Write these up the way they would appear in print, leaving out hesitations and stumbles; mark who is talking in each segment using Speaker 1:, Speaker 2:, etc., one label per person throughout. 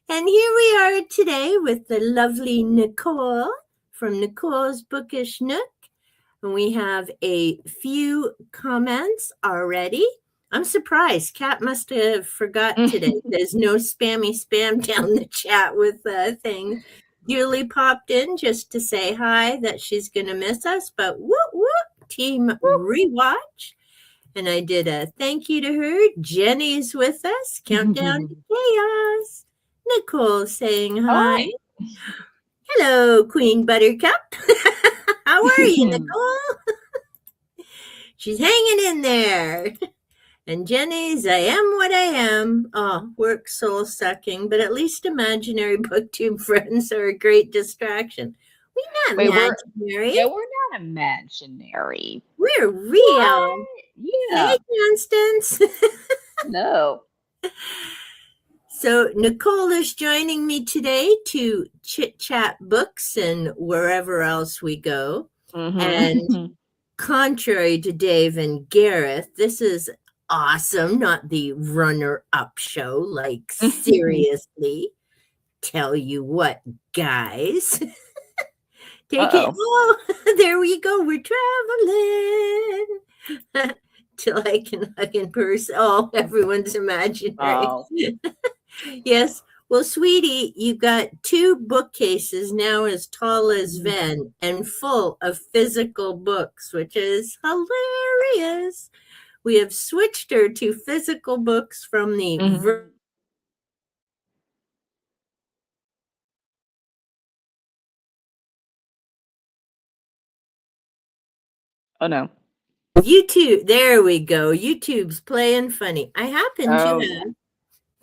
Speaker 1: And here we are today with the lovely Nicole from Nicole's Bookish Nook. And we have a few comments already. I'm surprised. Kat must have forgot today. There's no spammy spam down the chat with things. Julie popped in just to say hi, that she's going to miss us. But whoop, whoop, team rewatch. And I did a thank you to her. Jenny's with us. Countdown to chaos. Nicole saying hi. Hello, Queen Buttercup. How are you, Nicole? She's hanging in there. And Jenny's I am what I am. Oh, work soul sucking, but at least imaginary booktube friends are a great distraction. We're not imaginary.
Speaker 2: We're not imaginary.
Speaker 1: We're real.
Speaker 2: What? Yeah.
Speaker 1: Hey, Constance.
Speaker 2: No.
Speaker 1: So Nicole is joining me today to chit-chat books and wherever else we go. And contrary to Dave and Gareth, this is awesome, not the runner-up show, like seriously. Tell you what, guys. Take it. Oh, there we go. We're traveling. Till I can hug in person. Oh, everyone's imaginary.
Speaker 2: Oh.
Speaker 1: Yes. Well, sweetie, you've got 2 bookcases now as tall as Ven and full of physical books, which is hilarious. We have switched her to physical books from the
Speaker 2: Oh, no.
Speaker 1: YouTube. There we go. YouTube's playing funny. I happen to have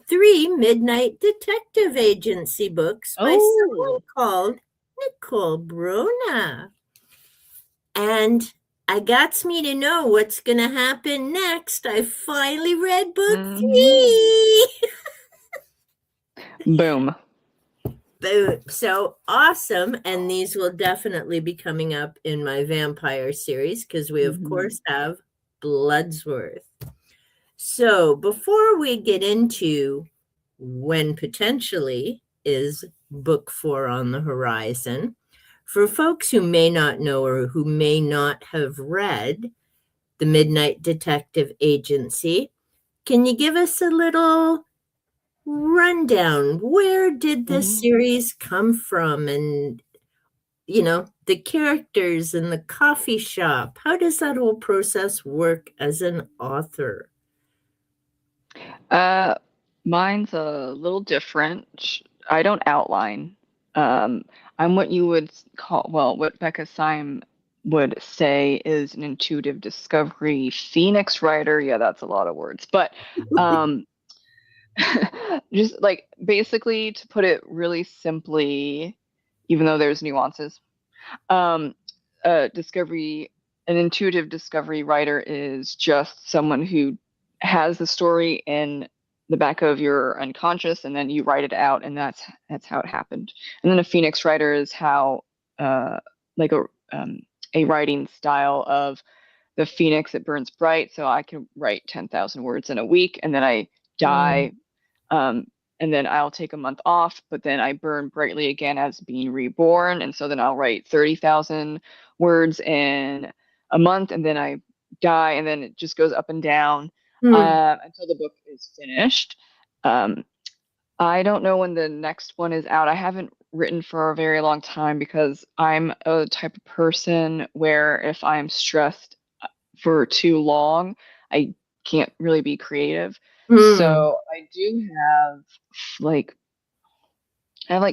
Speaker 1: 3 Midnight Detective Agency books by someone called Nicole Bruna. And I got me to know what's going to happen next. I finally read book 3.
Speaker 2: Boom.
Speaker 1: Boom. So awesome. And these will definitely be coming up in my vampire series because we, of course, have Bloodsworth. So before we get into when potentially is book 4 on the horizon, for folks who may not know or who may not have read The Midnight Detective Agency, can you give us a little rundown? Where did this series come from? And, you know, the characters in the coffee shop. How does that whole process work as an author?
Speaker 2: Mine's a little different. I don't outline. I'm what you would call, well, what Becca Syme would say is an intuitive discovery Phoenix writer. Yeah, that's a lot of words. But just like basically to put it really simply, even though there's nuances, an intuitive discovery writer is just someone who has the story in the back of your unconscious and then you write it out, and that's how it happened. And then a Phoenix writer is how like a writing style of the phoenix that burns bright. So I can write 10,000 words in a week and then I die. And then I'll take a month off, but then I burn brightly again as being reborn. And so then I'll write 30,000 words in a month, and then I die, and then it just goes up and down until the book is finished. I don't know when the next one is out. I haven't written for a very long time because I'm a type of person where if I'm stressed for too long, I can't really be creative. So I do have like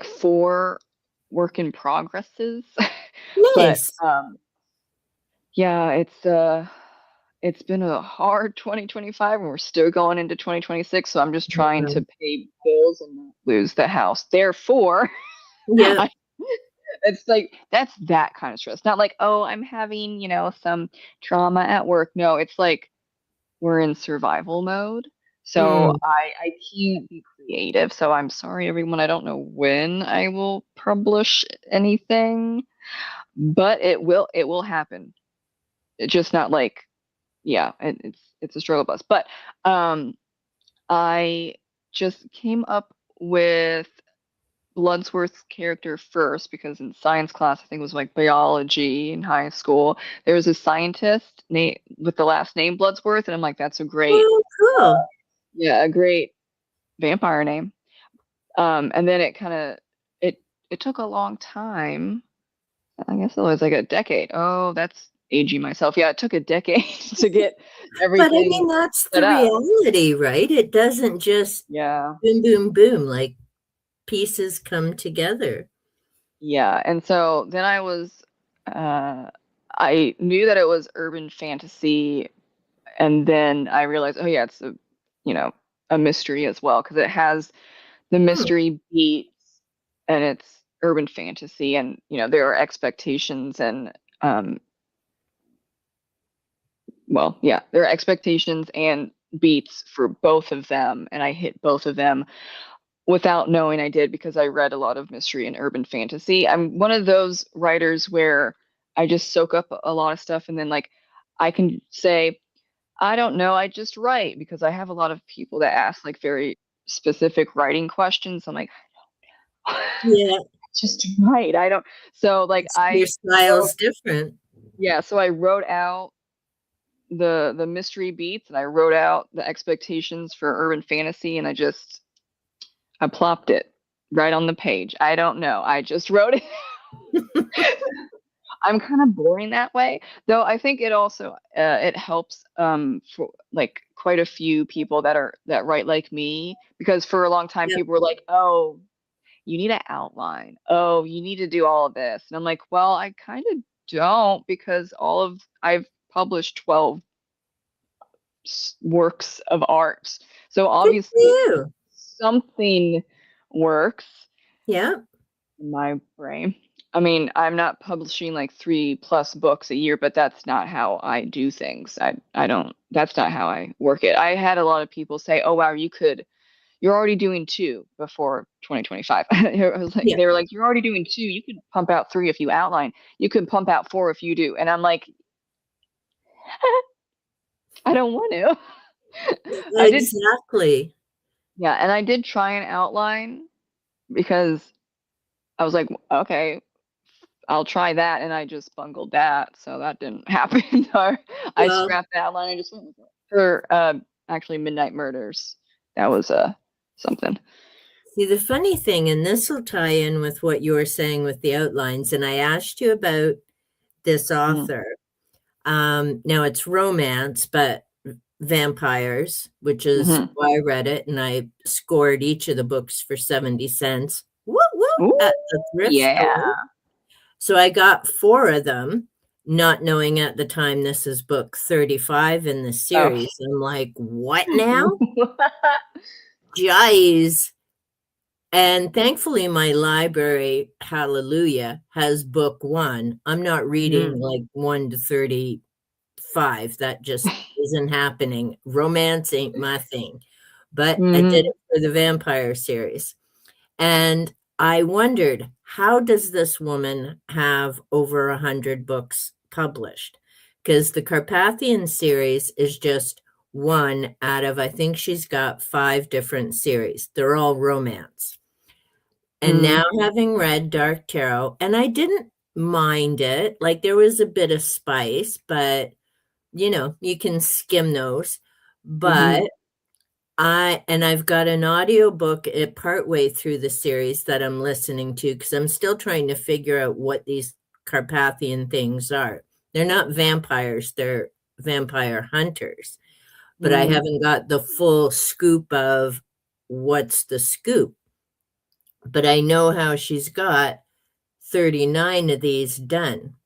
Speaker 2: 4 work in progresses.
Speaker 1: Nice.
Speaker 2: But yeah, it's been a hard 2025 and we're still going into 2026. So I'm just trying to pay bills and not lose the house. Therefore, it's like that's that kind of stress. Not like, oh, I'm having, some trauma at work. No, it's like we're in survival mode. So I can't be creative. So I'm sorry, everyone. I don't know when I will publish anything, but it will happen. It's just not like, yeah, it's a struggle bus. But I just came up with Bloodsworth's character first because in science class, I think it was like biology in high school, there was a scientist with the last name Bloodsworth, and I'm like, that's a great,
Speaker 1: Oh, cool.
Speaker 2: yeah, a great vampire name. And then it took a long time. I guess it was like a decade. Oh, that's aging myself. Yeah, it took a decade to get
Speaker 1: But I
Speaker 2: everything
Speaker 1: mean, that's
Speaker 2: set
Speaker 1: the
Speaker 2: up.
Speaker 1: reality, right? It doesn't just
Speaker 2: Yeah.
Speaker 1: boom, boom, boom, like pieces come together.
Speaker 2: Yeah. And so then I knew that it was urban fantasy, and then I realized, oh yeah, it's a mystery as well because it has the
Speaker 1: Hmm.
Speaker 2: mystery beats and it's urban fantasy, and there are expectations and well, yeah, there are expectations and beats for both of them, and I hit both of them without knowing I did because I read a lot of mystery and urban fantasy. I'm one of those writers where I just soak up a lot of stuff, and then like I can say, I don't know, I just write because I have a lot of people that ask like very specific writing questions. I'm like,
Speaker 1: Yeah,
Speaker 2: just write. I don't. So like
Speaker 1: your
Speaker 2: I wrote,
Speaker 1: style's different.
Speaker 2: yeah, so I wrote out the mystery beats and I wrote out the expectations for urban fantasy, and I plopped it right on the page. I don't know. I just wrote it. I'm kind of boring that way, though. I think it also it helps for like quite a few people that write like me, because for a long time
Speaker 1: Yeah.
Speaker 2: people were like, "Oh, you need an outline. Oh, you need to do all of this." And I'm like, "Well, I kind of don't because I've published 12 works of art. So
Speaker 1: Good for
Speaker 2: obviously
Speaker 1: you.
Speaker 2: something works
Speaker 1: Yeah.
Speaker 2: in my brain. I mean, I'm not publishing like 3+ books a year, but that's not how I do things. I don't, that's not how I work it. I had a lot of people say, "Oh, wow, you're already doing two before 2025." I was like,
Speaker 1: Yeah.
Speaker 2: they were like, "You're already doing two. You could pump out three if you outline. You could pump out four if you do." And I'm like, I don't want to. I did,
Speaker 1: Exactly.
Speaker 2: yeah, and I did try an outline because I was like, okay, I'll try that, and I just bungled that, so that didn't happen. Or I
Speaker 1: Well,
Speaker 2: scrapped that line and just went with it. For actually, Midnight Murders, that was something.
Speaker 1: see, the funny thing, and this will tie in with what you were saying with the outlines, and I asked you about this
Speaker 2: Mm.
Speaker 1: author. Now it's romance, but vampires, which is
Speaker 2: Hmm.
Speaker 1: why I read it, and I scored each of the books for 70 cents. Woo woo
Speaker 2: Ooh,
Speaker 1: at the thrift store.
Speaker 2: yeah.
Speaker 1: So I got four of them, not knowing at the time this is book 35 in the
Speaker 2: Oh.
Speaker 1: series. I'm like, what now? Jeez. And thankfully, my library, hallelujah, has book one. I'm not reading
Speaker 2: Mm.
Speaker 1: like 1 to 35. That just isn't happening. Romance ain't my thing. But I did
Speaker 2: Hmm.
Speaker 1: it for the vampire series. And I wondered, how does this woman have over 100 books published? Because the Carpathian series is just one out of, I think she's got 5 different series. They're all romance. And
Speaker 2: Mm.
Speaker 1: now, having read Dark Tarot, and I didn't mind it, like there was a bit of spice, but you can skim those. But
Speaker 2: Hmm.
Speaker 1: I've got an audiobook partway through the series that I'm listening to because I'm still trying to figure out what these Carpathian things are. They're not vampires, they're vampire hunters. But I
Speaker 2: Mm.
Speaker 1: haven't got the full scoop of what's the scoop. But I know how she's got 39 of these done.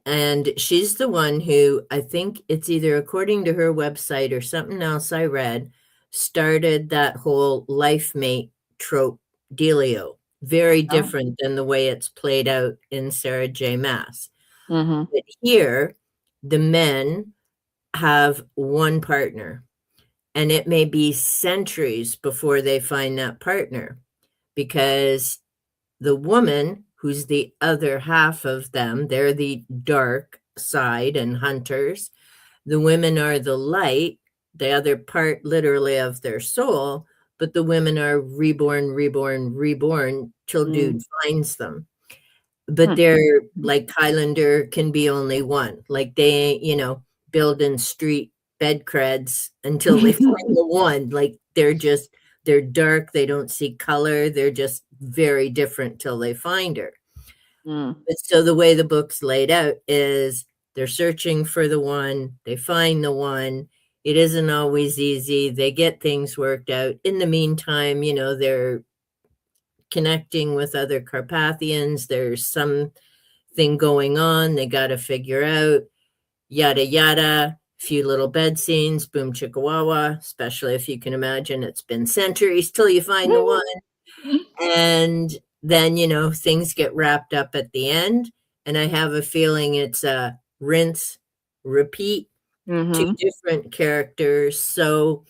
Speaker 1: And she's the one who, I think it's either according to her website or something else I read, started that whole life mate trope dealio. Very
Speaker 2: Oh.
Speaker 1: different than the way it's played out in Sarah J. Maas.
Speaker 2: Hmm.
Speaker 1: But here, the men have one partner, and it may be centuries before they find that partner because the woman, who's the other half of them, they're the dark side and hunters. The women are the light, the other part literally of their soul, but the women are reborn, reborn, reborn till dude finds them. But they're like Highlander can be only one. Like they, building street bed creds until they find the one. Like they're dark, they don't see color, they're just very different till they find her. But so the way the book's laid out is they're searching for the one, they find the one. It isn't always easy. They get things worked out. In the meantime, they're connecting with other Carpathians. There's something going on. They got to figure out, yada, yada. Few little bed scenes, boom, chickawawa, especially if you can imagine it's been centuries till you find the one. And then, things get wrapped up at the end. And I have a feeling it's a rinse, repeat, two different characters. So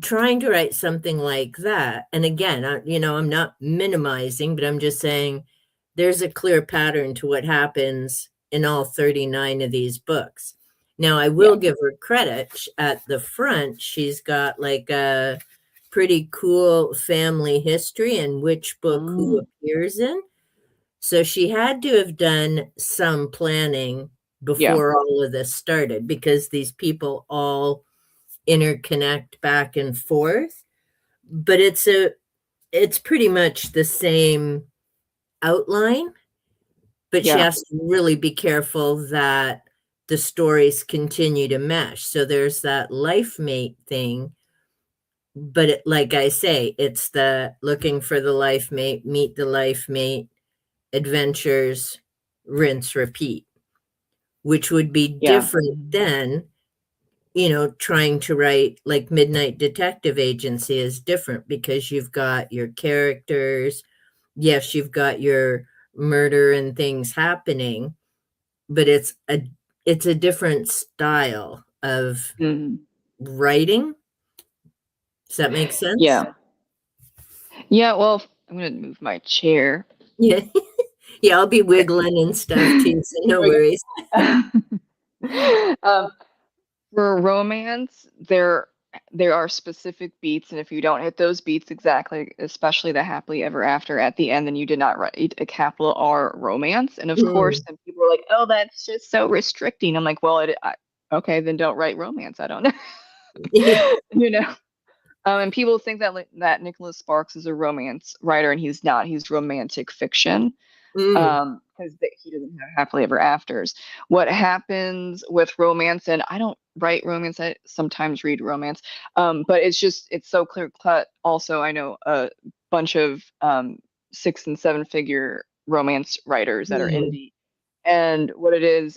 Speaker 1: trying to write something like that, and again, I'm not minimizing, but I'm just saying there's a clear pattern to what happens in all 39 of these books. Now, I will give her credit. At the front, she's got like a pretty cool family history and which book who appears in. So she had to have done some planning before all of this started, because these people all interconnect back and forth. But it's pretty much the same outline, but she has to really be careful that the stories continue to mesh. So there's that life mate thing, but like I say, it's the looking for the life mate, meet the life mate, adventures, rinse, repeat, which would be different than trying to write like Midnight Detective Agency is different because you've got your characters. Yes, you've got your murder and things happening, but it's a different style of writing. Does that make sense?
Speaker 2: Yeah, well, I'm going to move my chair.
Speaker 1: Yeah. Yeah, I'll be wiggling and stuff too, so no worries.
Speaker 2: For romance, there are specific beats, and if you don't hit those beats exactly, especially the happily ever after at the end, then you did not write a capital R romance. And of course, then people are like, "Oh, that's just so restricting." I'm like, "Well, okay, then don't write romance." I don't know. And people think that Nicholas Sparks is a romance writer, and he's not. He's romantic fiction. Because he doesn't have happily ever afters. What happens with romance, and I don't write romance, I sometimes read romance, but it's so clear cut. Also, I know a bunch of 6 and 7 figure romance writers that are indie, and what it is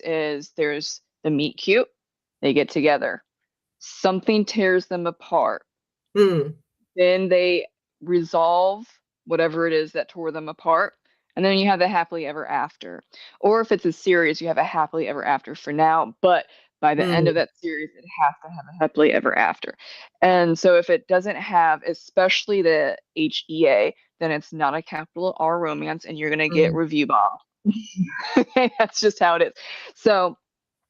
Speaker 2: there's the meet cute, they get together, something tears them apart, then they resolve whatever it is that tore them apart. And then you have the happily ever after. Or if it's a series, you have a happily ever after for now. But by the end of that series, it has to have a happily ever after. And so if it doesn't have, especially the HEA, then it's not a capital R romance, and you're going to get review bombed. Okay, that's just how it is. So,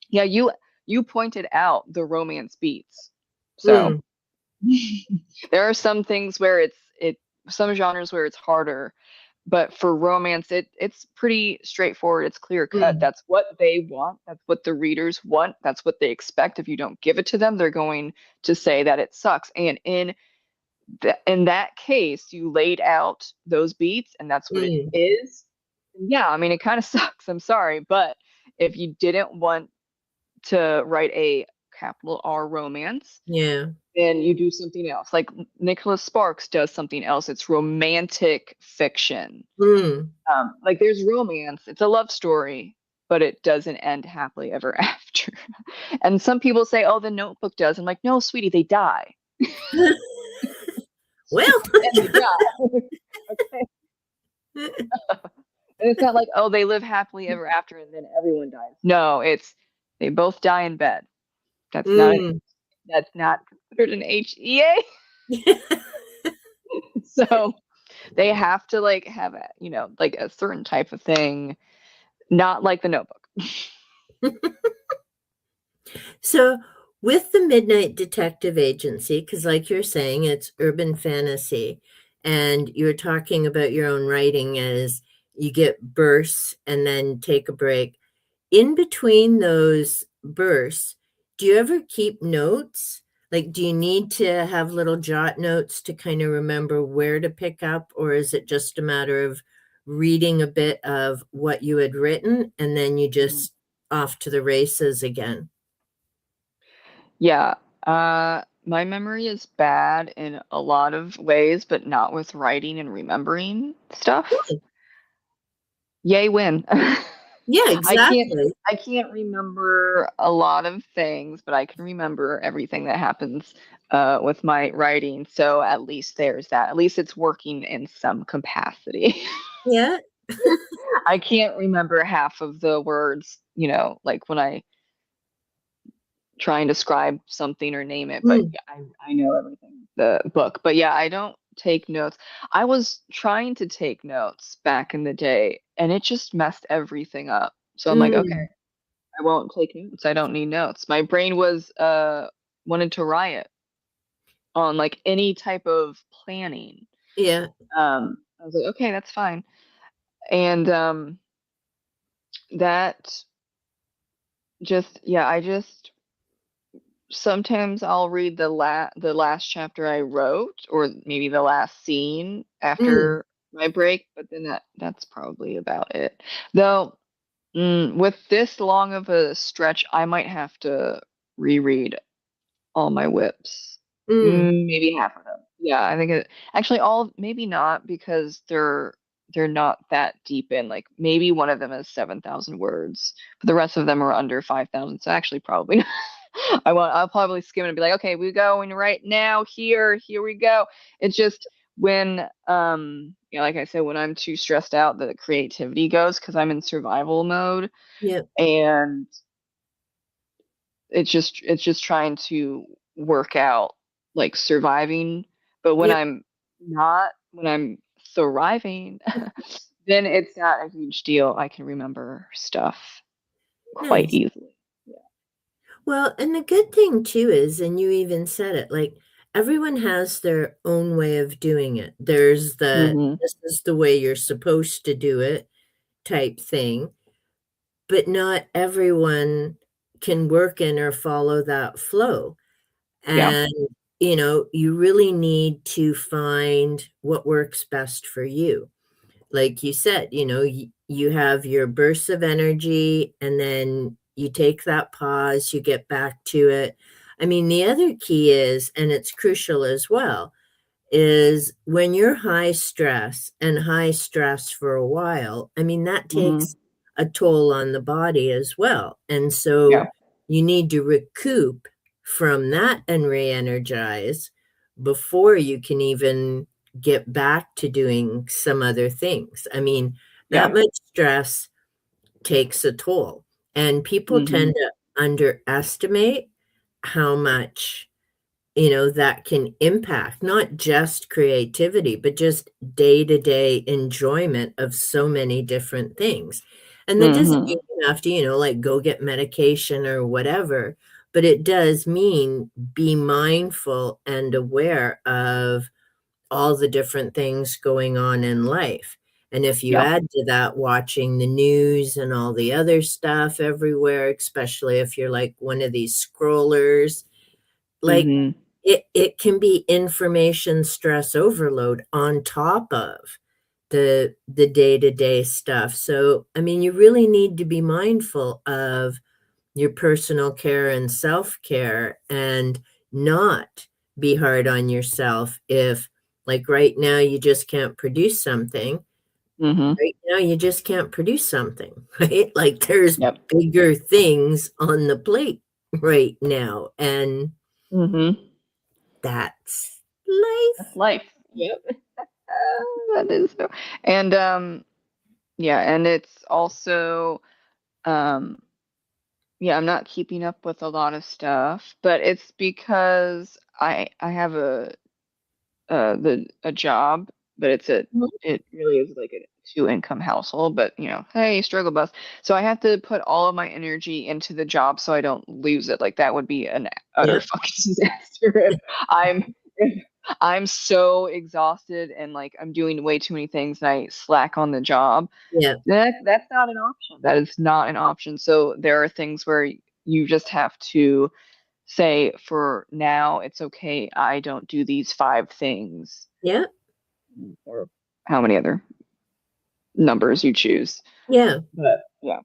Speaker 2: yeah, you pointed out the romance beats. So there are some things where some genres where it's harder, but for romance, it's pretty straightforward. It's clear cut. That's what they want. That's what the readers want. That's what they expect. If you don't give it to them, they're going to say that it sucks. And in that case, you laid out those beats, and that's what it is. Yeah, I mean, it kind of sucks. I'm sorry, but if you didn't want to write a capital R romance, then you do something else. Like Nicholas Sparks does something else. It's romantic fiction. Like there's romance. It's a love story, but it doesn't end happily ever after. And some people say, "Oh, the Notebook does." I'm like, "No, sweetie, they die."
Speaker 1: Well,
Speaker 2: and they die. Okay. And it's not like, "Oh, they live happily ever after and then everyone dies." No, it's they both die in bed. That's not considered an HEA. So they have to like have a, like a certain type of thing, not like the Notebook.
Speaker 1: So with the Midnight Detective Agency, because like you're saying, it's urban fantasy, and you're talking about your own writing as you get bursts and then take a break. In between those bursts, do you ever keep notes? Like, do you need to have little jot notes to kind of remember where to pick up, or is it just a matter of reading a bit of what you had written and then you
Speaker 2: Mhm.
Speaker 1: just off to the races again?
Speaker 2: Yeah. My memory is bad in a lot of ways, but not with writing and remembering stuff. Yay, win.
Speaker 1: Yeah,
Speaker 2: I can't
Speaker 1: exactly.
Speaker 2: I can't remember a lot of things, but I can remember everything that happens with my writing. So at least there's that. At least it's working in some capacity.
Speaker 1: Yeah.
Speaker 2: I can't remember half of the words, like when I try and describe something or name it, but
Speaker 1: Mm,
Speaker 2: yeah, I know everything, the book. But yeah, I don't take notes. I was trying to take notes back in the day, and it just messed everything up. So I'm like, okay,
Speaker 1: mm,
Speaker 2: I won't take notes. I don't need notes. My brain was wanted to riot on like any type of planning.
Speaker 1: yeah.
Speaker 2: I was like, okay, that's fine. And that just yeah, I just sometimes I'll read the last chapter I wrote or maybe the last scene
Speaker 1: Mm,
Speaker 2: after my break, but then that's probably about it. Though with this long of a stretch, I might have to reread all my whips.
Speaker 1: mm,
Speaker 2: Maybe half of them. Yeah, I think actually all maybe not because they're not that deep in. Like maybe one of them is 7,000 words, but the rest of them are under 5,000. So actually probably not. I'll probably skim it and be like, okay, we going right now here we go. It's just when like I said, when I'm too stressed out, the creativity goes because I'm in survival mode
Speaker 1: yep,
Speaker 2: and it's just trying to work out like surviving. But when
Speaker 1: yep.
Speaker 2: I'm not, when I'm thriving, then it's not a huge deal. I can remember stuff quite
Speaker 1: Nice.
Speaker 2: easily. Yeah.
Speaker 1: Well, and the good thing too is, and you even said it, like everyone has their own way of doing it. There's the
Speaker 2: Mm-hmm.
Speaker 1: this is the way you're supposed to do it type thing, but not everyone can work in or follow that flow.
Speaker 2: Yeah.
Speaker 1: And, you really need to find what works best for you. Like you said, you have your bursts of energy and then you take that pause, you get back to it. I mean, the other key is, and it's crucial as well, is when you're high stress and high stress for a while, I mean, that
Speaker 2: Mm-hmm.
Speaker 1: takes a toll on the body as well. And
Speaker 2: Yeah.
Speaker 1: so you need to recoup from that and re energize before you can even get back to doing some other things. I mean, that
Speaker 2: Yeah.
Speaker 1: much stress takes a toll, and people
Speaker 2: Mm-hmm.
Speaker 1: tend to underestimate how much that can impact not just creativity, but just day to day enjoyment of so many different things. And that doesn't mean
Speaker 2: Mm-hmm.
Speaker 1: you have to, like go get medication or whatever, but it does mean be mindful and aware of all the different things going on in life. And if you
Speaker 2: Yeah.
Speaker 1: add to that watching the news and all the other stuff everywhere, especially if you're like one of these scrollers, like
Speaker 2: Mm-hmm.
Speaker 1: it can be information stress overload on top of the day-to-day stuff. So, I mean, you really need to be mindful of your personal care and self-care and not be hard on yourself if like right now you just can't produce something.
Speaker 2: Mm-hmm.
Speaker 1: Right now you just can't produce something, right? Like there's
Speaker 2: Yep.
Speaker 1: bigger things on the plate right now, and
Speaker 2: Mm-hmm.
Speaker 1: that's life.
Speaker 2: That's life. Yep. That is so. And yeah, and it's also um yeah, I'm not keeping up with a lot of stuff, but it's because I have a job but
Speaker 1: Mhm.
Speaker 2: it really is like a two-income household, but hey, struggle bus. So I have to put all of my energy into the job so I don't lose it. Like that would be an utter
Speaker 1: Yeah.
Speaker 2: fucking disaster if I'm so exhausted and like I'm doing way too many things and I slack on the job.
Speaker 1: Yeah.
Speaker 2: That's not an option. That is not an option. So there are things where you just have to say, for now, it's okay. I don't do these 5 things,
Speaker 1: Yeah.
Speaker 2: or how many other numbers you choose.
Speaker 1: Yeah.
Speaker 2: But yeah.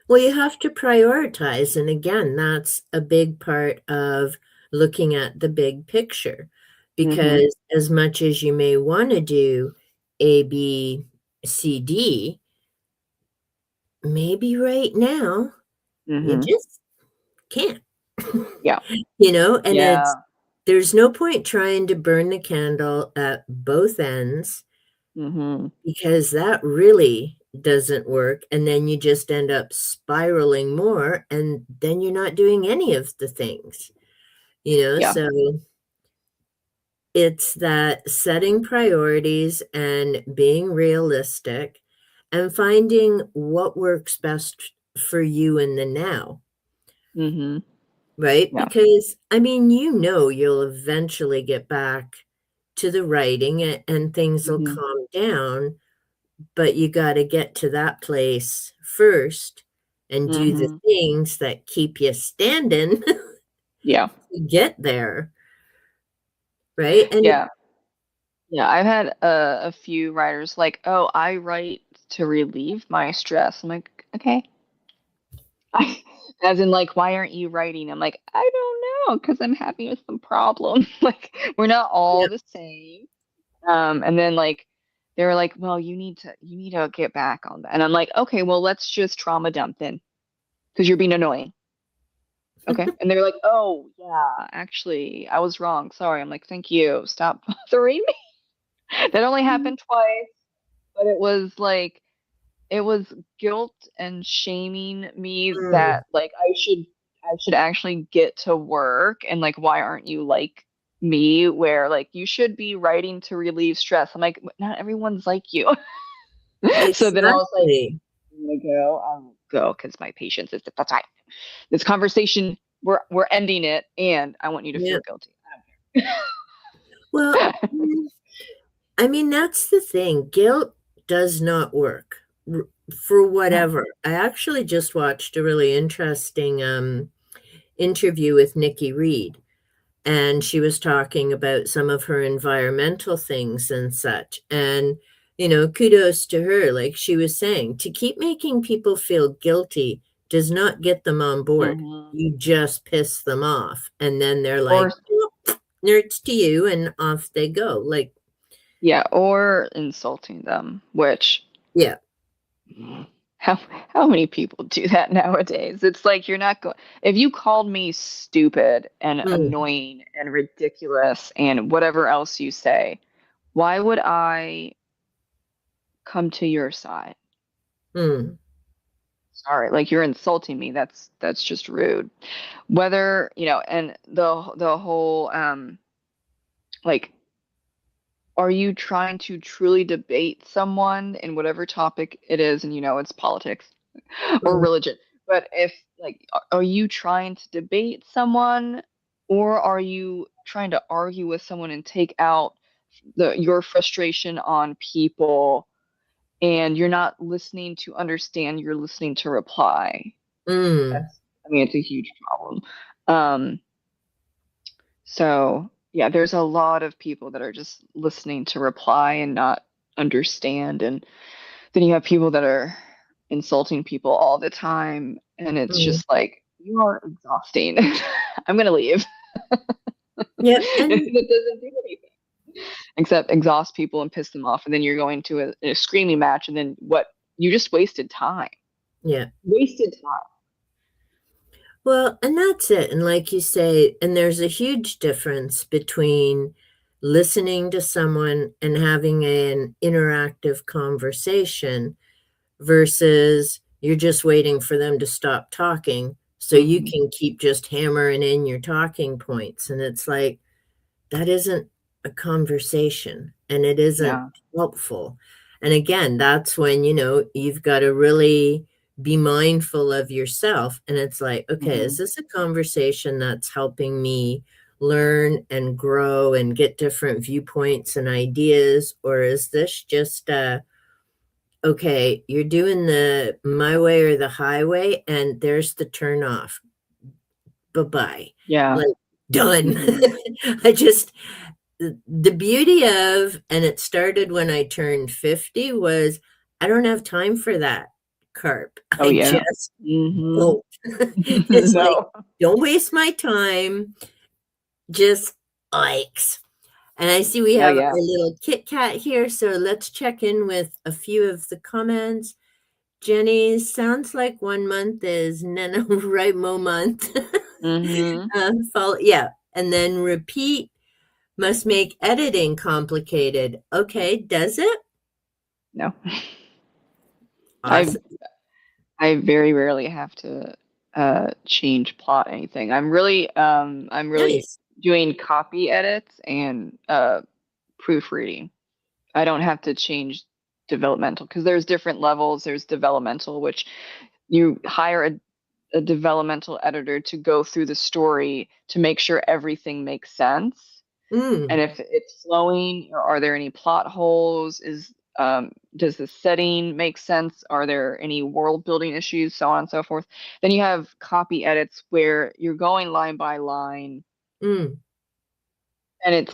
Speaker 1: Well, you have to prioritize. And again, that's a big part of looking at the big picture.
Speaker 2: Mhm.
Speaker 1: Because as much as you may want to do A, B, C, D, maybe right now you
Speaker 2: Mhm.
Speaker 1: just can't.
Speaker 2: Yeah.
Speaker 1: And
Speaker 2: Yeah.
Speaker 1: there's no point trying to burn the candle at both ends
Speaker 2: Mhm.
Speaker 1: because that really doesn't work. And then you just end up spiraling more, and then you're not doing any of the things,
Speaker 2: Yeah.
Speaker 1: So it's that setting priorities and being realistic and finding what works best for you in the now.
Speaker 2: Mhm.
Speaker 1: Right?
Speaker 2: Yeah.
Speaker 1: Because, I mean, you'll eventually get back to the writing and things will
Speaker 2: Mhm.
Speaker 1: calm down, but you got to get to that place first and do the
Speaker 2: Mhm.
Speaker 1: things that keep you standing
Speaker 2: Yeah.
Speaker 1: to get there, right? And
Speaker 2: Yeah. Yeah. I've had a few writers like, "Oh, I write to relieve my stress." I'm like, "Okay." As in, like, why aren't you writing? I'm like, I don't know, because I'm having with some problem. Like, we're not all
Speaker 1: yeah,
Speaker 2: the same. And then like they were like, well, you need to get back on that. And I'm like, okay, well, let's just trauma dump then, because you're being annoying. Okay. And they're like, oh yeah, actually, I was wrong. Sorry. I'm like, thank you. Stop bothering me. That only happened twice, but it was like it was guilt and shaming me
Speaker 1: mm,
Speaker 2: that like I should actually get to work, and like why aren't you like me, where like you should be writing to relieve stress. I'm like, not everyone's like you. So then I was like,
Speaker 1: exactly.
Speaker 2: I'm gonna go, I'll go, because my patience is that's right. This conversation, we're ending it, and I want you to
Speaker 1: Yeah.
Speaker 2: feel guilty. I
Speaker 1: Well,
Speaker 2: don't care.
Speaker 1: I mean, that's the thing. Guilt does not work for
Speaker 2: No.
Speaker 1: whatever. I actually just watched a really interesting interview with Nikki Reed, and she was talking about some of her environmental things and such. And, kudos to her. Like she was saying, to keep making people feel guilty does not get them on board.
Speaker 2: Mhm.
Speaker 1: You just piss them off. And then they're
Speaker 2: Or
Speaker 1: like, nerds to you, and off they go. Like,
Speaker 2: yeah, or insulting them, which
Speaker 1: yeah.
Speaker 2: how how many people do that nowadays? It's like you're not going. If you called me stupid and
Speaker 1: Mm,
Speaker 2: annoying and ridiculous and whatever else you say, why would I come to your side?
Speaker 1: mm,
Speaker 2: Sorry, like you're insulting me. That's just rude. Whether, and the whole like, are you trying to truly debate someone in whatever topic it is, and it's politics or
Speaker 1: mm,
Speaker 2: religion. But if like, are you trying to debate someone, or are you trying to argue with someone and take out your frustration on people, and you're not listening to understand, you're listening to reply?
Speaker 1: mm,
Speaker 2: I mean, it's a huge problem. Um, so yeah, there's a lot of people that are just listening to reply and not understand, and then you have people that are insulting people all the time, and it's
Speaker 1: mm.
Speaker 2: just like, you are exhausting. I'm gonna leave.
Speaker 1: Yep. And
Speaker 2: That doesn't do anything except exhaust people and piss them off, and then you're going to a screaming match, and then what? You just wasted time.
Speaker 1: yeah.
Speaker 2: Wasted time.
Speaker 1: Well, and that's it. And like you say, and there's a huge difference between listening to someone and having an interactive conversation versus you're just waiting for them to stop talking so you
Speaker 2: Hmm.
Speaker 1: can keep just hammering in your talking points. And it's like, that isn't a conversation and it isn't
Speaker 2: Yeah.
Speaker 1: helpful. And again, that's when, you've got to really be mindful of yourself. And it's like, okay,
Speaker 2: Hmm.
Speaker 1: is this a conversation that's helping me learn and grow and get different viewpoints and ideas? Or is this just, okay, you're doing the my way or the highway, and there's the turn off. Bye-bye.
Speaker 2: Yeah.
Speaker 1: Like, done.
Speaker 2: Hmm.
Speaker 1: I just the beauty of, and it started when I turned 50, was I don't have time for that carp.
Speaker 2: Oh
Speaker 1: I
Speaker 2: yeah.
Speaker 1: just
Speaker 2: Hmm.
Speaker 1: don't. It's like,
Speaker 2: No.
Speaker 1: don't waste my time. Just ikes. And I see we
Speaker 2: Oh
Speaker 1: have
Speaker 2: yeah.
Speaker 1: our little Kit Kat here, so let's check in with a few of the comments. Jenny, sounds like 1 month is NaNoWriMo month.
Speaker 2: Hmm.
Speaker 1: Yeah, and then repeat must make editing complicated. Okay, does it?
Speaker 2: No. I
Speaker 1: Awesome.
Speaker 2: I very rarely have to change plot anything. I'm really
Speaker 1: Nice.
Speaker 2: doing copy edits and proofreading. I don't have to change developmental because there's different levels. There's developmental, which you hire a developmental editor to go through the story to make sure everything makes sense. And
Speaker 1: Mm,
Speaker 2: if it's flowing, or are there any plot holes? Does the setting make sense? Are there any world building issues? So on and so forth. Then you have copy edits where you're going line by line,
Speaker 1: mm,
Speaker 2: and it's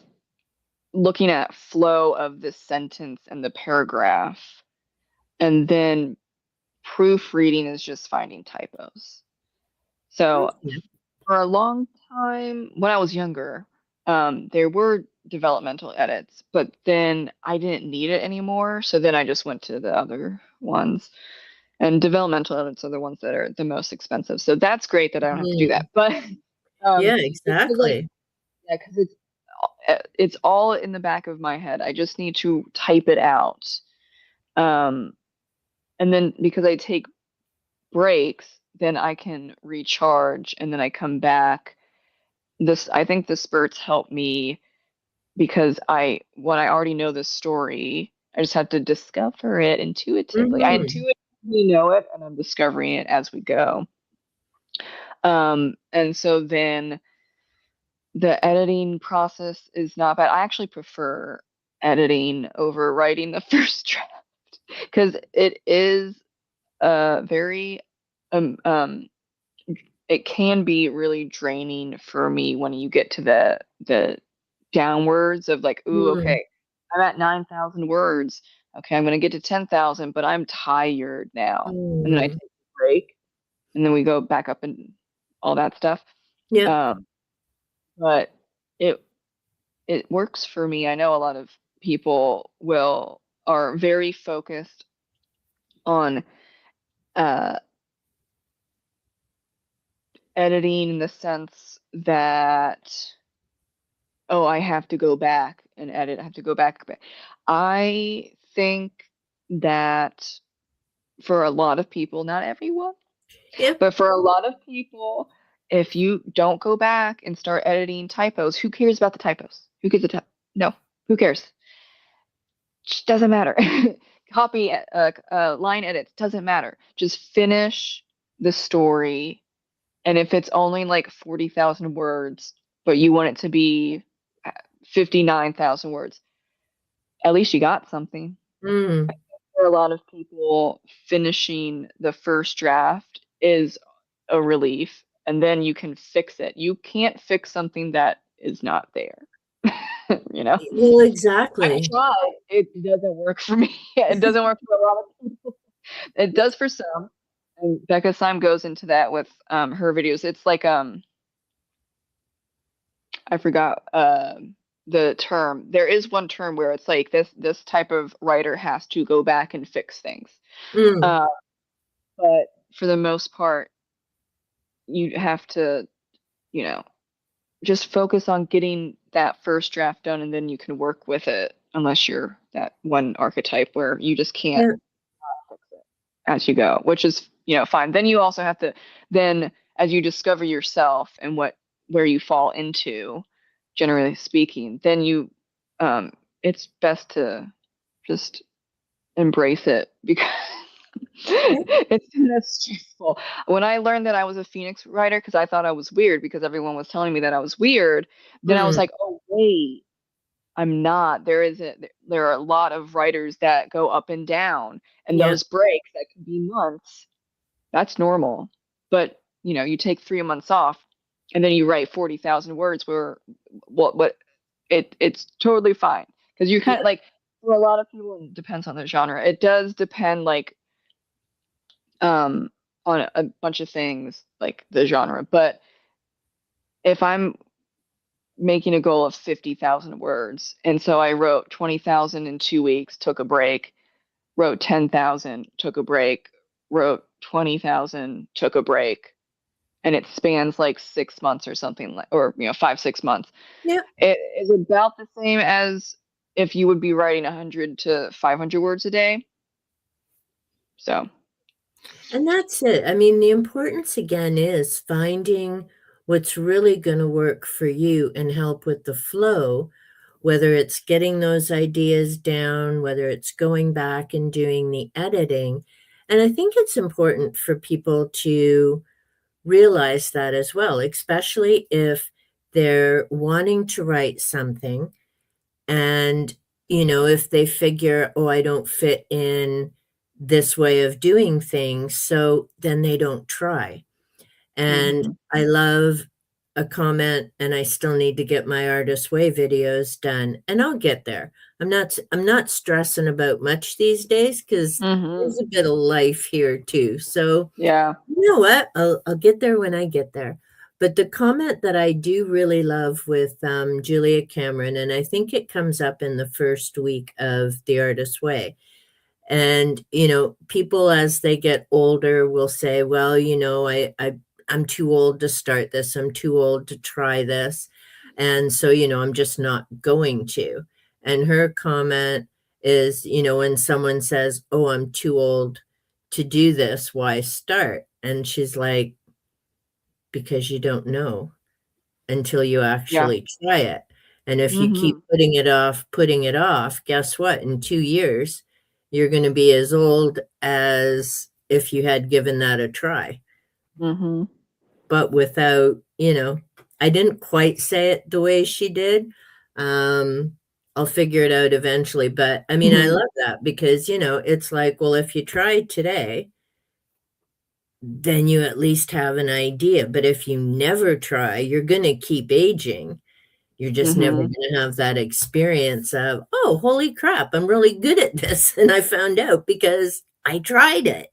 Speaker 2: looking at flow of the sentence and the paragraph. And then proofreading is just finding typos. So
Speaker 1: okay.
Speaker 2: for a long time, when I was younger, there were developmental edits, but then I didn't need it anymore. So then I just went to the other ones. And developmental edits are the ones that are the most expensive. So that's great that I don't have to do
Speaker 1: Mm,
Speaker 2: that. But
Speaker 1: yeah,
Speaker 2: it's just like,
Speaker 1: exactly.
Speaker 2: yeah, because it's all in the back of my head. I just need to type it out. Um, and then because I take breaks, then I can recharge and then I come back. I think the spurts help me because when I already know the story, I just have to discover it intuitively. I
Speaker 1: Hmm.
Speaker 2: intuitively know it and I'm discovering it as we go. And so then the editing process is not bad. I actually prefer editing over writing the first draft because it is very um, um it can be really draining for me when you get to the downwards of like, ooh,
Speaker 1: Mm,
Speaker 2: okay, I'm at 9,000 words. Okay, I'm gonna get to 10,000, but I'm tired now. And then I take
Speaker 1: mm.
Speaker 2: a break, and then we go back up and all that stuff.
Speaker 1: Yep.
Speaker 2: Um, but it it works for me. I know a lot of people will are very focused on uh editing in the sense that, oh, I have to go back and edit. I have to go back. I think that for a lot of people, not everyone,
Speaker 1: Yep.
Speaker 2: but for a lot of people, if you don't go back and start editing typos, who cares about the typos? Who cares the No, who cares? Just doesn't matter. Copy, line edits doesn't matter. Just finish the story. And if it's only like 40,000 words, but you want it to be 59,000 words, at least you got something.
Speaker 1: Mm,
Speaker 2: For a lot of people, finishing the first draft is a relief, and then you can fix it. You can't fix something that is not there. You know,
Speaker 1: well,
Speaker 2: I've
Speaker 1: exactly.
Speaker 2: tried. It doesn't work for me. It doesn't work for a lot of people. It does for some. And Becca Syme goes into that with her videos. It's like I forgot the term. There is one term where it's like this type of writer has to go back and fix things.
Speaker 1: Mm,
Speaker 2: Uh, but for the most part, you have to, you know, just focus on getting that first draft done, and then you can work with it. Unless you're that one archetype where you just can't
Speaker 1: yeah.
Speaker 2: fix it as you go, which is fine. Then you also have to then as you discover yourself and where you fall into, generally speaking, then you it's best to just embrace it because it's that's stressful. When I learned that I was a Phoenix writer, because I thought I was weird because everyone was telling me that I was weird, then I was
Speaker 1: Mm,
Speaker 2: like, oh wait, I'm not. There are a lot of writers that go up and down, and
Speaker 1: yeah.
Speaker 2: those breaks that can be months, that's normal. But you take 3 months off, and then you write 40,000 words. What it's totally fine because you kind of
Speaker 1: Yeah.
Speaker 2: like for a lot of people, it depends on the genre. It does depend like um on a bunch of things like the genre. But if I'm making a goal of 50,000 words, and so I wrote 20,000 in 2 weeks, took a break, wrote 10,000, took a break, wrote 20,000, took a break, and it spans like 6 months or something like, or 5, 6 months.
Speaker 1: Yeah.
Speaker 2: It is about the same as if you would be writing 100 to 500 words a day. So,
Speaker 1: And that's it. I mean, the importance again is finding what's really going to work for you and help with the flow, whether it's getting those ideas down, whether it's going back and doing the editing. And I think it's important for people to realize that as well, especially if they're wanting to write something and, if they figure, oh, I don't fit in this way of doing things, so then they don't try. And
Speaker 2: hmm
Speaker 1: I love a comment, and I still need to get my Artist Way videos done, and I'll get there. I'm not stressing about much these days because
Speaker 2: hmm
Speaker 1: there's a bit of life here too. So
Speaker 2: yeah.
Speaker 1: you know what? I'll get there when I get there. But the comment that I do really love with Julia Cameron, and I think it comes up in the first week of The Artist's Way. And people as they get older will say, "Well, I'm too old to start this. I'm too old to try this, and so I'm just not going to." And her comment is, when someone says, "Oh, I'm too old to do this, why start?" And she's like, "Because you don't know until you
Speaker 2: Yeah.
Speaker 1: actually try it. And if you keep
Speaker 2: hmm
Speaker 1: putting it off, guess what? In 2 years, you're going to be as old as if you had given that a try."
Speaker 2: hmm
Speaker 1: But without, I didn't quite say it the way she did. Um, I'll figure it out eventually. But I mean, I
Speaker 2: hmm
Speaker 1: love that because, it's like, well, if you try today, then you at least have an idea. But if you never try, you're going to keep aging. You're just never
Speaker 2: hmm
Speaker 1: going to have that experience of, oh, holy crap, I'm really good at this. And I found out because I tried it.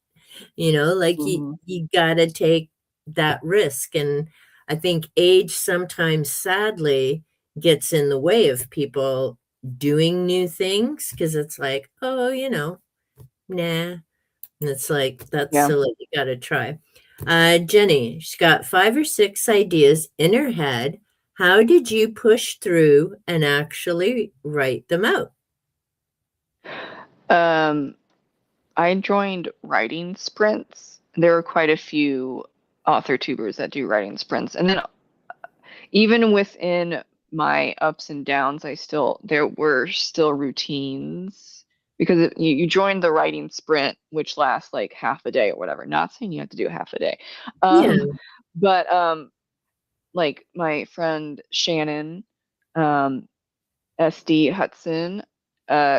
Speaker 1: Like
Speaker 2: hmm
Speaker 1: you got to take that risk. And I think age sometimes sadly gets in the way of people doing new things because it's like, oh, nah. And it's like, that's
Speaker 2: Yeah.
Speaker 1: silly. You got to try. Jenny, she's got 5 or 6 ideas in her head. How did you push through and actually write them out?
Speaker 2: Um, I joined writing sprints. There are quite a few author tubers that do writing sprints. And then even within my ups and downs, there were still routines because you join the writing sprint, which lasts like half a day or whatever. Not saying you have to do half a day.
Speaker 1: Yeah.
Speaker 2: But like my friend Shannon, um, SD Hudson.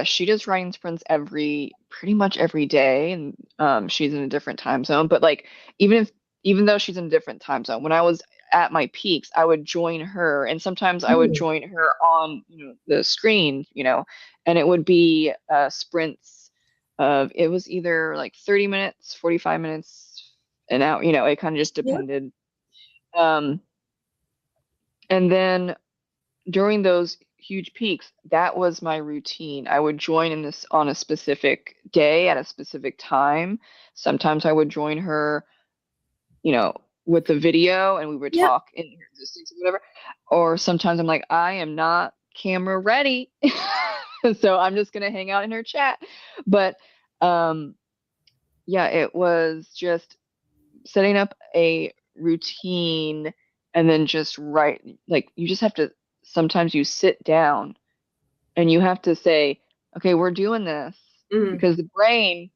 Speaker 2: She does writing sprints pretty much every day, and she's in a different time zone. But like, even if even though she's in a different time zone, when I was at my peaks, I would join her, and sometimes I would
Speaker 1: Mm,
Speaker 2: join her on the screen, and it would be sprints of it was either like 30 minutes, 45 minutes, an hour. It kind of just
Speaker 1: yeah.
Speaker 2: depended. Um, and then during those huge peaks, that was my routine. I would join in this on a specific day at a specific time. Sometimes I would join her, you know, with the video and we would
Speaker 1: Yep.
Speaker 2: talk in her distance or whatever. Or sometimes I'm like, I am not camera ready. So I'm just gonna hang out in her chat. But um yeah, it was just setting up a routine and then just write like you just have to sometimes you sit down And you have to say, okay, we're doing this
Speaker 1: Mhm.
Speaker 2: because the brain,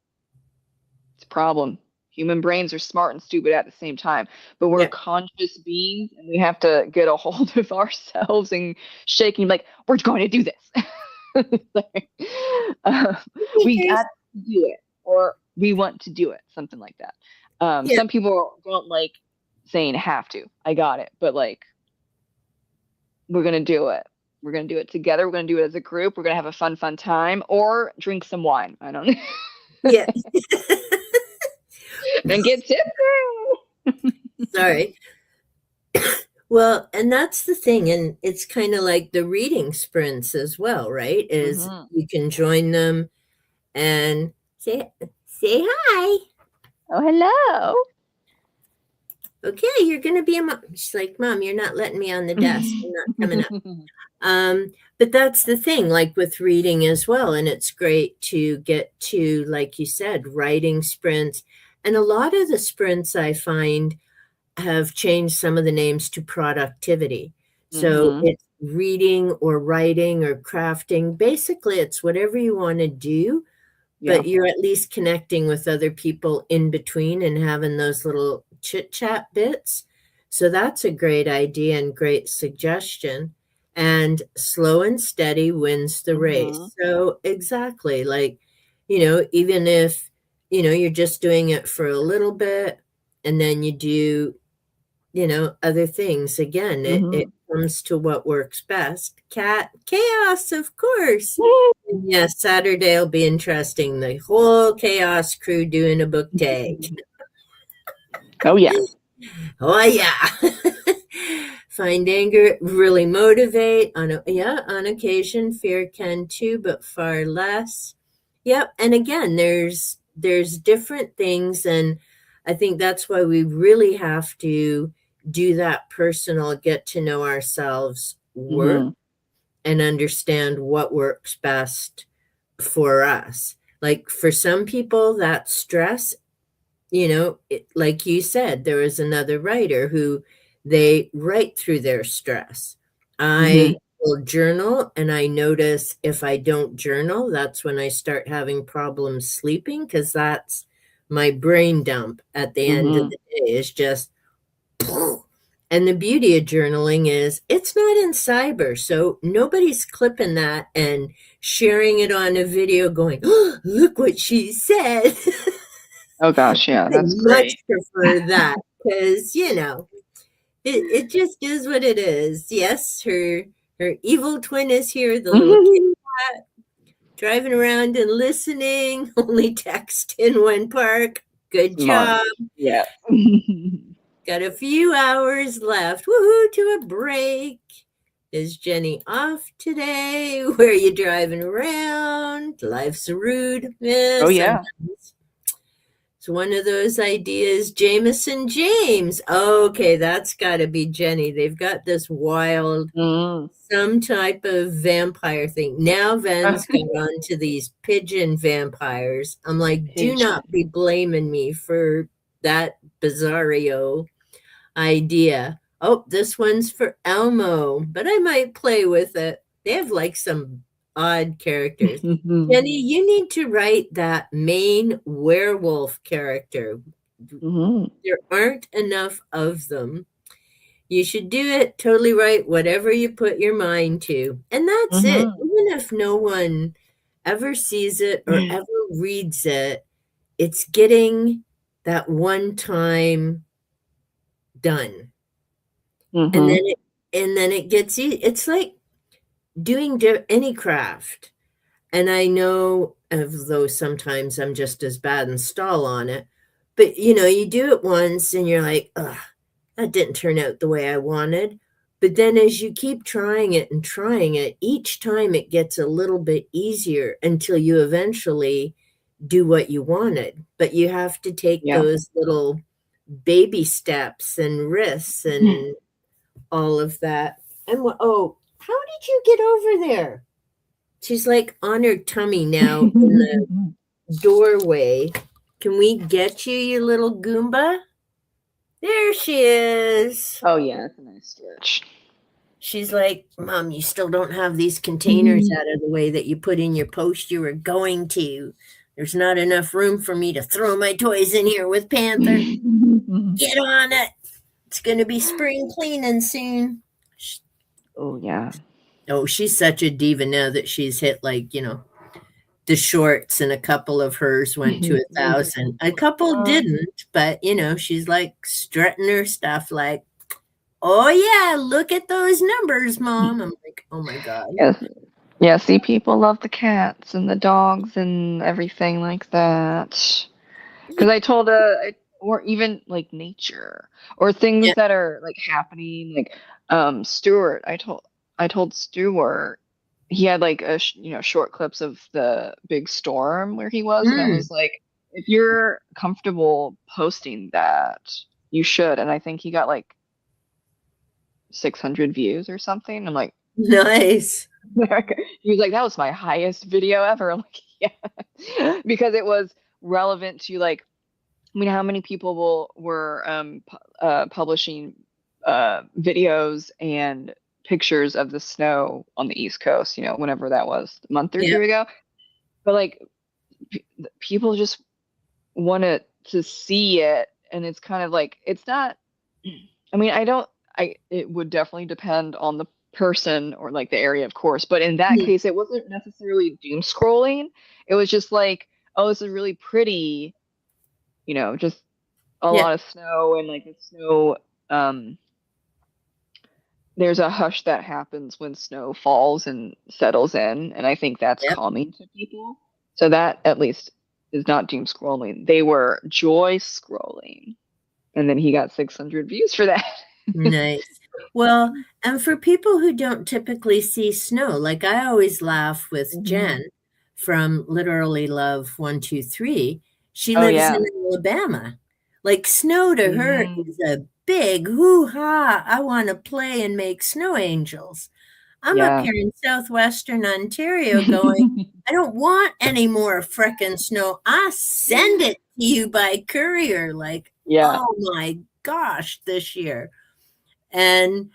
Speaker 2: it's a problem. Human brains are smart and stupid at the same time, but we're
Speaker 1: Yeah.
Speaker 2: conscious beings and we have to get a hold of ourselves and shaking like, we're going to do this. Like, uh, we got to do it, or we want to do it, something like that.
Speaker 1: Yeah.
Speaker 2: Some people don't like saying have to. I got it, but like, we're gonna do it. We're gonna do it together. We're gonna do it as a group. We're gonna have a fun time, or drink some wine. I don't know.
Speaker 1: Yeah.
Speaker 2: And get tipsy.
Speaker 1: Sorry. Well, and that's the thing, and it's kind of like the reading sprints as well, right? Is
Speaker 2: Hmm.
Speaker 1: you can join them and say hi.
Speaker 2: Oh, hello.
Speaker 1: Okay, you're gonna be a mom. She's like, Mom, you're not letting me on the desk. I'm not coming up. But that's the thing, like with reading as well, and it's great to get to, like you said, writing sprints. And a lot of the sprints I find have changed some of the names to productivity. So
Speaker 2: Hmm.
Speaker 1: it's reading or writing or crafting. Basically, it's whatever you want to do,
Speaker 2: Yeah.
Speaker 1: but you're at least connecting with other people in between and having those little chit chat bits. So that's a great idea and great suggestion. And slow and steady wins the
Speaker 2: Hmm.
Speaker 1: race. So exactly, like, even if, you're just doing it for a little bit and then you do, other things. Again, it
Speaker 2: Hmm.
Speaker 1: comes to what works best. Cat chaos, of course. And yes, Saturday will be interesting. The whole chaos crew doing a book tag.
Speaker 2: Oh yeah.
Speaker 1: Oh yeah. Find anger really motivate on occasion. Fear can too, but far less. Yep. And again, there's different things, and I think that's why we really have to do that personal get to know ourselves work
Speaker 2: Hmm.
Speaker 1: and understand what works best for us. Like for some people, that stress, like you said, there was another writer who they write through their stress. I
Speaker 2: Hmm.
Speaker 1: will journal, and I notice if I don't journal, that's when I start having problems sleeping because that's my brain dump at the end of
Speaker 2: Hmm.
Speaker 1: the day is just and the beauty of journaling is it's not in cyber, so nobody's clipping that and sharing it on a video going, oh, look what she said.
Speaker 2: Oh gosh, yeah,
Speaker 1: I
Speaker 2: that's
Speaker 1: much
Speaker 2: great.
Speaker 1: prefer that because, it just is what it is. Yes, her evil twin is here, the little kid driving around and listening, only text in one park. Good
Speaker 2: Smart.
Speaker 1: job.
Speaker 2: Yeah.
Speaker 1: Got a few hours left. Woohoo to a break. Is Jenny off today? Where are you driving around? Life's rude.
Speaker 2: Oh yeah.
Speaker 1: Sometimes. It's one of those ideas. Jameson James. Okay, that's got to be Jenny. They've got this wild,
Speaker 2: Mm.
Speaker 1: some type of vampire thing. Now Ven's got onto these pigeon vampires. I'm like, do
Speaker 2: Pigeon.
Speaker 1: not be blaming me for that bizarro idea. Oh, this one's for Elmo, but I might play with it. They have like some odd characters.
Speaker 2: Hmm.
Speaker 1: Jenny, you need to write that main werewolf character. There aren't enough of them. You should do it totally right, whatever you put your mind to. And that's it.
Speaker 2: Hmm.
Speaker 1: Even if no one ever sees it or ever reads it, it's getting that one time done. And
Speaker 2: Hmm.
Speaker 1: then it gets it's like doing any craft. And I know, though sometimes I'm just as bad and stall on it, but you do it once and you're like, ugh, that didn't turn out the way I wanted. But then as you keep trying it and trying it, each time it gets a little bit easier until you eventually do what you wanted. But you have to take
Speaker 2: Yeah.
Speaker 1: those little baby steps and risks and all of that. And oh, how did you get over there? She's like on her tummy now in the doorway. Can we get you, you little Goomba? There she is.
Speaker 2: Oh yeah, that's a nice stretch.
Speaker 1: She's like, Mom, you still don't have these containers out of the way that you put in your post you were going to. There's not enough room for me to throw my toys in here with Panther. Get on it. It's going to be spring cleaning soon.
Speaker 2: Oh yeah.
Speaker 1: Oh, she's such a diva now that she's hit like, the shorts, and a couple of hers went to 1,000. A couple didn't, but she's like strutting her stuff like, oh yeah, look at those numbers, Mom. I'm like, oh my God.
Speaker 2: Yes. Yeah, see, people love the cats and the dogs and everything like that. Because I told or even like nature or things
Speaker 1: Yeah.
Speaker 2: that are like happening. Like Stuart, I told Stuart he had like short clips of the big storm where he was, and I
Speaker 1: Mm,
Speaker 2: was like, if you're comfortable posting that, you should. And I think he got like 600 views or something. I'm like,
Speaker 1: nice.
Speaker 2: he was like, that was my highest video ever. I'm like, yeah, because it was relevant to like, I mean, how many people were publishing videos and pictures of the snow on the East Coast, whenever that was, a month or
Speaker 1: Yeah.
Speaker 2: two ago. But like, people just wanted to see it, and it's kind of like, it's not. I mean, it would definitely depend on the person or like the area, of course. But in that
Speaker 1: Mm,
Speaker 2: case, it wasn't necessarily doom scrolling. It was just like, oh, this is really pretty, just a
Speaker 1: yeah.
Speaker 2: lot of snow and like the snow. Um, there's a hush that happens when snow falls and settles in, and I think that's
Speaker 1: Yep.
Speaker 2: calming to people. So that at least is not doom scrolling. They were joy scrolling, and then he got 600 views for that.
Speaker 1: Nice. Well, and for people who don't typically see snow, like I always laugh with
Speaker 2: Mhm.
Speaker 1: Jen from Literally Love 123. She
Speaker 2: Oh
Speaker 1: lives in
Speaker 2: yeah.
Speaker 1: Alabama. Like snow to her
Speaker 2: Mm,
Speaker 1: is a big hoo-ha. I want to play and make snow angels. I'm up
Speaker 2: yeah.
Speaker 1: here in southwestern Ontario going, I don't want any more frickin' snow. I send it to you by courier. Like,
Speaker 2: Yeah.
Speaker 1: oh my gosh, this year. And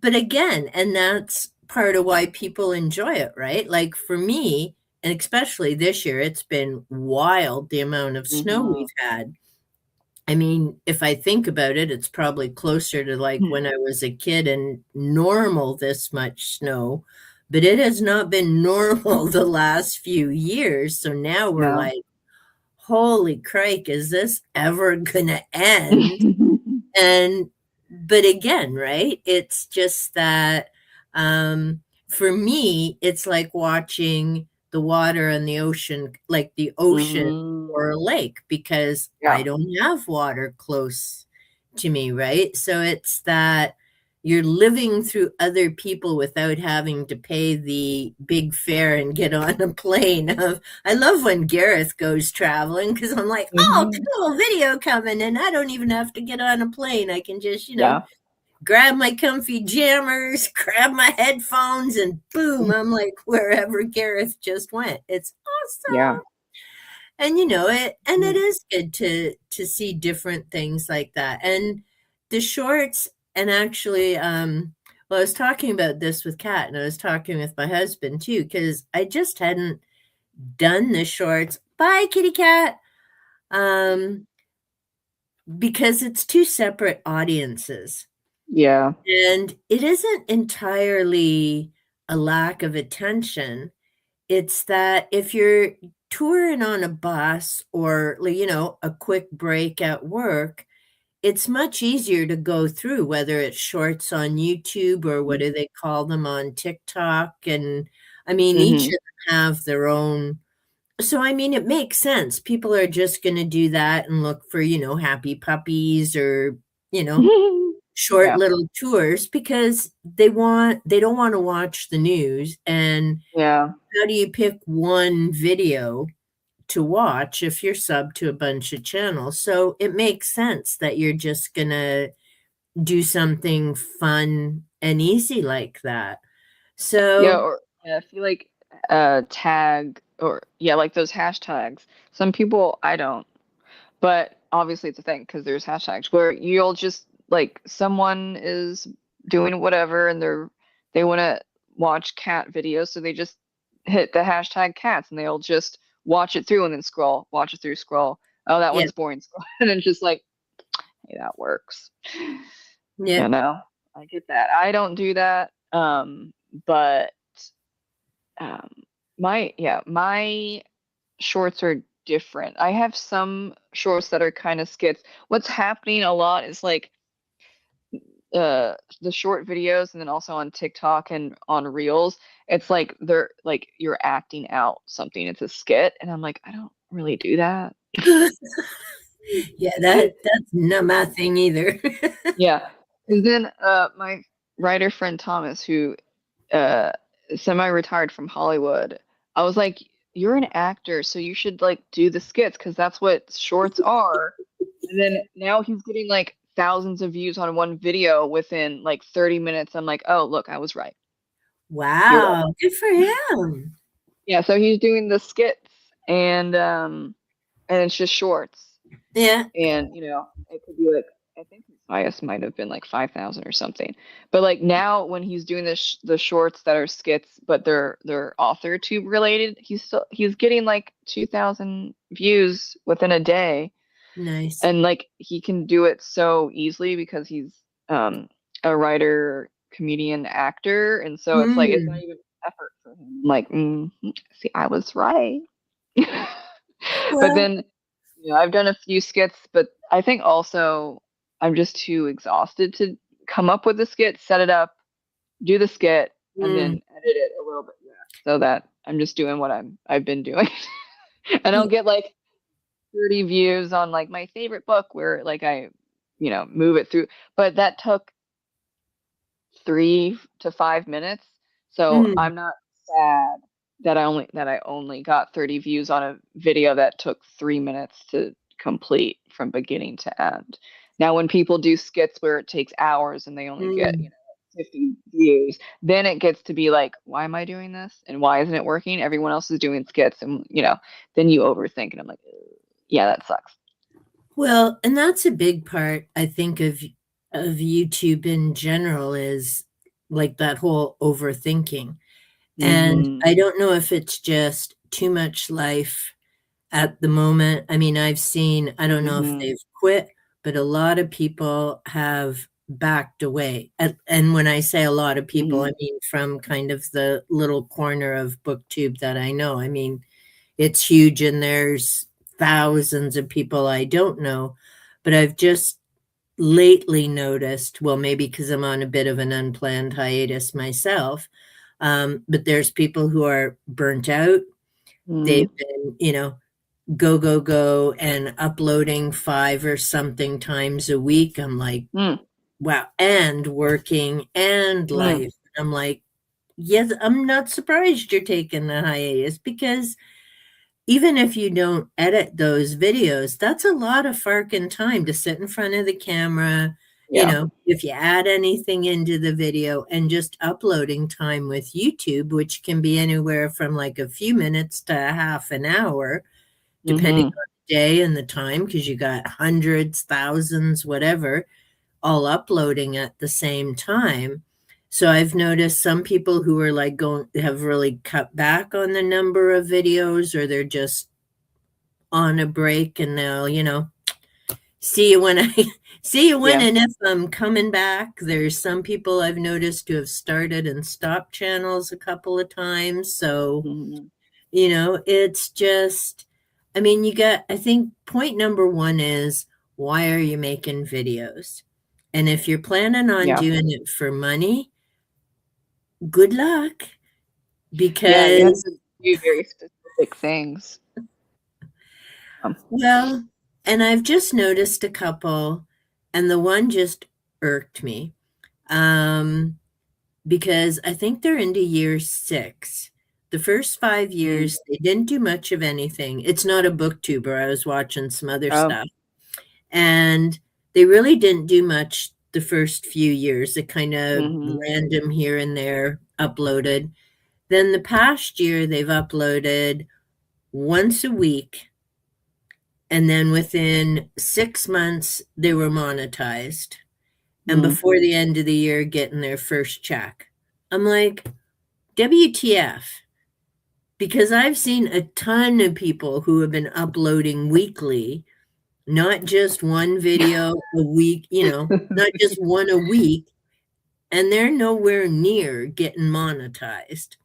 Speaker 1: but again, and that's part of why people enjoy it, right? Like for me, and especially this year, it's been wild the amount of snow we've
Speaker 2: Mhm.
Speaker 1: had. I mean, if I think about it, it's probably closer to like when I was a kid and normal this much snow, but it has not been normal the last few years. So now we're
Speaker 2: No.
Speaker 1: like, holy crike, is this ever gonna end? And but again, right? It's just that for me, it's like watching the water and the ocean, like the ocean or
Speaker 2: Mm,
Speaker 1: a lake, because I
Speaker 2: yeah.
Speaker 1: don't have water close to me, right? So it's that you're living through other people without having to pay the big fare and get on a plane. I love when Gareth goes traveling because I'm like, oh,
Speaker 2: Mhm.
Speaker 1: cool, video coming, and I don't even have to get on a plane. I can just,
Speaker 2: Yeah.
Speaker 1: grab my comfy jammers, grab my headphones, and boom, I'm like wherever Gareth just went. It's
Speaker 2: Yeah.
Speaker 1: awesome. And it is good to see different things like that. And the shorts, and actually, well, I was talking about this with Kat, and I was talking with my husband too, because I just hadn't done the shorts. Bye, kitty cat. Um, because it's two separate audiences.
Speaker 2: Yeah.
Speaker 1: And it isn't entirely a lack of attention. It's that if you're touring on a bus or, like, a quick break at work, it's much easier to go through, whether it's shorts on YouTube or what do they call them on TikTok. And I mean, each of
Speaker 2: Mhm.
Speaker 1: them have their own. So, I mean, it makes sense. People are just going to do that and look for, happy puppies or, you know, short
Speaker 2: Yeah.
Speaker 1: little tours because they don't want to watch the news. And
Speaker 2: Yeah.
Speaker 1: how do you pick one video to watch if you're sub to a bunch of channels? So it makes sense that you're just gonna do something fun and easy like that.
Speaker 2: Yeah,
Speaker 1: So
Speaker 2: or yeah, I feel like tag or yeah, like those hashtags. Some people I don't, but obviously it's a thing because there's hashtags where you'll just like someone is doing whatever and they're they want to watch cat videos, so they just hit the hashtag cats and they'll just watch it through and then scroll, watch it through, scroll. Oh, that
Speaker 1: Yeah.
Speaker 2: one's boring, scroll. And then just like, hey, that works.
Speaker 1: Yeah.
Speaker 2: You know, I get that. I don't do that. But um my shorts are different. I have some shorts that are kind of skits. What's happening a lot is like the short videos and then also on TikTok and on Reels, it's like they're like you're acting out something. It's a skit, and I'm like, I don't really do that.
Speaker 1: Yeah, that's not my thing either.
Speaker 2: Yeah. And then my writer friend Thomas, who uh semi-retired from Hollywood, I was like, you're an actor, so you should like do the skits because that's what shorts are. And then now he's getting like thousands of views on one video within like 30 minutes. I'm like, oh, look, I was right. You're right.
Speaker 1: Wow, good for him.
Speaker 2: Yeah, so he's doing the skits and it's just shorts.
Speaker 1: Yeah.
Speaker 2: And it could be like I think his highest might have been like 5,000 or something. But like now when he's doing the shorts that are skits, but they're author tube related, he's getting like 2,000 views within a day.
Speaker 1: Nice.
Speaker 2: And like he can do it so easily because he's a writer, comedian, actor, and so it's like it's not
Speaker 1: Mm.
Speaker 2: even effort for him. I'm like, see, I was right. But
Speaker 1: Well,
Speaker 2: then, I've done a few skits, but I think also I'm just too exhausted to come up with the skit, set it up, do the skit, and
Speaker 1: mm,
Speaker 2: then edit it a little bit. Yeah. So that I'm just doing what I've been doing. I don't get like 30 views on like my favorite book where like I, move it through. But that took 3 to 5 minutes. So
Speaker 1: mm.
Speaker 2: I'm not sad that I only got 30 views on a video that took 3 minutes to complete from beginning to end. Now, when people do skits where it takes hours and they only get,
Speaker 1: Mm.
Speaker 2: 50 views, then it gets to be like, why am I doing this? And why isn't it working? Everyone else is doing skits, and then you overthink, and I'm like, yeah, that sucks.
Speaker 1: Well, and that's a big part, I think, of YouTube in general is like that whole overthinking. And
Speaker 2: Mm-hmm.
Speaker 1: I don't know if it's just too much life at the moment. I mean, I don't know if
Speaker 2: Mm-hmm.
Speaker 1: they've quit, but a lot of people have backed away. And when I say a lot of people,
Speaker 2: Mm-hmm.
Speaker 1: I mean from kind of the little corner of BookTube that I know. I mean, it's huge and there's thousands of people I don't know, but I've just lately noticed, well, maybe because I'm on a bit of an unplanned hiatus myself, but there's people who are burnt out. They've
Speaker 2: Mm-hmm.
Speaker 1: been, go, go, go, and uploading five or something times a week. I'm like, wow, and working and
Speaker 2: Mm-hmm.
Speaker 1: life. I'm like, yes, I'm not surprised you're taking the hiatus because even if you don't edit those videos, that's a lot of farking time to sit in front of the camera.
Speaker 2: Yeah.
Speaker 1: If you add anything into the video and just uploading time with YouTube, which can be anywhere from like a few minutes to a half an hour, depending
Speaker 2: Mm-hmm.
Speaker 1: on the day and the time, because you got hundreds, thousands, whatever, all uploading at the same time. So I've noticed some people who are like have really cut back on the number of videos, or they're just on a break and they'll, see you when I see you when
Speaker 2: Yeah.
Speaker 1: and if I'm coming back. There's some people I've noticed who have started and stopped channels a couple of times. So,
Speaker 2: Mm-hmm.
Speaker 1: it's just, I mean, I think point number one is why are you making videos? And if you're planning on
Speaker 2: Yeah.
Speaker 1: doing it for money, good luck
Speaker 2: Yeah, you have
Speaker 1: because,
Speaker 2: to do very specific things.
Speaker 1: well, and I've just noticed a couple, and the one just irked me. Um, because I think they're into year 6. The first 5
Speaker 2: Mm.
Speaker 1: years, they didn't do much of anything. It's not a booktuber. I was watching some other
Speaker 2: Oh.
Speaker 1: stuff, and they really didn't do much the first few years. They kind of
Speaker 2: Mm-hmm.
Speaker 1: random here and there uploaded. Then the past year, they've uploaded once a week, and then within 6 months, they were monetized. And
Speaker 2: Mm.
Speaker 1: before the end of the year, getting their first check. I'm like, WTF? Because I've seen a ton of people who have been uploading weekly, not just one video a week, not just one a week, and they're nowhere near getting monetized.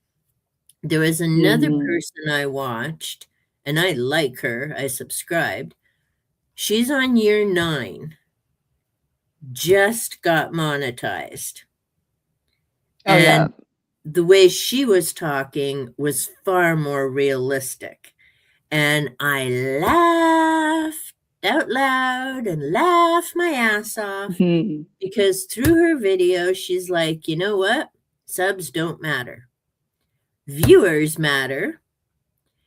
Speaker 1: There was another
Speaker 2: Mhm.
Speaker 1: person I watched, and I like her. I subscribed. She's on year 9, just got monetized.
Speaker 2: Oh yeah.
Speaker 1: And the way she was talking was far more realistic. And I laughed out loud and laughed my ass off
Speaker 2: Mhm.
Speaker 1: because through her video, she's like, you know what? Subs don't matter. Viewers matter.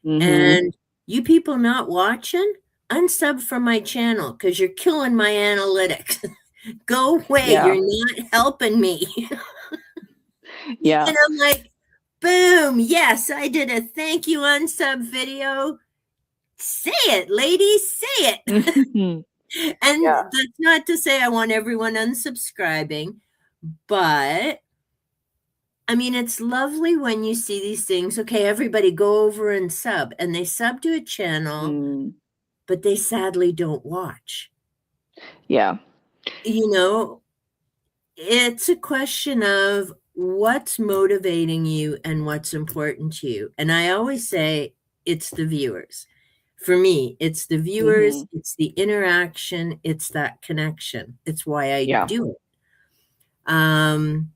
Speaker 2: Mhm.
Speaker 1: And you people not watching, unsub from my channel because you're killing my analytics. Go away.
Speaker 2: Yeah.
Speaker 1: You're not helping me.
Speaker 2: Yeah.
Speaker 1: And I'm like, boom. Yes, I did a thank you unsub video. Say it, ladies, say it.
Speaker 2: Mhm.
Speaker 1: And
Speaker 2: Yeah.
Speaker 1: that's not to say I want everyone unsubscribing, but I mean, it's lovely when you see these things. Okay, everybody go over and sub. And they sub to a channel,
Speaker 2: Mm.
Speaker 1: but they sadly don't watch.
Speaker 2: Yeah.
Speaker 1: You know, it's a question of what's motivating you and what's important to you. And I always say it's the viewers. For me, it's the viewers,
Speaker 2: Mhm.
Speaker 1: it's the interaction, it's that connection. It's why I
Speaker 2: Yeah.
Speaker 1: do it. Um,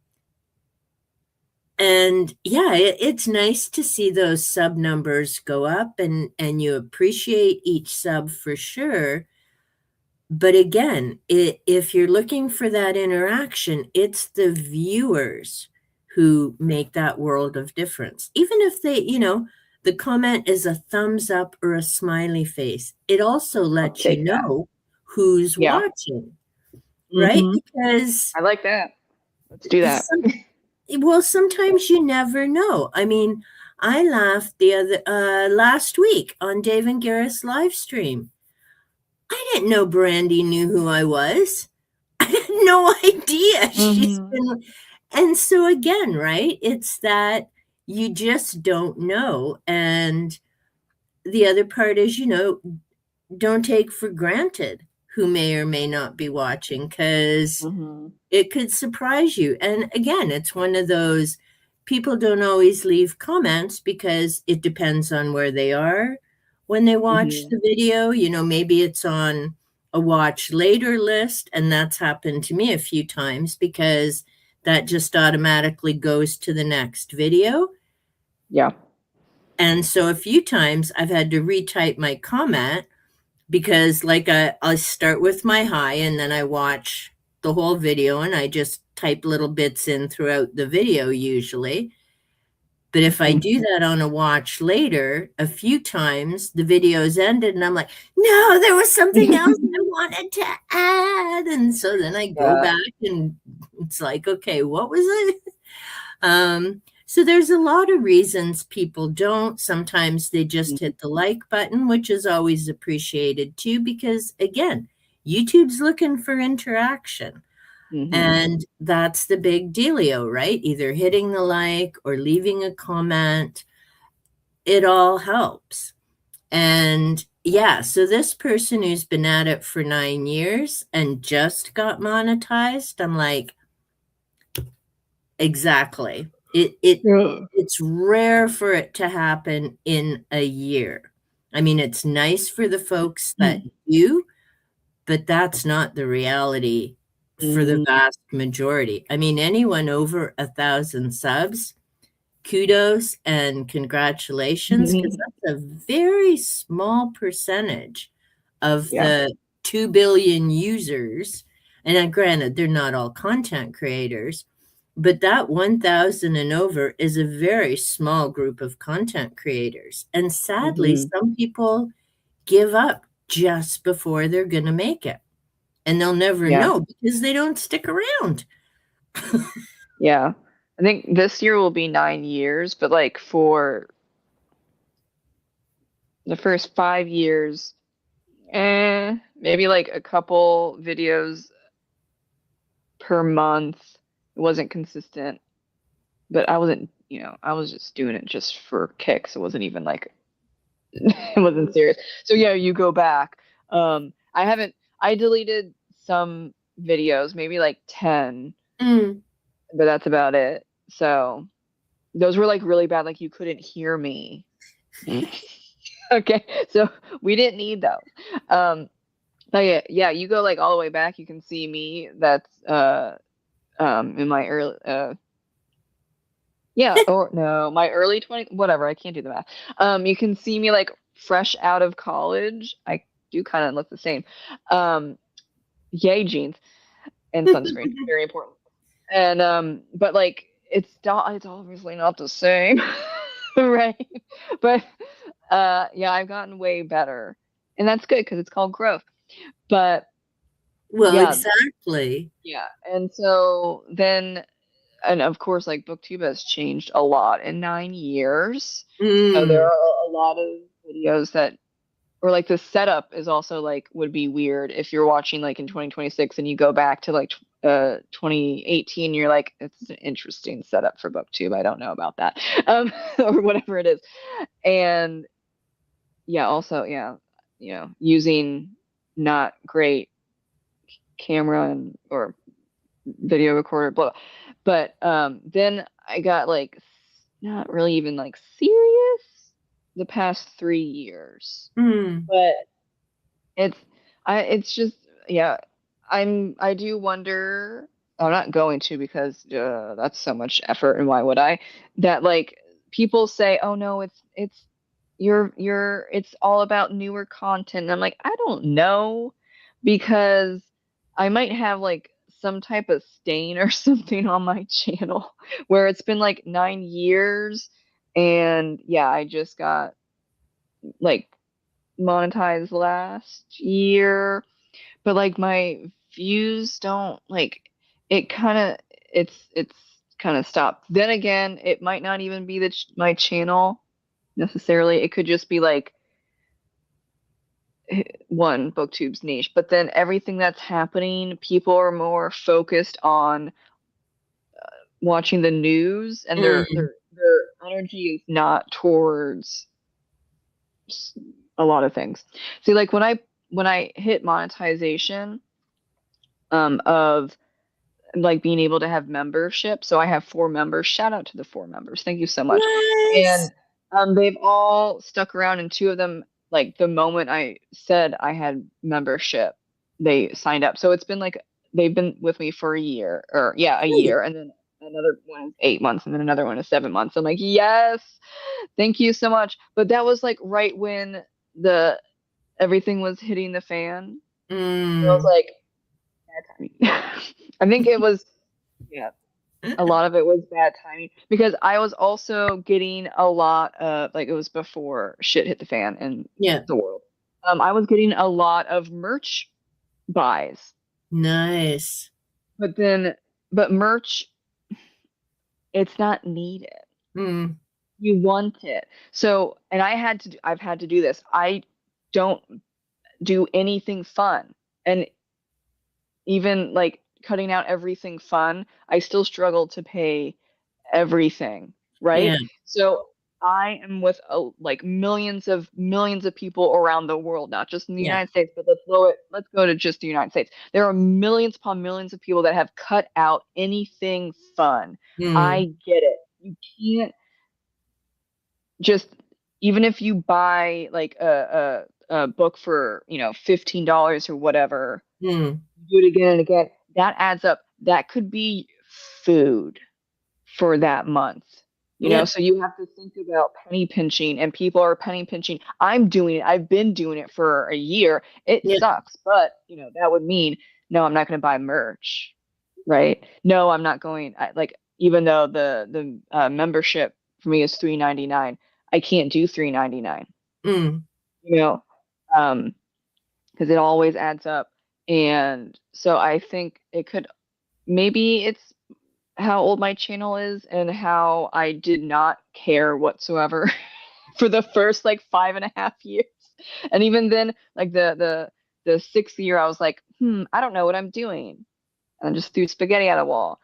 Speaker 1: and yeah, it's nice to see those sub numbers go up, and you appreciate each sub for sure. But again, if you're looking for that interaction, it's the viewers who make that world of difference. Even if the comment is a thumbs up or a smiley face, it also
Speaker 2: I'll
Speaker 1: lets you
Speaker 2: take that.
Speaker 1: know who's
Speaker 2: Yeah.
Speaker 1: watching, right?
Speaker 2: Mhm.
Speaker 1: Because
Speaker 2: I like that. Let's do that.
Speaker 1: well, sometimes you never know. I mean, I laughed the other last week on Dave and Gareth's live stream. I didn't know Brandy knew who I was. I had no idea.
Speaker 2: Mhm.
Speaker 1: And so again, right? It's that you just don't know. And the other part is, don't take for granted who may or may not be watching because
Speaker 2: Mhm.
Speaker 1: it could surprise you. And again, it's one of those people don't always leave comments because it depends on where they are when they watch
Speaker 2: Mhm.
Speaker 1: the video. Maybe it's on a watch later list, and that's happened to me a few times because that just automatically goes to the next video.
Speaker 2: Yeah.
Speaker 1: And so a few times I've had to retype my comment because like I start with my hi and then I watch the whole video and I just type little bits in throughout the video usually. But if I
Speaker 2: Mhm.
Speaker 1: do that on a watch later, a few times the video's ended and I'm like, no, there was something else I wanted to add. And so then I go
Speaker 2: Yeah.
Speaker 1: back and it's like, okay, what was it? So there's a lot of reasons people don't. Sometimes they just
Speaker 2: Mhm.
Speaker 1: hit the like button, which is always appreciated too, because again, YouTube's looking for interaction.
Speaker 2: Mhm.
Speaker 1: And that's the big dealio, right? Either hitting the like or leaving a comment, it all helps. And yeah, so this person who's been at it for 9 years and just got monetized, I'm like, exactly.
Speaker 2: Yeah.
Speaker 1: It's rare for it to happen in a year. I mean, it's nice for the folks that do, but that's not the reality for the
Speaker 2: Mhm.
Speaker 1: vast majority. I mean, anyone over 1,000 subs, kudos and congratulations, because
Speaker 2: Mhm.
Speaker 1: that's a very small percentage of
Speaker 2: Yeah.
Speaker 1: the 2 billion users. And granted, they're not all content creators, but that 1,000 and over is a very small group of content creators. And sadly,
Speaker 2: Mhm.
Speaker 1: some people give up just before they're going to make it. And they'll never
Speaker 2: Yeah.
Speaker 1: know because they don't stick around.
Speaker 2: Yeah. I think this year will be 9 years, but like for the first 5 years, maybe like a couple videos per month. It wasn't consistent. but I wasn't, I was just doing it just for kicks. It wasn't even like it wasn't serious. So yeah, you go back. I deleted some videos, maybe like 10,
Speaker 1: Mm.
Speaker 2: but that's about it. So those were like really bad, like you couldn't hear me. Okay, so we didn't need those. But yeah, you go like all the way back, you can see me. That's in my early yeah, or no, my early 20s, whatever, I can't do the math. You can see me like fresh out of college. I do kind of look the same. Um, Yay, jeans and sunscreen, very important. And but like it's obviously not the same, right? But yeah, I've gotten way better. And that's good because it's called growth. But
Speaker 1: Well,
Speaker 2: yeah,
Speaker 1: exactly.
Speaker 2: yeah. And so then and of course, like BookTube has changed a lot in 9 years. So there
Speaker 1: Mm.
Speaker 2: are a lot of videos that, or like the setup is also like would be weird if you're watching like in 2026 and you go back to like 2018, you're like, it's an interesting setup for BookTube. I don't know about that, or whatever it is. And yeah, also, yeah, using not great camera and or video recorder, blah. But then I got like not really even like serious the past 3 years.
Speaker 1: Mm.
Speaker 2: But it's it's just yeah, I do wonder. I'm not going to because that's so much effort and why would I? That like people say, "Oh no, it's you're it's all about newer content." And I'm like, "I don't know because I might have like some type of stain or something on my channel where it's been like 9 years and yeah, I just got like monetized last year, but like my views don't like it kind of it's kind of stopped. Then again, it might not even be my channel necessarily. It could just be like one BookTube's niche, but then everything that's happening, people are more focused on watching the news and
Speaker 1: Mm.
Speaker 2: their energy is not towards a lot of things. See, like when I hit monetization of like being able to have membership. So I have 4 members. Shout out to the 4 members. Thank you so much.
Speaker 1: What?
Speaker 2: And they've all stuck around, and 2 of them, like the moment I said I had membership, they signed up. So it's been like they've been with me for a year, or yeah, a
Speaker 1: Great.
Speaker 2: year, and then another one is 8 months, and then another one is 7 months. I'm like, yes, thank you so much. But that was like right when the everything was hitting the fan. I was
Speaker 1: Mm.
Speaker 2: like, bad timing. I think it was, yeah, a lot of it was bad timing because I was also getting a lot of, like, it was before shit hit the fan in
Speaker 1: Yeah.
Speaker 2: the world. I was getting a lot of merch buys,
Speaker 1: Nice.
Speaker 2: but then, but merch, it's not needed.
Speaker 1: Mm.
Speaker 2: You want it. So, and I've had to do this. I don't do anything fun. And even like cutting out everything fun, I still struggle to pay everything,
Speaker 1: Yeah.
Speaker 2: right? So I am with like millions of people around the world, not just in the
Speaker 1: Yeah.
Speaker 2: United States, but let's go to just the United States. There are millions upon millions of people that have cut out anything fun.
Speaker 1: Mm.
Speaker 2: I get it. You can't just even if you buy like a book for, $15 or whatever,
Speaker 1: Mm.
Speaker 2: do it again and again, that adds up. That could be food for that month.
Speaker 1: Yep.
Speaker 2: So you have to think about penny pinching, and people are penny pinching. I'm doing it. I've been doing it for a year. It
Speaker 1: Yeah.
Speaker 2: sucks, but that would mean no, I'm not going to buy merch, right? No, I'm not going. Like even though the membership for me is $3.99, I can't do $3.99.
Speaker 1: Mm.
Speaker 2: You know, um, because it always adds up, and so I think it could maybe it's how old my channel is and how I did not care whatsoever for the first like 5.5 years. And even then, like the 6th year, I was like, I don't know what I'm doing. And I just threw spaghetti at a wall.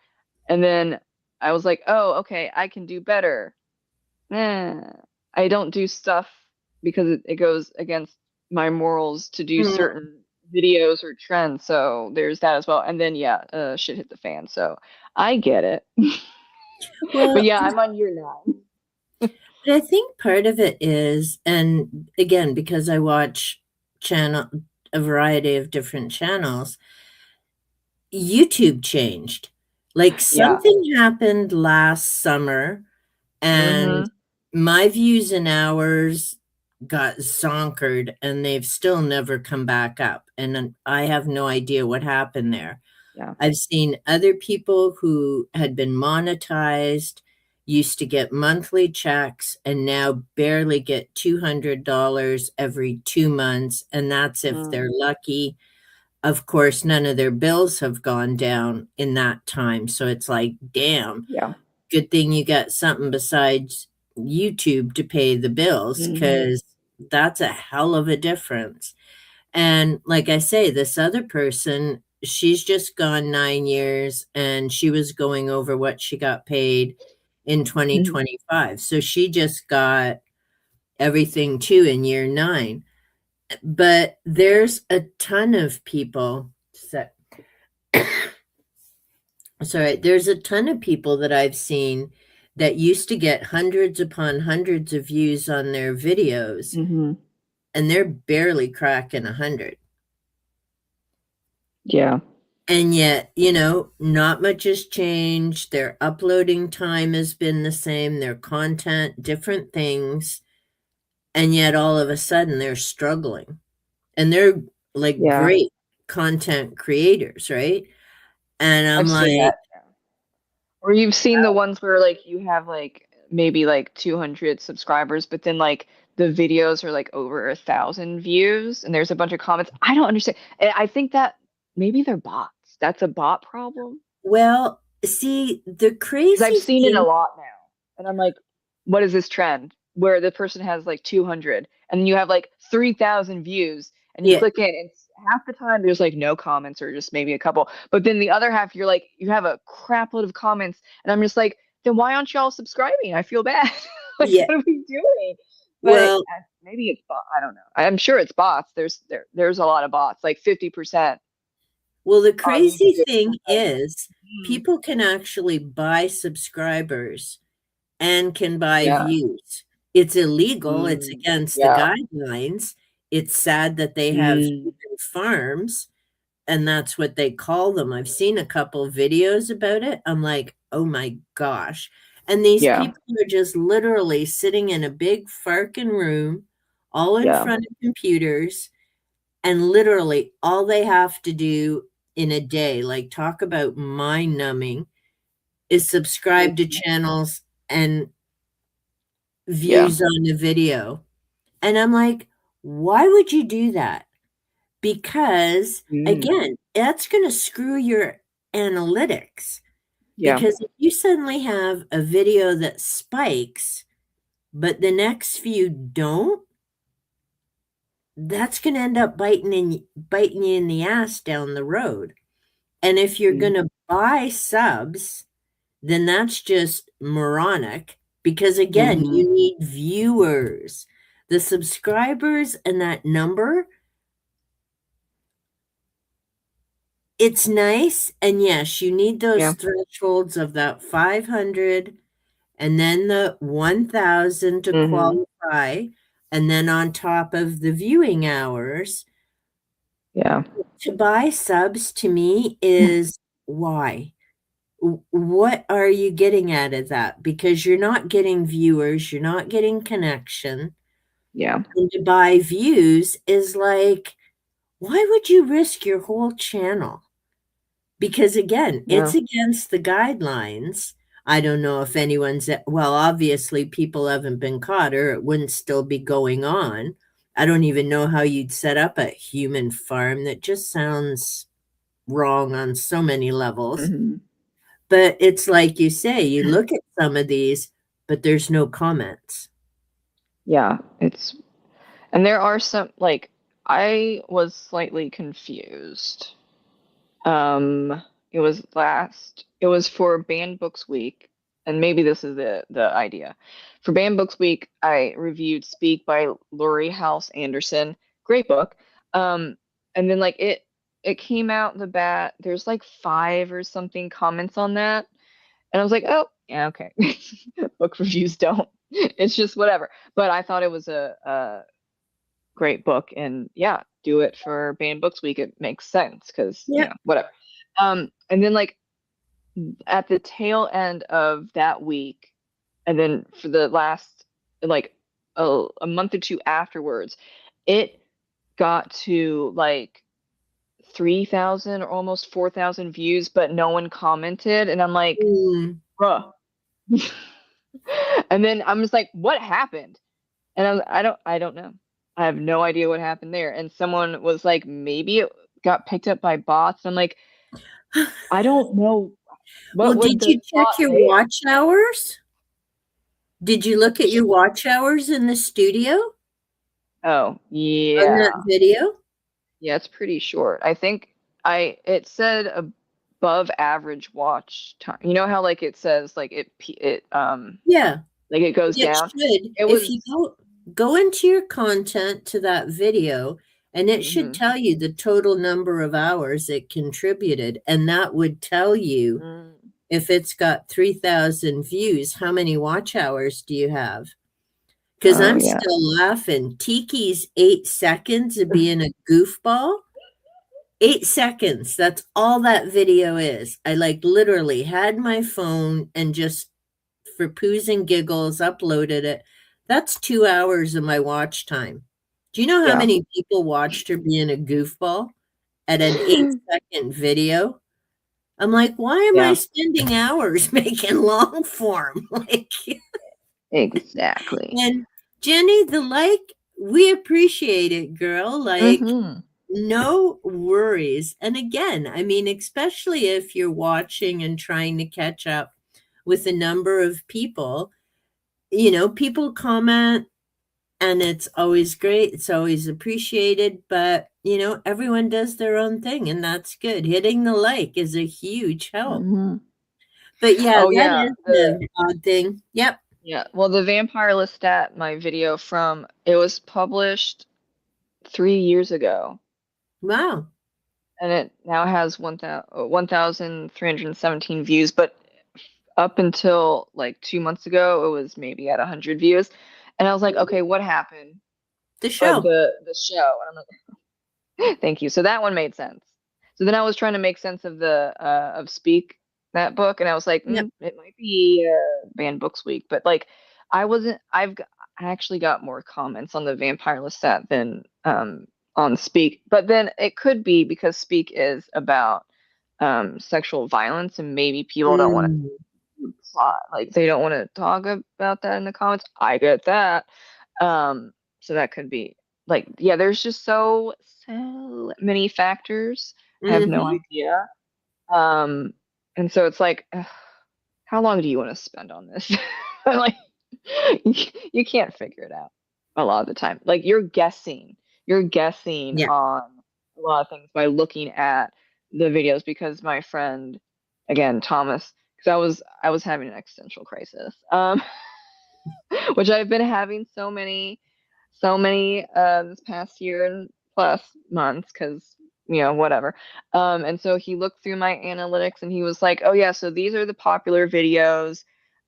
Speaker 2: And then I was like, oh, okay, I can do better. Eh, I don't do stuff because it goes against my morals to do
Speaker 1: Mm,
Speaker 2: certain videos or trends. So there's that as well. And then yeah, shit hit the fan. So I get it. But
Speaker 1: well,
Speaker 2: yeah, I'm on year 9.
Speaker 1: but I think part of it is, and again, because I watch channel a variety of different channels, YouTube changed. Like
Speaker 2: Yeah.
Speaker 1: something happened last summer and
Speaker 2: Mm-hmm.
Speaker 1: my views and hours got zonkered and they've still never come back up. And then I have no idea what happened there.
Speaker 2: Yeah.
Speaker 1: I've seen other people who had been monetized, used to get monthly checks, and now barely get $200 every 2 months. And that's if
Speaker 2: Mm.
Speaker 1: they're lucky. Of course, none of their bills have gone down in that time. So it's like, damn,
Speaker 2: Yeah.
Speaker 1: good thing you got something besides YouTube to pay the bills
Speaker 2: Mm-hmm.
Speaker 1: because that's a hell of a difference. And like I say, this other person, she's just gone 9 years and she was going over what she got paid in 2025. So she just got everything too in year 9. But there's a ton of people. Sorry, there's a ton of people that I've seen that used to get hundreds upon hundreds of views on their videos,
Speaker 2: Mm-hmm.
Speaker 1: and they're barely cracking 100.
Speaker 2: Yeah.
Speaker 1: And yet, not much has changed. Their uploading time has been the same, their content, different things. And yet, all of a sudden, they're struggling. And they're like
Speaker 2: Yeah.
Speaker 1: great content creators, right? And I'm
Speaker 2: I've seen
Speaker 1: like,
Speaker 2: that. Or you've seen the ones where like you have like maybe like 200 subscribers, but then like the videos are like over 1,000 views and there's a bunch of comments. I don't understand. I think that maybe they're bots. That's a bot problem.
Speaker 1: well, see, the
Speaker 2: Because I've
Speaker 1: crazy
Speaker 2: seen it a
Speaker 1: thing,
Speaker 2: lot now. And I'm like, what is this trend where the person has like 200 and then you have like 3,000 views and you
Speaker 1: yeah,
Speaker 2: click in and half the time there's like no comments or just maybe a couple. But then the other half, you're like, you have a crap load of comments. And I'm just like, then why aren't y'all subscribing? I feel bad. Like,
Speaker 1: yeah.
Speaker 2: what are we doing? But
Speaker 1: Well,
Speaker 2: maybe it's bot. I don't know. I'm sure it's bots. There's a lot of bots, like 50%
Speaker 1: Well, the
Speaker 2: on
Speaker 1: crazy
Speaker 2: YouTube.
Speaker 1: thing
Speaker 2: I'm like,
Speaker 1: is
Speaker 2: hmm,
Speaker 1: people can actually buy subscribers and can buy
Speaker 2: yeah.
Speaker 1: views. It's illegal, it's
Speaker 2: Mm,
Speaker 1: against the
Speaker 2: yeah.
Speaker 1: guidelines. It's sad that they have
Speaker 2: Mm,
Speaker 1: human farms, and that's what they call them. I've seen a couple videos about it. I'm like, oh my gosh. And these
Speaker 2: yeah.
Speaker 1: people are just literally sitting in a big farking room, all in
Speaker 2: Yeah.
Speaker 1: front of computers, and literally all they have to do in a day, like talk about mind numbing, is subscribe to
Speaker 2: Mhm.
Speaker 1: channels and
Speaker 2: Yeah.
Speaker 1: views on the video. And I'm like, why would you do that? Because
Speaker 2: Mm.
Speaker 1: again, that's going to screw your analytics.
Speaker 2: Yeah.
Speaker 1: Because if you suddenly have a video that spikes, but the next few don't, that's going to end up biting you in the ass down the road. And if you're
Speaker 2: Mm.
Speaker 1: going to buy subs, then that's just moronic because, again,
Speaker 2: Hmm.
Speaker 1: you need viewers. The subscribers and that number, it's nice. And yes, you need those
Speaker 2: Yeah.
Speaker 1: thresholds of that 500 and then the 1,000 to
Speaker 2: Hmm.
Speaker 1: qualify. And then on top of the viewing hours,
Speaker 2: Yeah.
Speaker 1: to buy subs to me is why? What are you getting out of that? Because you're not getting viewers, you're not getting connection.
Speaker 2: Yeah.
Speaker 1: And to buy views is like, why would you risk your whole channel? Because again,
Speaker 2: Yeah.
Speaker 1: it's against the guidelines. I don't know if well, obviously people haven't been caught or it wouldn't still be going on. I don't even know how you'd set up a human farm. That just sounds wrong on so many levels.
Speaker 2: Hmm.
Speaker 1: But it's like you say, you look at some of these, but there's no comments.
Speaker 2: Yeah. And there are some like I was slightly confused. Um, it was for Banned Books Week, and maybe this is the idea. For Banned Books Week, I reviewed Speak by Laurie House Anderson. Great book. And then like it came out the bat. There's like 5 or something comments on that. And I was like, oh, yeah, okay. Book reviews don't. It's just whatever. But I thought it was a great book, and yeah, do it for Banned Books Week. It makes sense because,
Speaker 1: Yep.
Speaker 2: whatever. And then like at the tail end of that week, and then for the last like a month or two afterwards, it got to like 3,000 or almost 4,000 views, but no one commented, and I'm like,
Speaker 1: Mm.
Speaker 2: bruh. And then I'm just like, what happened? And I don't know. I have no idea what happened there. And someone was like, maybe it got picked up by bots. I'm like, I don't know.
Speaker 1: Well,
Speaker 2: What would
Speaker 1: did
Speaker 2: the
Speaker 1: you check
Speaker 2: bot
Speaker 1: your
Speaker 2: say?
Speaker 1: watch hours? Did you look at your watch hours in the studio
Speaker 2: Oh,
Speaker 1: on that
Speaker 2: yeah.
Speaker 1: video?
Speaker 2: Yeah, it's pretty short. I think it said above average watch time. You know how like it says like
Speaker 1: Yeah,
Speaker 2: like it goes
Speaker 1: it
Speaker 2: down.
Speaker 1: should.
Speaker 2: It
Speaker 1: If you
Speaker 2: was
Speaker 1: go into your content to that video, and it should
Speaker 2: mhm.
Speaker 1: tell you the total number of hours it contributed, and that would tell you
Speaker 2: Mm.
Speaker 1: if it's got 3,000 views, how many watch hours do you have? Because
Speaker 2: Oh
Speaker 1: I'm
Speaker 2: yeah.
Speaker 1: still laughing. Tiki's 8 seconds of being a goofball. 8 seconds. That's all that video is. I like literally had my phone and just for poos and giggles uploaded it. That's 2 hours of my watch time. Do you know how
Speaker 2: Yeah.
Speaker 1: many people watched her being a goofball at an 8 second video? I'm like, why am I
Speaker 2: Yeah,
Speaker 1: spending hours making long form? Like,
Speaker 2: exactly.
Speaker 1: and Jenny, the like, we appreciate it, girl. Like,
Speaker 2: Hmm.
Speaker 1: no worries. And again, I mean, especially if you're watching and trying to catch up with a number of people, people comment and it's always great. It's always appreciated, but everyone does their own thing and that's good. Hitting the like is a huge help.
Speaker 2: Hmm.
Speaker 1: But yeah,
Speaker 2: Oh
Speaker 1: that
Speaker 2: yeah,
Speaker 1: is the odd thing. Yep.
Speaker 2: yeah. Well, the Vampire Lestat, my video from it was published 3 years ago,
Speaker 1: Wow.
Speaker 2: and it now has 1,317 views. But up until like 2 months ago, it was maybe at 100 views, and I was like, okay, what happened?
Speaker 1: The
Speaker 2: Like
Speaker 1: show.
Speaker 2: the show, and I'm like, thank you. So that one made sense. So then I was trying to make sense of the of Speak, that book, and I was like,
Speaker 1: Yep.
Speaker 2: it might be Banned Books Week, but like I wasn't. I actually got more comments on the Vampire Lestat than on Speak, but then it could be because Speak is about sexual violence, and maybe people don't want
Speaker 1: Mm.
Speaker 2: to plot, like they don't want to talk about that in the comments. I get that. So that could be like, yeah, there's just so many factors. I have no
Speaker 1: Mhm.
Speaker 2: idea. Um, and so it's like, ugh, how long do you want to spend on this? Like, you can't figure it out a lot of the time. Like you're guessing
Speaker 1: Yeah.
Speaker 2: on a lot of things by looking at the videos because my friend, again, Thomas, because I was having an existential crisis, which I've been having so many this past year and plus months because whatever. And so he looked through my analytics and he was like, oh yeah, so these are the popular videos.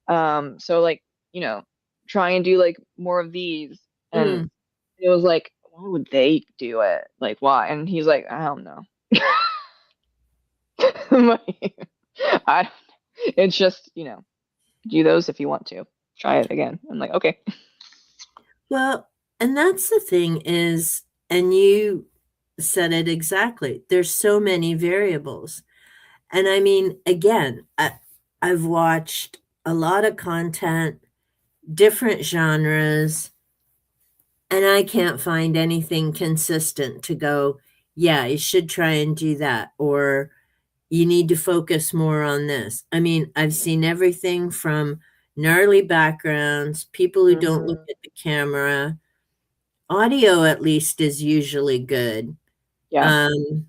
Speaker 2: So like, you know, try and do like more of these. And
Speaker 1: Mm.
Speaker 2: it was like, why would they do it? Like why? And he's like, I don't know. I'm like, I it's just, do those if you want to. Try it again. I'm like, okay.
Speaker 1: Well, and that's the thing is, and you said it exactly. There's so many variables. And I mean, again, I've watched a lot of content, different genres, and I can't find anything consistent to go, yeah, you should try and do that, or you need to focus more on this. I mean, I've seen everything from gnarly backgrounds, people who don't look
Speaker 2: Hmm.
Speaker 1: at the camera. Audio, at least, is usually good.
Speaker 2: Yeah.
Speaker 1: Um,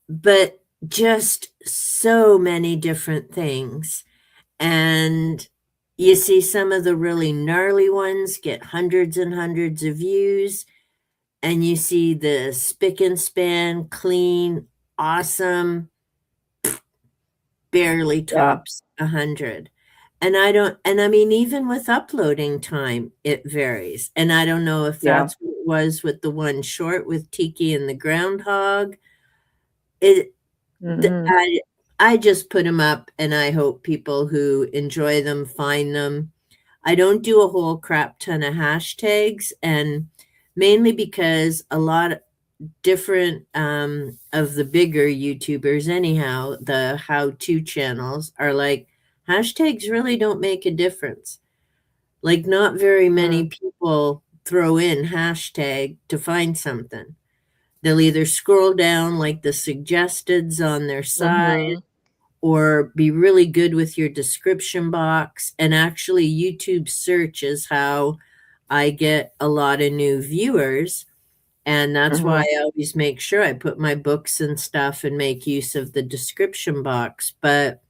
Speaker 1: but just so many different things. And you see some of the really gnarly ones get hundreds and hundreds of views, and you see the spick and span, clean, awesome, barely
Speaker 2: Yeah.
Speaker 1: tops 100. And I don't, and I mean, even with uploading time, it varies. And I don't know if
Speaker 2: Yeah.
Speaker 1: that's what it was with the one short with Tiki and the Groundhog. It, th-
Speaker 2: Mm-hmm.
Speaker 1: I, I just put them up and I hope people who enjoy them find them. I don't do a whole crap ton of hashtags, and mainly because a lot of different of the bigger YouTubers, anyhow, the how to channels are like, hashtags really don't make a difference. Like, not very many people throw in hashtag to find something. They'll either scroll down like the suggesteds on their side
Speaker 2: Mm-hmm.
Speaker 1: or be really good with your description box. And actually, YouTube search is how I get a lot of new viewers. And that's why
Speaker 2: Mm-hmm.
Speaker 1: I always make sure I put my books and stuff and make use of the description box. But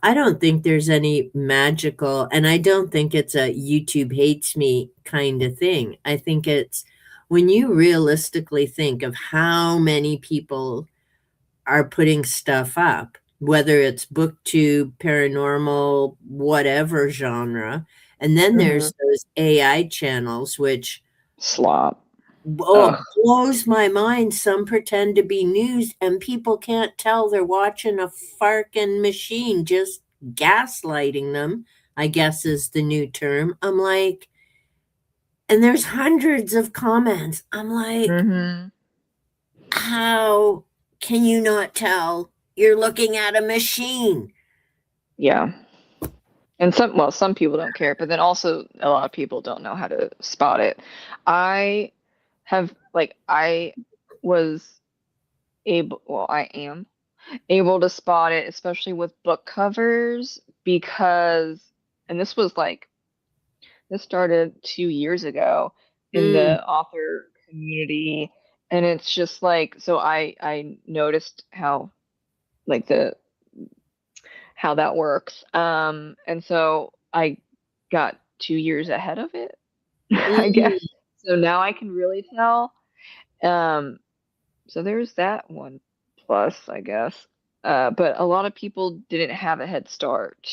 Speaker 1: I don't think there's any magical, and I don't think it's a YouTube hates me kind of thing. I think it's when you realistically think of how many people are putting stuff up, whether it's booktube, paranormal, whatever genre. And then
Speaker 2: Mm-hmm.
Speaker 1: there's those AI channels, which,
Speaker 2: Slop.
Speaker 1: oh,
Speaker 2: Ugh.
Speaker 1: blows my mind. Some pretend to be news, and people can't tell they're watching a farking machine just gaslighting them, I guess is the new term. I'm like, and there's hundreds of comments. I'm like,
Speaker 2: Mm-hmm.
Speaker 1: how can you not tell you're looking at a machine?
Speaker 2: Yeah. And some people don't care, but then also a lot of people don't know how to spot it. I I was I am able to spot it, especially with book covers, because, and this started 2 years ago in
Speaker 1: Mm,
Speaker 2: the author community, and it's just like, so I noticed like the how that works. And so I got 2 years ahead of it, I guess.
Speaker 1: mm,
Speaker 2: So now I can really tell. Um, so there's that one plus, I guess. But a lot of people didn't have a head start.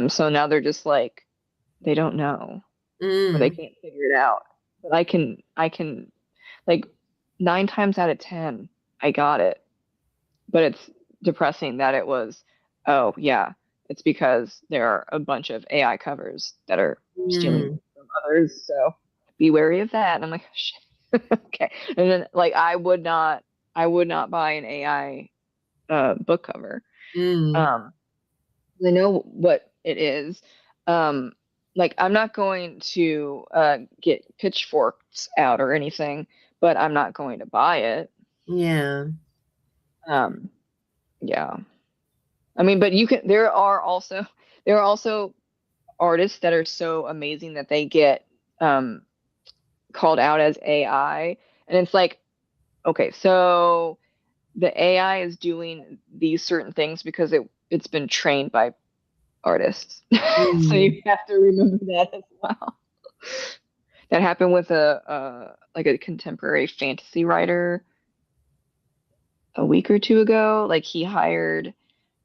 Speaker 2: So now they're just like, they don't know or they
Speaker 1: mm,
Speaker 2: can't figure it out. But I can, like, 9 times out of 10, I got it. But it's depressing that it was, oh, yeah, it's because there are a bunch of AI covers that are stealing
Speaker 1: mm,
Speaker 2: from others. So be wary of that. And I'm like, oh, shit. Okay. And then, like, I would not buy an AI book cover.
Speaker 1: mm.
Speaker 2: Um, I know what it is. Um, like, I'm not going to get pitchforks out or anything, but I'm not going to buy it.
Speaker 1: Yeah.
Speaker 2: Um, yeah. I mean, but you can. There are also artists that are so amazing that they get um, called out as AI, and it's like, okay, so the AI is doing these certain things because it's been trained by artists. So
Speaker 1: Mm,
Speaker 2: you have to remember that as well. That happened with a contemporary fantasy writer a week or two ago. Like, he hired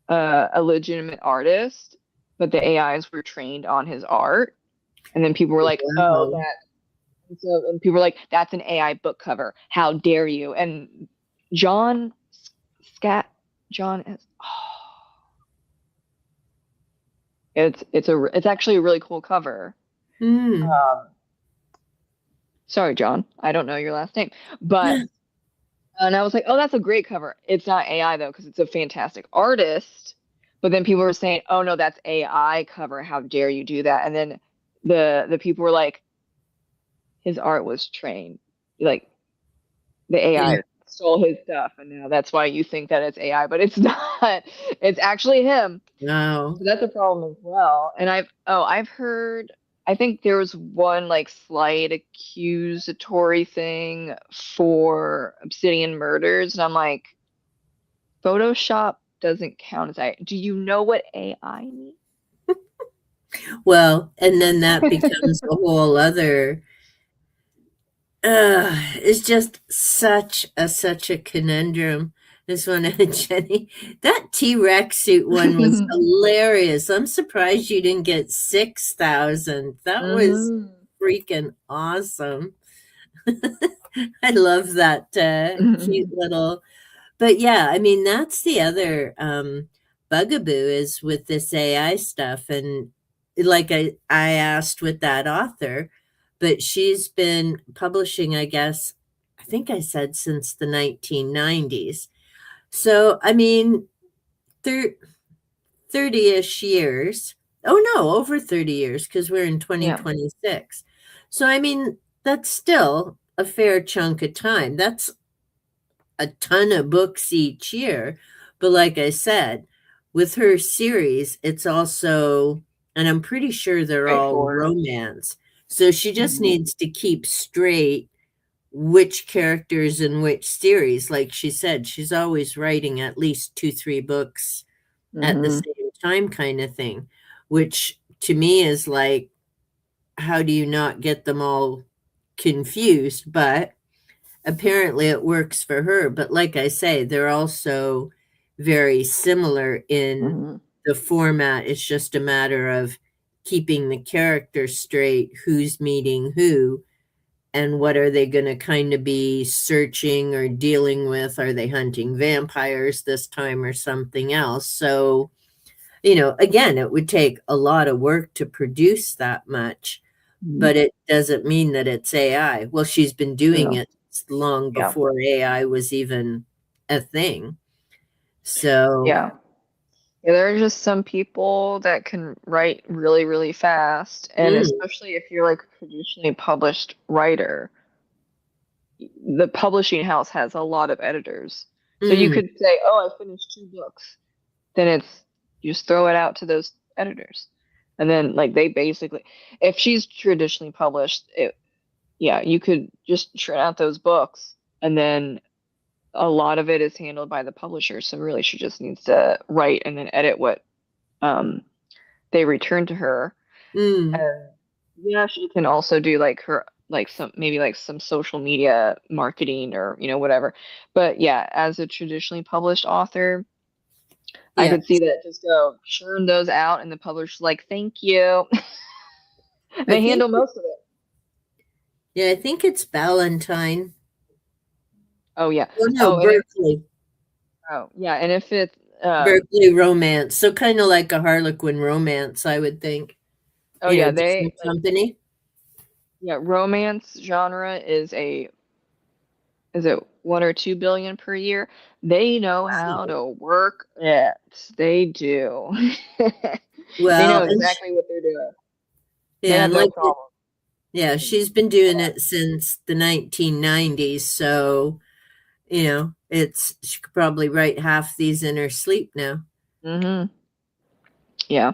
Speaker 2: a legitimate artist, but the AIs were trained on his art. And then people were like, "Oh,
Speaker 1: wow.
Speaker 2: and people were like, that's an AI book cover. How dare you?" And John Scat John is it's actually a really cool cover.
Speaker 1: Mm.
Speaker 2: Um, sorry, John, I don't know your last name, but and I was like, "Oh, that's a great cover." It's not AI though, because it's a fantastic artist. But then people were saying, "Oh no, that's AI cover. How dare you do that?" And then the people were like, his art was trained. Like, the
Speaker 1: Yeah.
Speaker 2: AI stole his stuff, and now that's why you think that it's AI, but it's not. It's actually him.
Speaker 1: Wow.
Speaker 2: So that's a problem as well. And I've heard. I think there was one, like, slight accusatory thing for Obsidian Murders, and I'm like, Photoshop doesn't count as AI. Do you know what AI means?
Speaker 1: Well, and then that becomes a whole other it's just such a conundrum. This one, Jenny, that T-Rex suit one was hilarious. I'm surprised you didn't get 6,000. That was
Speaker 2: Hmm.
Speaker 1: freaking awesome. I love that cute little. But yeah, I mean that's the other bugaboo is with this AI stuff, and like I asked with that author, but she's been publishing, I guess, I think I said since the 1990s. So I mean, 30-ish years. Oh no, over 30 years because we're in
Speaker 2: Yeah.
Speaker 1: 2026. So I mean, that's still a fair chunk of time. That's a ton of books each year. But like I said, with her series, it's also, and I'm pretty sure they're all
Speaker 2: Straightforward.
Speaker 1: romance. So she just
Speaker 2: Hmm.
Speaker 1: needs to keep straight which characters in which series. Like she said, she's always writing at least two, three books at the
Speaker 2: Hmm.
Speaker 1: same time, kind of thing, which to me is like, how do you not get them all confused? But apparently it works for her. But like I say, they're also very similar in
Speaker 2: Hmm.
Speaker 1: the format. It's just a matter of keeping the characters straight, who's meeting who, and what are they going to kind of be searching or dealing with? Are they hunting vampires this time or something else? So, again, it would take a lot of work to produce that much,
Speaker 2: Hmm.
Speaker 1: but it doesn't mean that it's AI. Well, she's been doing
Speaker 2: True.
Speaker 1: it long
Speaker 2: Yeah.
Speaker 1: before AI was even a thing. So,
Speaker 2: Yeah. Yeah, there are just some people that can write really, really fast, and
Speaker 1: mm,
Speaker 2: especially if you're like a traditionally published writer, the publishing house has a lot of editors. So you
Speaker 1: mm,
Speaker 2: could say, "Oh, I finished two books." Then you just throw it out to those editors. And then like they basically if she's traditionally published, yeah, you could just churn out those books and then a lot of it is handled by the publisher. So really she just needs to write and then edit what um they return to her.
Speaker 1: mm.
Speaker 2: And yeah, she can also do like her like some maybe like some social media marketing or whatever. But yeah, as a traditionally published author, I
Speaker 1: Yeah,
Speaker 2: could see that just go churn those out and the publisher's like, thank you.
Speaker 1: I
Speaker 2: They
Speaker 1: think,
Speaker 2: handle most of it.
Speaker 1: yeah, I think it's Valentine.
Speaker 2: Oh yeah.
Speaker 1: Oh no,
Speaker 2: Oh, and if
Speaker 1: Berkeley.
Speaker 2: oh yeah, and if it's
Speaker 1: Berkeley romance. So kind of like a Harlequin romance, I would think.
Speaker 2: oh yeah, they
Speaker 1: Different
Speaker 2: like
Speaker 1: company.
Speaker 2: yeah, romance genre is it 1 or 2 billion per year? They know how to work it. They do. They know
Speaker 1: Well, and
Speaker 2: exactly what they're doing. They
Speaker 1: yeah,
Speaker 2: have
Speaker 1: and
Speaker 2: no
Speaker 1: like
Speaker 2: problem.
Speaker 1: yeah, she's been doing it since the 1990s, so it's she could probably write half these in her sleep now.
Speaker 2: Mm-hmm. Yeah.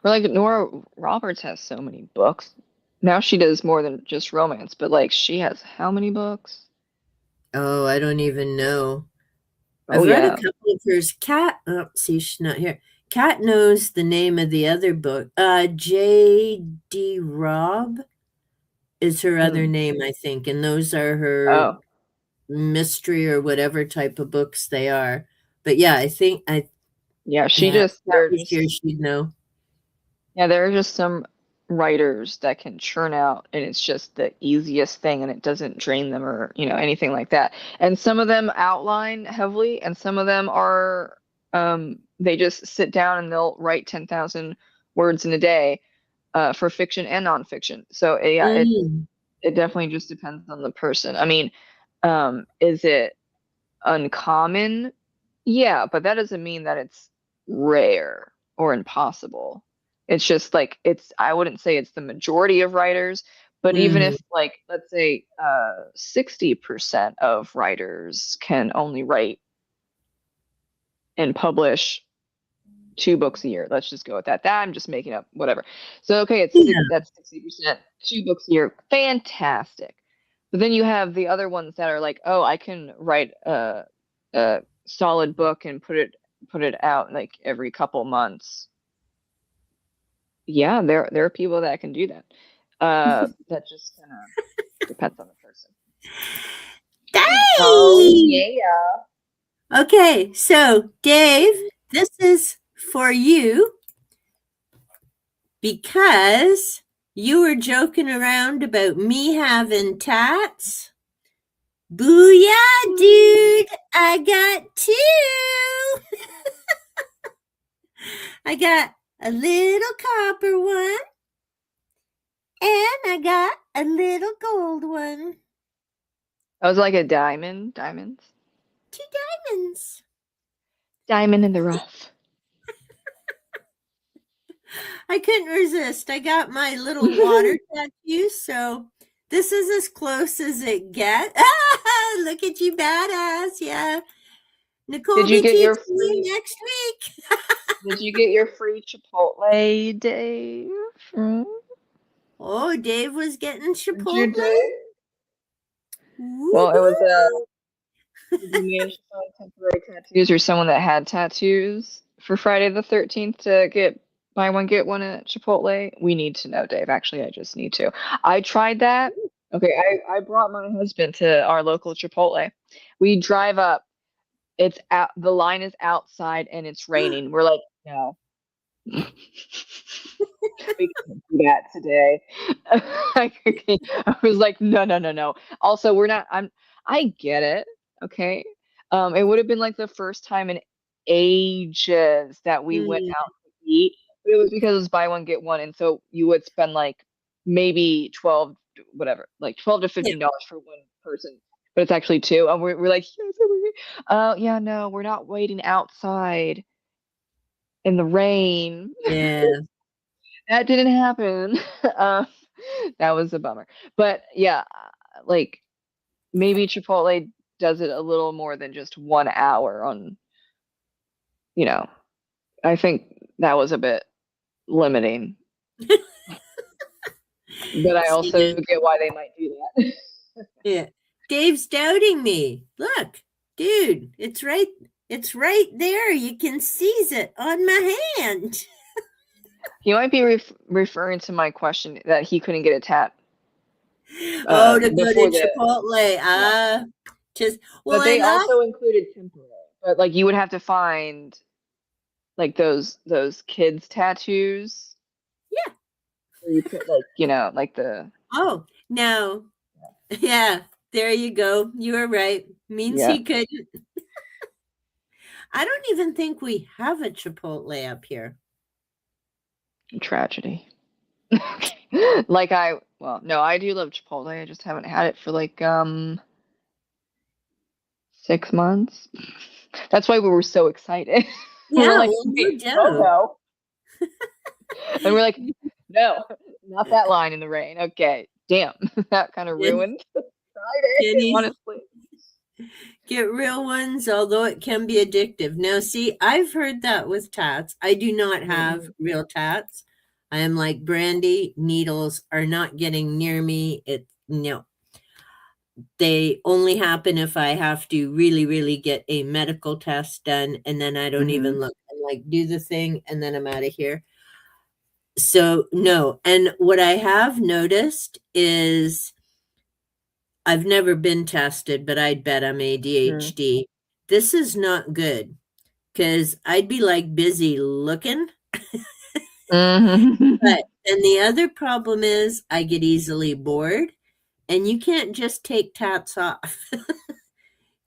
Speaker 2: Or like Nora Roberts has so many books. Now she does more than just romance, but like she has how many books?
Speaker 1: Oh, I don't even know.
Speaker 2: Oh
Speaker 1: I've read a
Speaker 2: yeah.
Speaker 1: couple of hers. Cat, oh, see, she's not here. Cat knows the name of the other book. J.D. Robb is her other
Speaker 2: Hmm.
Speaker 1: name, I think, and those are her
Speaker 2: Oh.
Speaker 1: mystery or whatever type of books they are. But yeah, I think
Speaker 2: Yeah,
Speaker 1: yeah, if Cat was here, she'd know.
Speaker 2: there are just some writers that can churn out and it's just the easiest thing and it doesn't drain them or, anything like that. And some of them outline heavily and some of them are they just sit down and they'll write 10,000 words in a day for fiction and nonfiction. So yeah,
Speaker 1: Mm,
Speaker 2: it definitely just depends on the person. I mean, is it uncommon? Yeah, but that doesn't mean that it's rare or impossible. It's just like I wouldn't say it's the majority of writers, but even
Speaker 1: mm,
Speaker 2: if like let's say 60% of writers can only write and publish two books a year. Let's just go with that. That I'm just making up whatever. So okay,
Speaker 1: yeah.
Speaker 2: that's 60%, two books a year. Fantastic. But then you have the other ones that are like, oh, I can write a solid book and put it out like every couple months, yeah, there are people that can do that. That just kind of depends on the person. Oh
Speaker 1: Dang!
Speaker 2: yeah.
Speaker 1: Okay, so Dave, this is for you because you were joking around about me having tats. Booyah, dude! I got two. I got a little copper one, and I got a little gold one.
Speaker 2: I was like a diamonds.
Speaker 1: Two diamonds.
Speaker 2: Diamond in the rough.
Speaker 1: I couldn't resist. I got my little water tattoo, so this is as close as it gets. Look at you, badass. Yeah. Nicole
Speaker 2: Did
Speaker 1: will
Speaker 2: you
Speaker 1: be
Speaker 2: get your
Speaker 1: teaching you
Speaker 2: free?
Speaker 1: next week.
Speaker 2: Did you get your free Chipotle, Dave?
Speaker 1: Oh, Dave was getting
Speaker 2: Did you,
Speaker 1: Chipotle.
Speaker 2: Dave? Well, it was did you manage to find temporary tattoos or someone that had tattoos for Friday the 13th to get buy one get one at Chipotle? We need to know, Dave. Actually, I just need to. I tried that. Okay, I brought my husband to our local Chipotle. We drive up. It's out. The line is outside and it's raining. We're like, no. We can't do that today. I was like, no, no, no, no. Also, we're not. I get it. Okay. It would have been like the first time in ages that we went
Speaker 1: Mm,
Speaker 2: out to eat, but it was because it was buy one get one, and so you would spend like maybe 12, whatever, like
Speaker 1: yeah.
Speaker 2: $12 to $15 for one person, but it's actually two, and we're like, yes, yeah, no, we're not waiting outside in the rain.
Speaker 1: Yeah.
Speaker 2: That didn't happen. Um, that was a bummer. But yeah, like maybe Chipotle does it a little more than just 1 hour on, you know, I think that was a bit limiting. But I
Speaker 1: See,
Speaker 2: also get why they might do that.
Speaker 1: yeah. Dave's doubting me. Look, dude, it's right there. You can seize it on my hand.
Speaker 2: He might be referring to my question that he couldn't get a tat
Speaker 1: Oh, to go to
Speaker 2: before the
Speaker 1: Chipotle.
Speaker 2: yeah.
Speaker 1: Just well,
Speaker 2: But
Speaker 1: I
Speaker 2: they
Speaker 1: love.
Speaker 2: also included temporary. But like you would have to find like those kids tattoos
Speaker 1: Yeah.
Speaker 2: where you put like, like the
Speaker 1: Oh, no. Yeah, there you go. You were right. Means
Speaker 2: yeah,
Speaker 1: he couldn't. I don't even think we have a Chipotle up here.
Speaker 2: tragedy. Like well, no, I do love Chipotle. I just haven't had it for like 6 months. That's why we were so excited. We were
Speaker 1: Yeah,
Speaker 2: like,
Speaker 1: well, no
Speaker 2: wait, oh
Speaker 1: doubt.
Speaker 2: no. And we're like, no, not that line in the rain. Okay. Damn. That kind of
Speaker 1: Can,
Speaker 2: ruined Friday,
Speaker 1: can you
Speaker 2: honestly.
Speaker 1: get real ones? Although it can be addictive. Now, see, I've heard that with tats. I do not have
Speaker 2: Mm-mm.
Speaker 1: real tats. I am like Brandy. Needles are not getting near me. It no. They only happen if I have to really, really get a medical test done, and then I don't
Speaker 2: Mm-hmm.
Speaker 1: even look. I'm like, do the thing, and then I'm out of here. So no. And what I have noticed is I've never been tested, but I'd bet I'm ADHD. This is not good because I'd be like busy looking.
Speaker 2: Mm-hmm.
Speaker 1: But and the other problem is I get easily bored, and you can't just take tats off.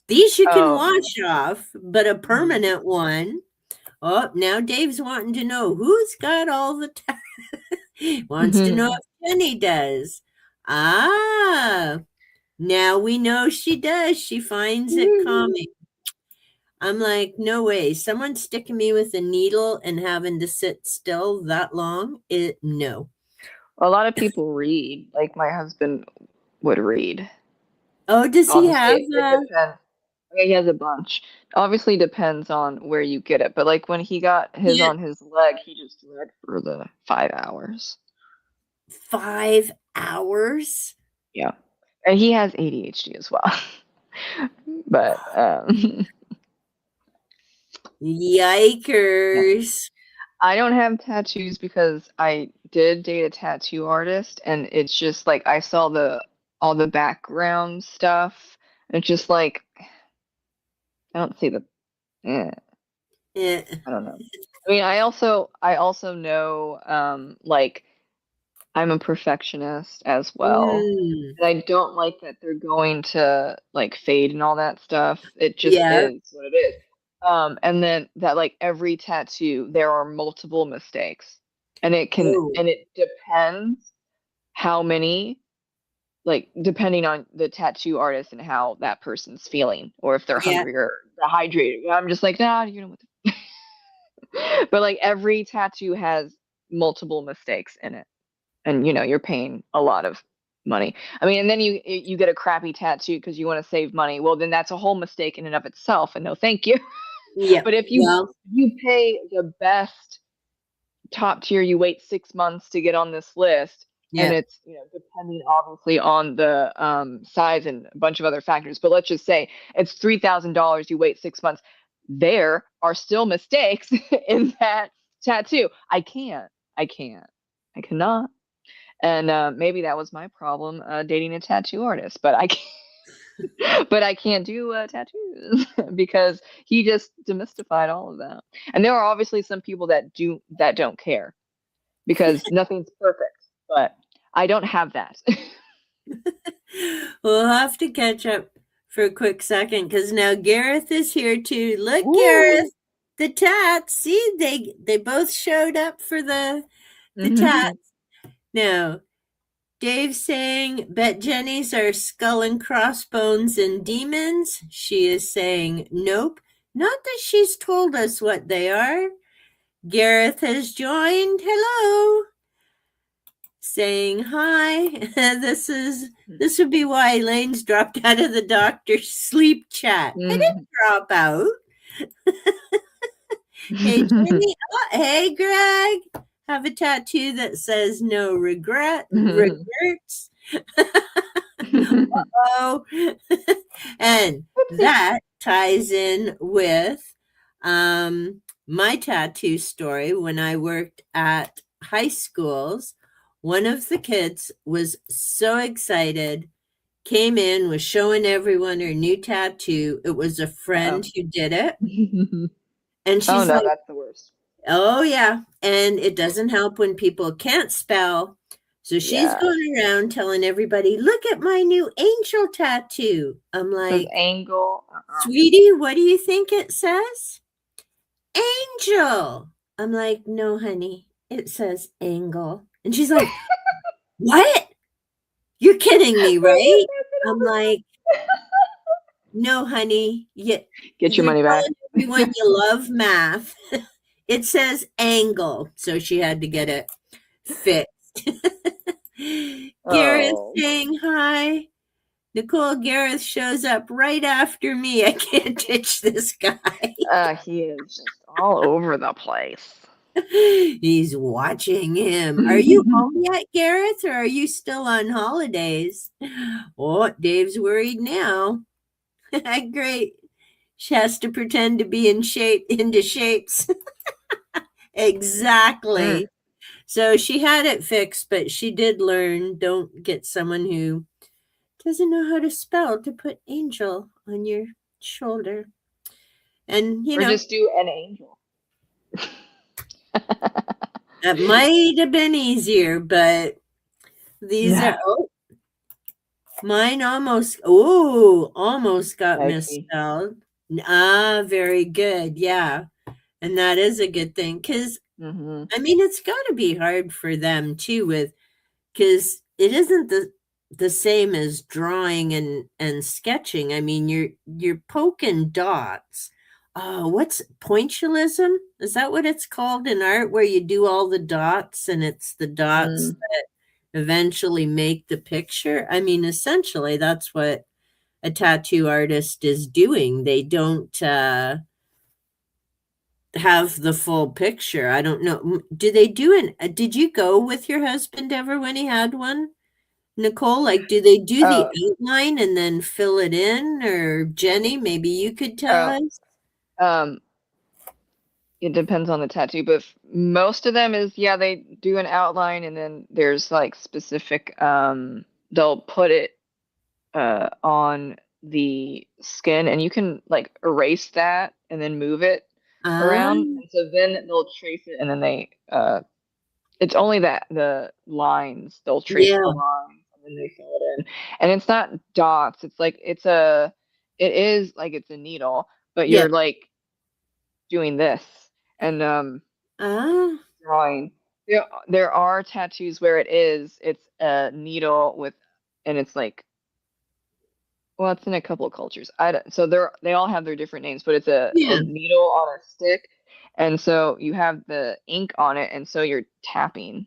Speaker 1: These you can
Speaker 2: Oh.
Speaker 1: wash off, but a
Speaker 2: Mhm.
Speaker 1: permanent one. Oh, now Dave's wanting to know who's got all the wants to know
Speaker 2: Mhm.
Speaker 1: if Jenny does. Ah, now we know she does. She finds it calming. I'm like, no way. Someone sticking me with a needle and having to sit still that long? No.
Speaker 2: A lot of people read. Like my husband would read.
Speaker 1: Oh, does he
Speaker 2: Obviously,
Speaker 1: have
Speaker 2: it depends. Okay, he has a bunch. Obviously, depends on where you get it. But like when he got his
Speaker 1: yeah,
Speaker 2: on his leg, he just read for the 5 hours.
Speaker 1: 5 hours?
Speaker 2: Yeah, and he has ADHD as well. But Yeah.
Speaker 1: Yikers.
Speaker 2: I don't have tattoos because I did date a tattoo artist, and it's just like I saw the all the background stuff. And it's just like I don't see the. Eh,
Speaker 1: Yeah.
Speaker 2: I don't know. I mean, I also know like I'm a perfectionist as well.
Speaker 1: Mm.
Speaker 2: And I don't like that they're going to like fade and all that stuff. It just
Speaker 1: Yeah.
Speaker 2: is what it is. And then that like every tattoo, there are multiple mistakes.
Speaker 1: Oh,
Speaker 2: And it depends how many, like depending on the tattoo artist and how that person's feeling, or if they're
Speaker 1: yeah.
Speaker 2: hungry or dehydrated. I'm just like, nah, you know what but like every tattoo has multiple mistakes in it, and you're paying a lot of money. I mean, and then you get a crappy tattoo because you want to save money. Well, then that's a whole mistake in and of itself, and no thank you.
Speaker 1: Yeah.
Speaker 2: But if
Speaker 1: Well,
Speaker 2: you pay the best top tier, you wait 6 months to get on this list, and
Speaker 1: yeah.
Speaker 2: it's depending obviously on the size and a bunch of other factors. But let's just say it's $3,000. You wait 6 months. There are still mistakes in that tattoo. I can't. I cannot. And maybe that was my problem dating a tattoo artist, but I can't, but I can't do tattoos because he just demystified all of that. And there are obviously some people that don't care because nothing's perfect, but I don't have that.
Speaker 1: We'll have to catch up for a quick second because now Gareth is here too. Look,
Speaker 2: Ooh.
Speaker 1: Gareth, the tats. See, they both showed up for the
Speaker 2: Mhm.
Speaker 1: tats. Now, Dave's saying, bet Jenny's are skull and crossbones and demons. She is saying, nope. Not that she's told us what they are. Gareth has joined. Hello. Saying hi. This would be why Elaine's dropped out of the doctor's sleep chat. I didn't
Speaker 2: Mhm.
Speaker 1: drop out. Hey Jenny. Oh, hey Greg. Have a tattoo that says no regrets. Oh, and
Speaker 2: Oopsie.
Speaker 1: that ties in with my tattoo story. When I worked at high schools, one of the kids was so excited, came in, was showing everyone her new tattoo. It was a
Speaker 2: Uh-oh.
Speaker 1: friend who did it. And
Speaker 2: Oh
Speaker 1: she's
Speaker 2: no,
Speaker 1: like,
Speaker 2: that's the worst.
Speaker 1: oh, yeah. And it doesn't help when people can't spell. So she's
Speaker 2: Yeah.
Speaker 1: going around telling everybody, look at my new angel tattoo. I'm
Speaker 2: It says
Speaker 1: like,
Speaker 2: angle.
Speaker 1: sweetie, what do you think it says? Angel. I'm like, no, honey, it says angle. And she's like, what? You're kidding me,
Speaker 2: Where do you
Speaker 1: right?
Speaker 2: pass it
Speaker 1: I'm
Speaker 2: over?
Speaker 1: like, no, honey,
Speaker 2: Get your
Speaker 1: you're
Speaker 2: money back.
Speaker 1: telling everyone you love math. It says angle. So she had to get it fixed. Gareth
Speaker 2: Oh.
Speaker 1: saying hi. Nicole, Gareth shows up right after me. I can't ditch this guy.
Speaker 2: He is just all over the place.
Speaker 1: He's watching him. Are you home yet, Gareth, or are you still on holidays? Oh, Dave's worried now. Great. She has to pretend to be into shapes.
Speaker 2: Mm.
Speaker 1: Exactly. So she had it fixed, but she did learn don't get someone who doesn't know how to spell to put angel on your shoulder. And,
Speaker 2: Or just do an angel.
Speaker 1: that might have been easier, but these are,
Speaker 2: No.
Speaker 1: oh, mine almost got
Speaker 2: Yikes.
Speaker 1: misspelled. Ah, very good. Yeah. And that is a good thing because,
Speaker 2: Mm-hmm.
Speaker 1: I mean, it's got to be hard for them too, with because it isn't the same as drawing and sketching. I mean, you're poking dots. What's pointillism? Is that what it's called in art, where you do all the dots and it's the dots
Speaker 2: Mm.
Speaker 1: that eventually make the picture? I mean, essentially, that's what a tattoo artist is doing. They don't have the full picture. I don't know. Do they do did you go with your husband ever when he had one? Nicole, like, do they do the
Speaker 2: Oh,
Speaker 1: outline and then fill it in? Or Jenny, maybe you could tell
Speaker 2: oh,
Speaker 1: us?
Speaker 2: um, it depends on the tattoo, but most of them is, yeah, they do an outline and then there's like specific, they'll put it on the skin and you can like erase that and then move it
Speaker 1: Ah,
Speaker 2: around. And so then they'll trace it and then they it's only that the lines, they'll trace the
Speaker 1: yeah,
Speaker 2: lines and then they fill it in. And it's not dots, it's like it is like it's a needle, but
Speaker 1: yeah.
Speaker 2: you're like doing this and
Speaker 1: Ah,
Speaker 2: drawing. There are tattoos where it's a needle with and it's like well, it's in a couple of cultures. I don't, so they all have their different names, but it's a
Speaker 1: yeah.
Speaker 2: needle on a stick, and so you have the ink on it, and so you're tapping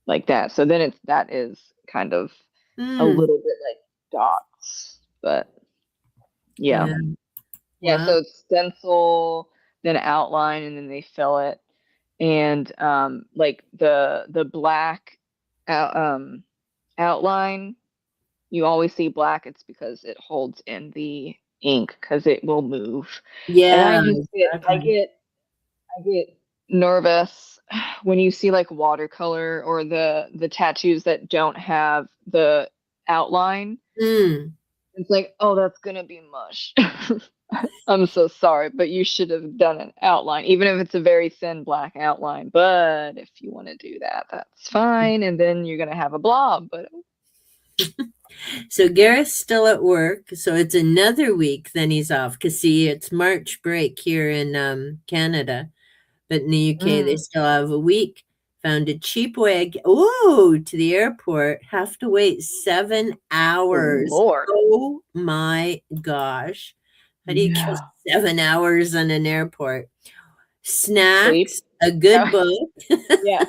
Speaker 2: like that. So then that is kind of a
Speaker 1: Mm,
Speaker 2: little bit like dots, but yeah,
Speaker 1: yeah.
Speaker 2: yeah.
Speaker 1: Wow.
Speaker 2: So it's stencil, then outline, and then they fill it, and like the black out, outline. You always see black, it's because it holds in the ink because it will move. And
Speaker 1: Yeah,
Speaker 2: I just
Speaker 1: exactly.
Speaker 2: I get nervous when you see like watercolor or the tattoos that don't have the outline.
Speaker 1: Mm.
Speaker 2: It's like, oh, that's gonna be mush. I'm so sorry, but you should have done an outline, even if it's a very thin black outline. But if you want to do that, that's fine. And then you're gonna have a blob. But
Speaker 1: So Gareth's still at work, so it's another week, then he's off. Cause see, it's March break here in Canada, but in the UK they
Speaker 2: mm,
Speaker 1: still have a week. Found a cheap way. Oh, to the airport. Have to wait 7 hours.
Speaker 2: Lord.
Speaker 1: Oh my gosh! How do you kill
Speaker 2: Yeah.
Speaker 1: 7 hours in an airport?
Speaker 2: Sleep.
Speaker 1: Snacks, a good
Speaker 2: Yeah.
Speaker 1: book.
Speaker 2: Yeah.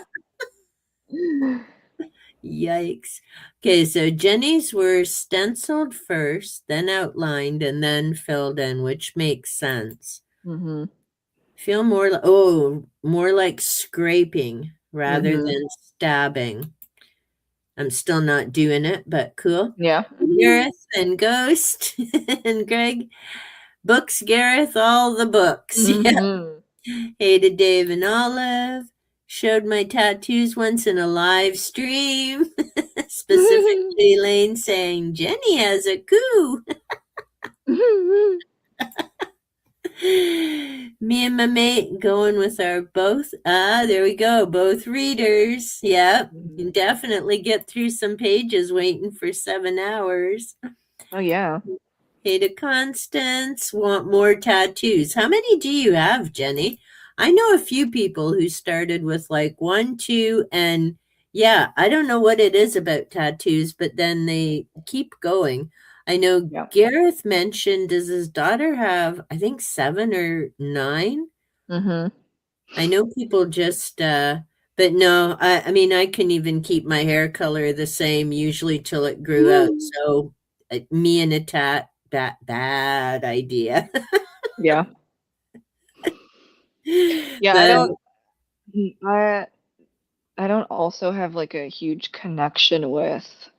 Speaker 1: Yikes. Okay, so Jenny's were stenciled first, then outlined, and then filled in, which makes sense.
Speaker 2: Mhm.
Speaker 1: Feel more like, oh, more like scraping rather
Speaker 2: Mhm.
Speaker 1: than stabbing. I'm still not doing it, but cool.
Speaker 2: Yeah.
Speaker 1: Gareth and Ghost and Greg. Books, Gareth, all the books. Yeah.
Speaker 2: Mhm.
Speaker 1: Hey to Dave and Olive. Showed my tattoos once in a live stream. Specifically, Elaine saying, Jenny has a coup. Me and my mate going with our both. Ah, there we go. Both readers. Yep. You
Speaker 2: Mhm.
Speaker 1: can definitely get through some pages waiting for 7 hours.
Speaker 2: Oh yeah.
Speaker 1: Hey to Constance, want more tattoos. How many do you have, Jenny? I know a few people who started with like one, two, and yeah, I don't know what it is about tattoos, but then they keep going. I know
Speaker 2: Yeah.
Speaker 1: Gareth mentioned, does his daughter have, I think, 7 or 9?
Speaker 2: Mhm.
Speaker 1: I know people just, but no, I mean, I can even keep my hair color the same usually till it grew out. So me and a bad idea.
Speaker 2: Yeah. Yeah,
Speaker 1: But
Speaker 2: I I don't also have like a huge connection with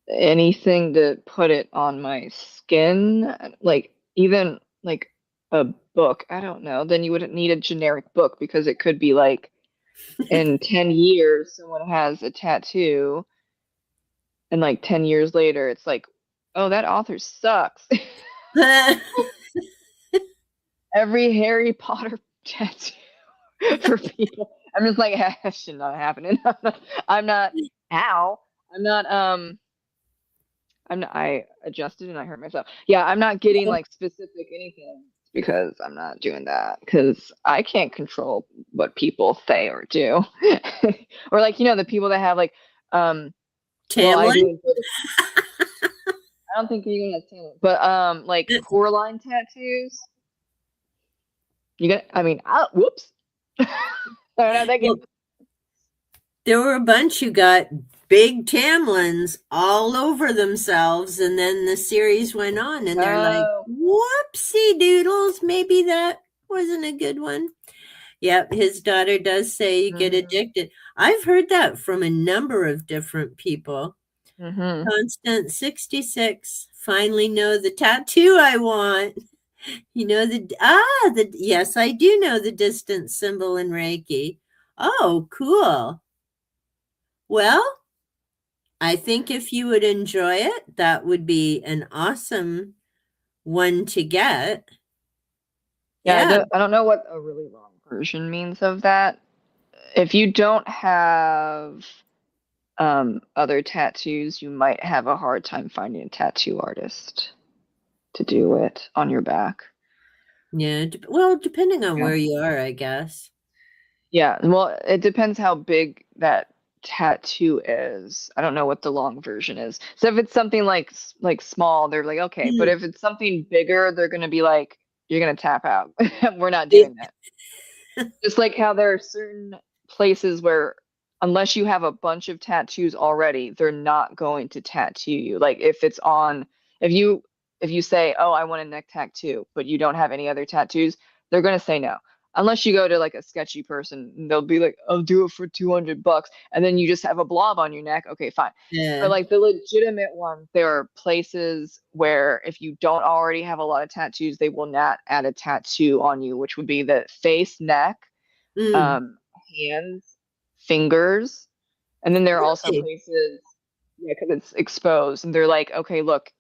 Speaker 2: anything to put it on my skin, like even like a book. I don't know. Then you wouldn't need a generic book because it could be like in 10 years someone has a tattoo and like 10 years later it's like, "Oh, that author sucks." Every Harry Potter tattoo for people. I'm just like, that should not happen. I'm not, ow. I'm not, I adjusted and I hurt myself. Yeah, I'm not getting like specific anything because I'm not doing that because I can't control what people say or do. Or like, the people that have like, well, I
Speaker 1: Tamlin?
Speaker 2: do, I don't think you're gonna say it, but like core line tattoos. I mean, whoops. I don't know, they
Speaker 1: Well,
Speaker 2: can.
Speaker 1: there were a bunch who got big Tamlins all over themselves, and then the series went on, and they're like,
Speaker 2: Oh.
Speaker 1: whoopsie doodles, maybe that wasn't a good one. Yep, his daughter does say you get
Speaker 2: Mhm.
Speaker 1: addicted. I've heard that from a number of different people.
Speaker 2: Mhm.
Speaker 1: Constant 66, finally know the tattoo I want. You know yes, I do know the distance symbol in Reiki. Oh, cool. Well, I think if you would enjoy it, that would be an awesome one to get.
Speaker 2: Yeah,
Speaker 1: Yeah.
Speaker 2: I don't know what a really long version means of that. If you don't have other tattoos, you might have a hard time finding a tattoo artist to do it on your back.
Speaker 1: Yeah. Well, depending on
Speaker 2: Yeah.
Speaker 1: where you are, I guess.
Speaker 2: Yeah, well, it depends how big that tattoo is. I don't know what the long version is. So if it's something like small, they're like, okay, but if it's something bigger, they're gonna be like, you're gonna tap out. We're not
Speaker 1: Yeah.
Speaker 2: doing that. Just like how there are certain places where unless you have a bunch of tattoos already, they're not going to tattoo you. Like if you if you say, "Oh, I want a neck tattoo," but you don't have any other tattoos, they're going to say no. Unless you go to like a sketchy person, and they'll be like, "I'll do it for $200," and then you just have a blob on your neck. Okay, fine. For
Speaker 1: Yeah.
Speaker 2: like the legitimate ones, there are places where if you don't already have a lot of tattoos, they will not add a tattoo on you, which would be the face, neck,
Speaker 1: Mm,
Speaker 2: um, hands, fingers, and then there are also
Speaker 1: really?
Speaker 2: places, yeah, because it's exposed, and they're like, okay, look,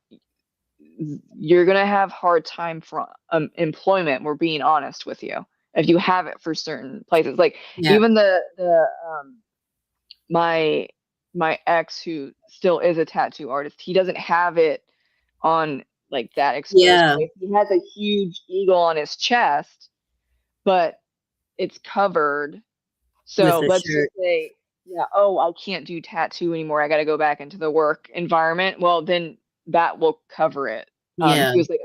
Speaker 2: you're gonna have hard time for employment. We're being honest with you. If you have it for certain places, like
Speaker 1: Yeah.
Speaker 2: even my my ex who still is a tattoo artist, he doesn't have it on like that exposed
Speaker 1: Yeah.
Speaker 2: place. He has a huge eagle on his chest, but it's covered. So
Speaker 1: With a
Speaker 2: let's just
Speaker 1: shirt.
Speaker 2: say, yeah, oh, I can't do tattoo anymore. I got to go back into the work environment. Well, then that will cover it.
Speaker 1: Yeah.
Speaker 2: He was like,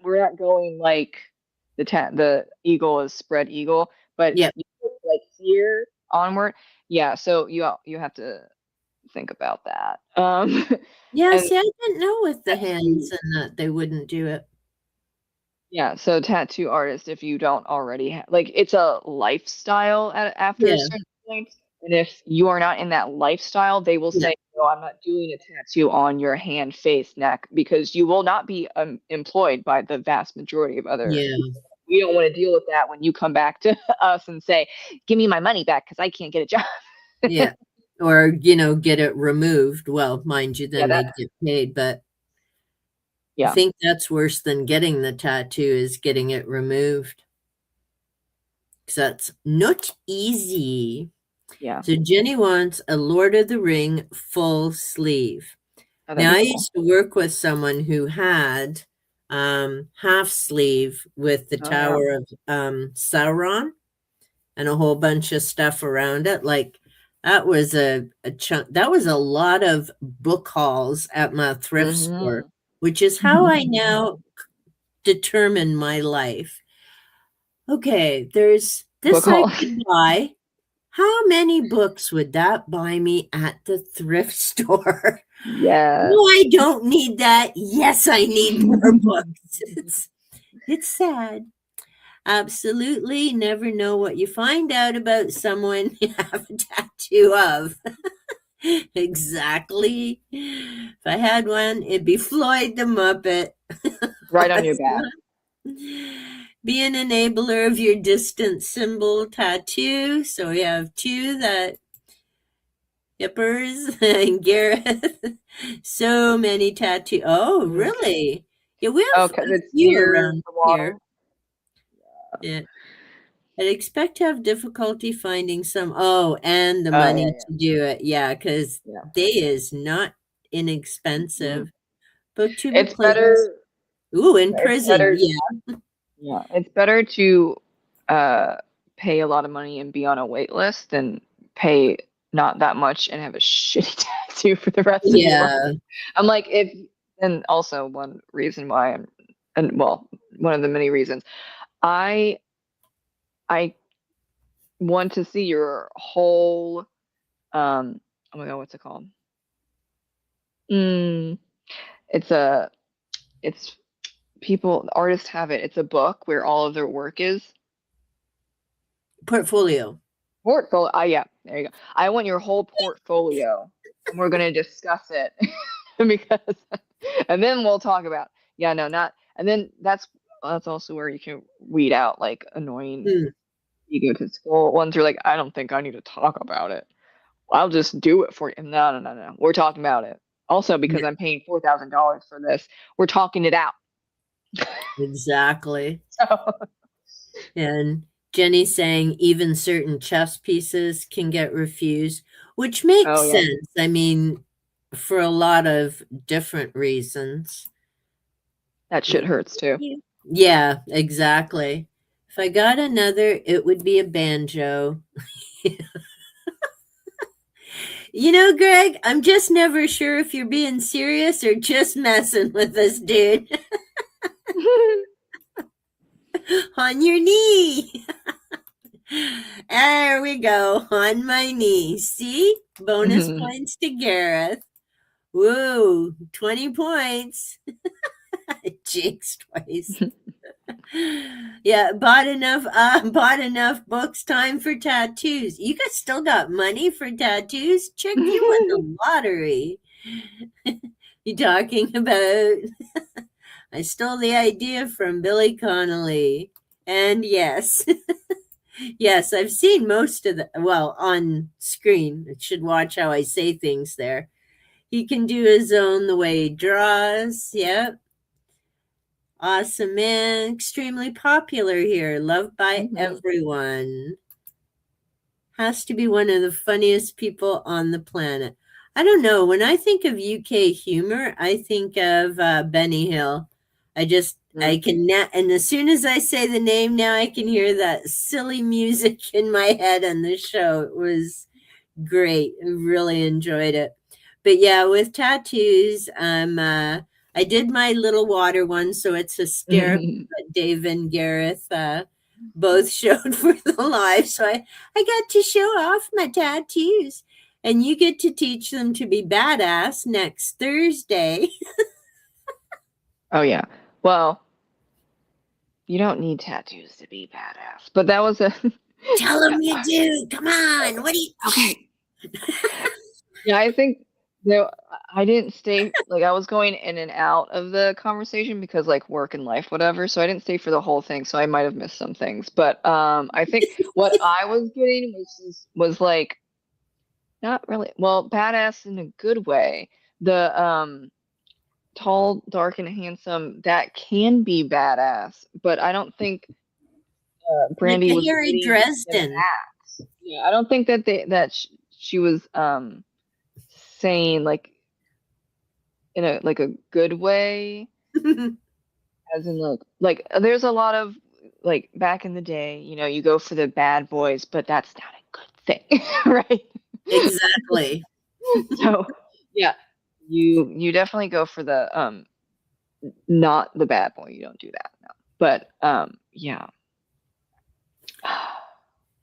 Speaker 2: we're not going like the eagle is spread eagle, but
Speaker 1: Yep.
Speaker 2: like here onward, yeah. So you have to think about that.
Speaker 1: Yeah,
Speaker 2: And
Speaker 1: see, I didn't know with the hands
Speaker 2: tattoo,
Speaker 1: and that they wouldn't do it.
Speaker 2: yeah. So tattoo artist, if you don't already have, like, it's a lifestyle after a
Speaker 1: Yeah.
Speaker 2: certain point. And if you are not in that lifestyle, they will
Speaker 1: Yeah.
Speaker 2: say, no, I'm not doing a tattoo on your hand, face, neck, because you will not be employed by the vast majority of other
Speaker 1: Yeah.
Speaker 2: people. We don't want to deal with that when you come back to us and say, give me my money back because I can't get a job.
Speaker 1: Yeah. Or, get it removed. Well, mind you,
Speaker 2: Yeah,
Speaker 1: then they'd get paid, but I
Speaker 2: yeah,
Speaker 1: think that's worse than getting the tattoo is getting it removed. Because that's not easy.
Speaker 2: yeah.
Speaker 1: So Jenny wants a Lord of the Ring full sleeve.
Speaker 2: Oh, that'd
Speaker 1: Now
Speaker 2: be
Speaker 1: I
Speaker 2: cool.
Speaker 1: used to work with someone who had half sleeve with the
Speaker 2: Oh, yeah.
Speaker 1: Tower of Sauron and a whole bunch of stuff around it. Like that was a chunk. That was a lot of book hauls at my thrift store,
Speaker 2: Hmm.
Speaker 1: which is how I now determine my life. Okay, there's
Speaker 2: Book
Speaker 1: this I
Speaker 2: haul.
Speaker 1: could buy. How many books would that buy me at the thrift store? No,
Speaker 2: Yes.
Speaker 1: I don't need that. Yes, I need more books. It's sad. Absolutely never know what you find out about someone you have a tattoo of. Exactly. If I had one, it'd be Floyd the Muppet.
Speaker 2: Right on your back.
Speaker 1: Be an enabler of your distance symbol tattoo. So we have two that Hippers and Gareth. So many tattoo. Oh,
Speaker 2: Mm.
Speaker 1: really? Yeah, we
Speaker 2: Oh,
Speaker 1: have
Speaker 2: because
Speaker 1: a
Speaker 2: it's
Speaker 1: few
Speaker 2: near
Speaker 1: around
Speaker 2: the
Speaker 1: here.
Speaker 2: water.
Speaker 1: Yeah. I'd expect to have difficulty finding some. Oh, and the
Speaker 2: Oh, yeah,
Speaker 1: money to do it. Yeah, because
Speaker 2: yeah,
Speaker 1: they is not
Speaker 2: yeah.
Speaker 1: inexpensive. Booktuber
Speaker 2: It's
Speaker 1: plays.
Speaker 2: better.
Speaker 1: Ooh, in
Speaker 2: It's
Speaker 1: prison.
Speaker 2: better.
Speaker 1: Yeah.
Speaker 2: Yeah, it's better to uh pay a lot of money and be on a wait list than pay not that much and have a shitty tattoo for the rest of your life.
Speaker 1: Yeah.
Speaker 2: I'm like, if, and also one reason why and well, one of the many reasons I I want to see your whole oh my God, what's it called? Mm, it's a it's people artists have it. It's a book where all of their work is.
Speaker 1: Portfolio.
Speaker 2: Portfolio. Yeah, there you go. I want your whole portfolio, and we're gonna discuss it because, and then we'll talk about. Yeah, no, not. And then that's that's also where you can weed out like annoying,
Speaker 1: Mm,
Speaker 2: egotistical ones who are like, I don't think I need to talk about it. I'll just do it for you. No, no, no, no. We're talking about it. Also, because
Speaker 1: yeah,
Speaker 2: I'm paying $4,000 for this, we're talking it out.
Speaker 1: exactly.
Speaker 2: So,
Speaker 1: And Jenny's saying even certain chess pieces can get refused, which makes
Speaker 2: oh yeah.
Speaker 1: sense. I mean, for a lot of different reasons.
Speaker 2: That shit hurts too.
Speaker 1: Yeah, yeah, exactly. If I got another, it would be a banjo. You know, Greg, I'm just never sure if you're being serious or just messing with us, dude. On your knee. There we go. On my knee. See? Bonus points to Gareth. Woo, 20 points. Jinx twice. Yeah, bought enough books. Time for tattoos. You guys still got money for tattoos? Chick, you won the lottery. You talking about? I stole the idea from Billy Connolly. And yes, yes, I've seen most of the, well, on screen. It should watch how I say things there. He can do his own the way he draws. Yep. Awesome man. Extremely popular here. Loved by everyone. Has to be one of the funniest people on the planet. I don't know. When I think of UK humor, I think of Benny Hill. I can, and as soon as I say the name now, I can hear that silly music in my head on the show. It was great. I really enjoyed it. But yeah, with tattoos, I did my little water one, so it's hysterical that Dave and Gareth both showed for the live. So I got to show off my tattoos. And you get to teach them to be badass next Thursday.
Speaker 2: Oh yeah. Well, you don't need tattoos to be badass. But that was a
Speaker 1: Tell them you do. Come on. What do you?
Speaker 2: okay. Yeah, I think no, I didn't stay like I was going in and out of the conversation because like work and life, whatever. So I didn't stay for the whole thing, so I might have missed some things. But I think what I was getting was like not really well, badass in a good way. The tall, dark, and handsome that can be badass, but I don't think
Speaker 1: Like
Speaker 2: Brandy
Speaker 1: a
Speaker 2: was
Speaker 1: Harry
Speaker 2: leading in
Speaker 1: Dresden.
Speaker 2: that. Yeah, I don't think that she was saying like in a like a good way, as in like there's a lot of like back in the day, you go for the bad boys, but that's not a good thing, right?
Speaker 1: Exactly.
Speaker 2: So yeah, you definitely go for the not the bad boy. You don't do that, no. But yeah.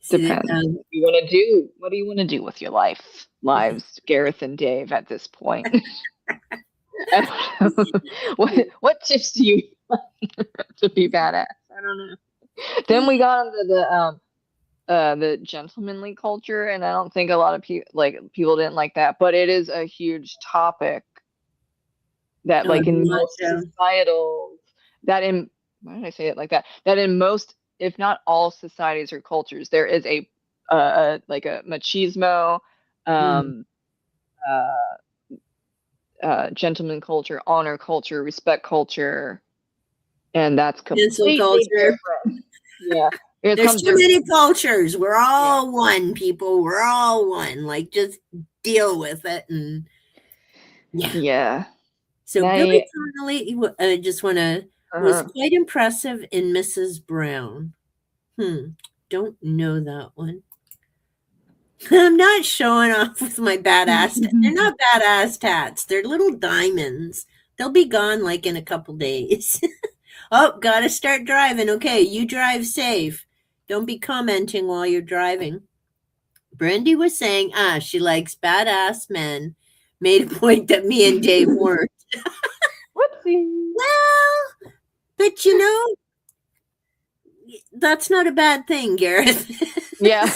Speaker 2: Depends. What do you want to do with your lives, Gareth and Dave, at this point? I don't know. What tips do you want to be badass? I don't know. Then we got into the gentlemanly culture, and I don't think a lot of people didn't like that, but it is a huge topic that
Speaker 1: Oh,
Speaker 2: like in
Speaker 1: not
Speaker 2: most societal that in why did I say it like that? That in most, if not all societies or cultures, there is a like a machismo, um, gentleman culture, honor culture, respect culture, and that's
Speaker 1: cancel
Speaker 2: completely
Speaker 1: culture.
Speaker 2: different. Yeah, it
Speaker 1: There's
Speaker 2: comes
Speaker 1: too
Speaker 2: different.
Speaker 1: many cultures. We're
Speaker 2: Yeah,
Speaker 1: all one, people. We're all one. Like, just deal with it. And yeah.
Speaker 2: yeah.
Speaker 1: So Billy
Speaker 2: I
Speaker 1: Connolly, I just want to, was
Speaker 2: uh,
Speaker 1: quite impressive in Mrs. Brown. Don't know that one. I'm not showing off with my badass. They're not badass tats. They're little diamonds. They'll be gone like in a couple days. Oh, gotta start driving. Okay, you drive safe. Don't be commenting while you're driving. Brandy was saying, she likes badass men. Made a point that me and Dave weren't.
Speaker 2: whoopsie.
Speaker 1: Well, but that's not a bad thing, Gareth.
Speaker 2: Yeah.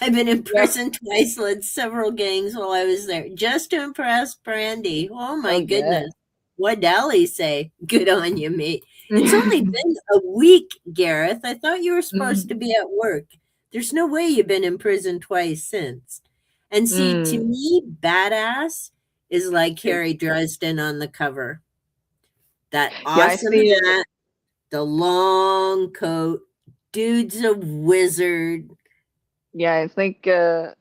Speaker 1: I've been in
Speaker 2: Yep.
Speaker 1: prison twice, led several gangs while I was there, just to impress Brandy. Oh my
Speaker 2: Oh, good.
Speaker 1: goodness. What'd Allie say? Good on you, mate. It's only been a week, Gareth. I thought you were supposed to be at work. There's no way you've been in prison twice since. And see, to me, badass is like Harry Dresden on the cover. That
Speaker 2: Yeah, I
Speaker 1: awesome
Speaker 2: see it.
Speaker 1: hat, the long coat, dude's a wizard.
Speaker 2: Yeah, it's like yeah,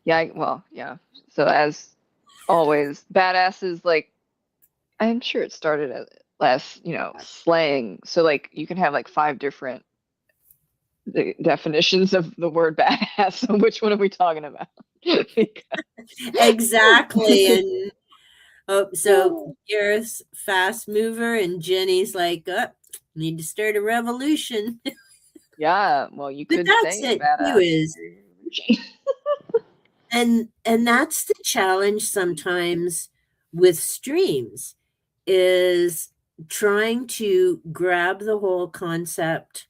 Speaker 2: well, yeah. So as always, badass is like I'm sure it started as slang. So like you can have like five different definitions of the word badass. So which one are we talking about?
Speaker 1: Exactly. And so Gareth's fast mover, and Jenny's like, need to start a revolution.
Speaker 2: Yeah, well, you
Speaker 1: But
Speaker 2: could
Speaker 1: that's
Speaker 2: say
Speaker 1: it too,
Speaker 2: badass.
Speaker 1: is and that's the challenge sometimes with streams, is trying to grab the whole concept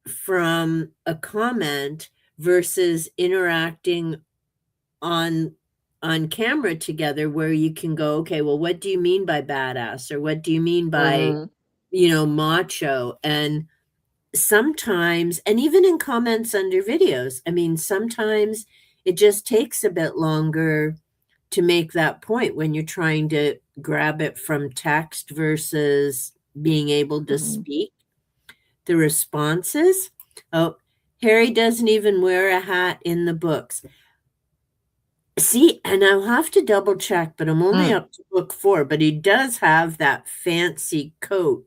Speaker 1: from a comment versus interacting on camera together, where you can go, okay, well, what do you mean by badass, or what do you mean by
Speaker 2: Mhm.
Speaker 1: macho? And sometimes, and even in comments under videos, I mean, sometimes it just takes a bit longer to make that point when you're trying to grab it from text versus being able to
Speaker 2: Mhm.
Speaker 1: speak. The responses. Oh, Harry doesn't even wear a hat in the books. See, and I'll have to double check, but I'm only
Speaker 2: Mm.
Speaker 1: up to book 4, but he does have that fancy coat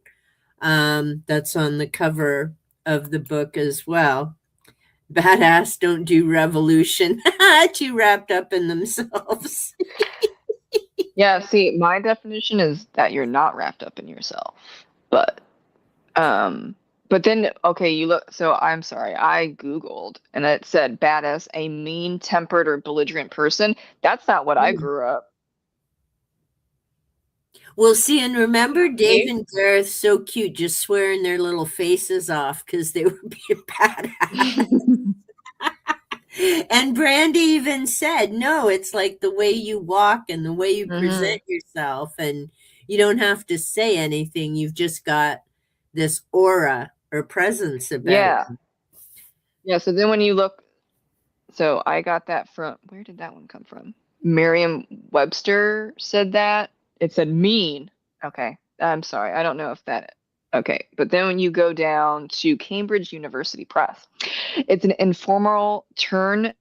Speaker 1: that's on the cover of the book as well. Badass don't do revolution. Too wrapped up in themselves.
Speaker 2: Yeah, see, my definition is that you're not wrapped up in yourself. But um but then okay, you look so I'm sorry, I Googled and it said badass, a mean-tempered or belligerent person. That's not what I grew up.
Speaker 1: Well, see, and remember Dave
Speaker 2: See?
Speaker 1: and Gareth, so cute, just swearing their little faces off because they were being badass. And Brandy even said, no, it's like the way you walk and the way you
Speaker 2: Hmm.
Speaker 1: present yourself, and you don't have to say anything. You've just got this aura or presence about
Speaker 2: Yeah.
Speaker 1: you.
Speaker 2: Yeah, so then when you look, so I got that from, where did that one come from? Merriam-Webster said that. It said mean. Okay. I'm sorry. I don't know if that, okay. But then when you go down to Cambridge University Press, it's an informal term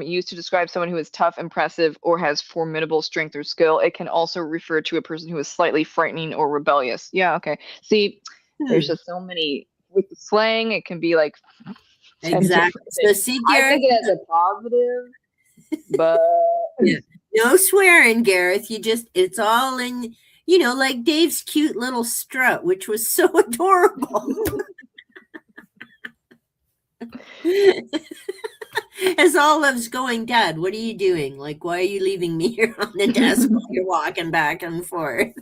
Speaker 2: used to describe someone who is tough, impressive, or has formidable strength or skill. It can also refer to a person who is slightly frightening or rebellious. Yeah, okay. See, there's
Speaker 1: Hmm,
Speaker 2: just so many with the slang, it can be like 10
Speaker 1: exactly.
Speaker 2: different
Speaker 1: So
Speaker 2: things.
Speaker 1: see,
Speaker 2: I
Speaker 1: Gareth,
Speaker 2: take it as a positive, but
Speaker 1: yeah, no swearing, Gareth. You just, it's all in, like Dave's cute little strut, which was so adorable. As Olive's going, Dad, what are you doing? Like, why are you leaving me here on the desk while you're walking back and forth?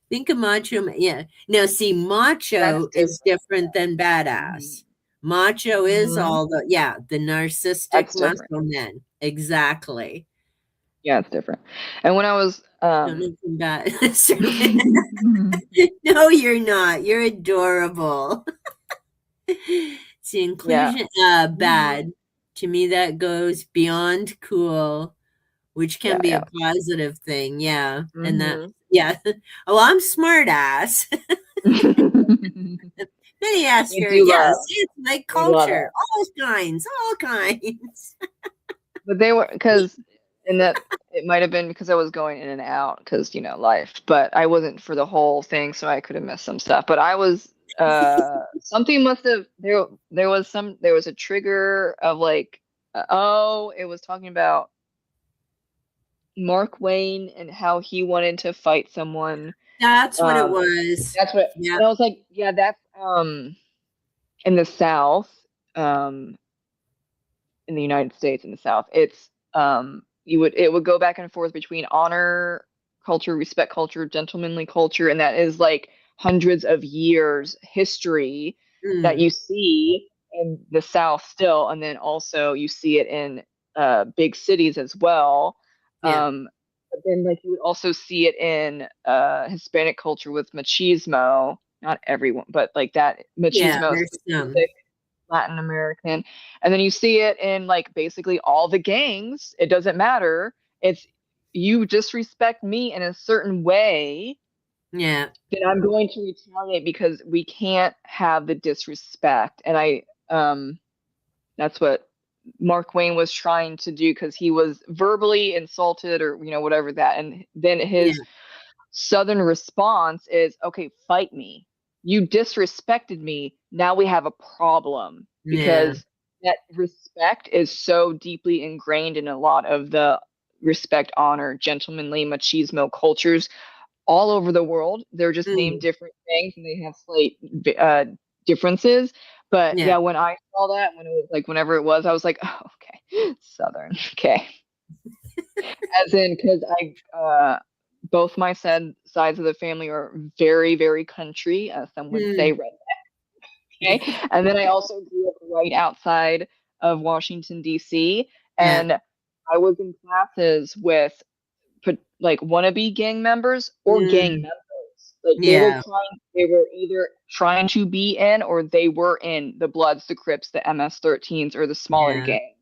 Speaker 1: Think of macho. Yeah. Now, see,
Speaker 2: that's
Speaker 1: macho
Speaker 2: different.
Speaker 1: is different than
Speaker 2: Mhm.
Speaker 1: badass. Macho is
Speaker 2: Mhm.
Speaker 1: all the narcissistic
Speaker 2: That's different.
Speaker 1: muscle men. Exactly.
Speaker 2: Yeah, it's different. And when I was
Speaker 1: Don't know from bad. No, you're not. You're adorable. See,
Speaker 2: yeah.
Speaker 1: inclusion,
Speaker 2: Mhm.
Speaker 1: bad. To me, that goes beyond cool, which can
Speaker 2: Yeah,
Speaker 1: be a
Speaker 2: yeah.
Speaker 1: positive thing. Yeah. And that,
Speaker 2: Mhm.
Speaker 1: yeah. Oh, I'm smart ass. Then he asked
Speaker 2: We
Speaker 1: her,
Speaker 2: do
Speaker 1: yes,
Speaker 2: love.
Speaker 1: it's like
Speaker 2: We love
Speaker 1: culture,
Speaker 2: it.
Speaker 1: all kinds, all kinds.
Speaker 2: But they were because and that it might have been because I was going in and out because life, but I wasn't for the whole thing, so I could have missed some stuff. But I was something must have there was a trigger of like oh, it was talking about Mark Wayne and how he wanted to fight someone.
Speaker 1: That's what it
Speaker 2: Um
Speaker 1: was.
Speaker 2: that's what
Speaker 1: Yeah.
Speaker 2: and I was like, yeah, that's in the South. Um in the United States in the South. It's it would go back and forth between honor culture, respect culture, gentlemanly culture, and that is like hundreds of years history that
Speaker 1: Mm,
Speaker 2: you see in the South still, and then also you see it in big cities as well.
Speaker 1: yeah.
Speaker 2: But then like you would also see it in Hispanic culture with machismo. not everyone, but like that
Speaker 1: Yeah,
Speaker 2: machismo
Speaker 1: there's some.
Speaker 2: specific Latin American. And then you see it in like basically all the gangs. It doesn't matter. It's you disrespect me in a certain way,
Speaker 1: Yeah.
Speaker 2: then I'm going to retaliate because we can't have the disrespect. And that's what Mark Wayne was trying to do because he was verbally insulted or whatever that. And then
Speaker 1: Yeah.
Speaker 2: his Southern response is, okay, fight me. You disrespected me. Now we have a problem
Speaker 1: Yeah.
Speaker 2: because that respect is so deeply ingrained in a lot of the respect, honor, gentlemanly machismo cultures all over the world. They're just named
Speaker 1: Mm.
Speaker 2: different things and they have slight differences. But
Speaker 1: Yeah.
Speaker 2: yeah, when I saw that, when it was like whenever it was, I was like, oh, okay, Southern, okay. As in, because both my sides of the family are very, very country. Some would say
Speaker 1: Mm.
Speaker 2: red. Okay, and then I also grew up right outside of Washington D.C.
Speaker 1: Yeah.
Speaker 2: and I was in classes with like wannabe gang members or gang
Speaker 1: Mm.
Speaker 2: members. Like
Speaker 1: Yeah.
Speaker 2: they were either trying to be in or they were in the Bloods, the Crips, the MS-13s, or the smaller
Speaker 1: Yeah.
Speaker 2: gangs.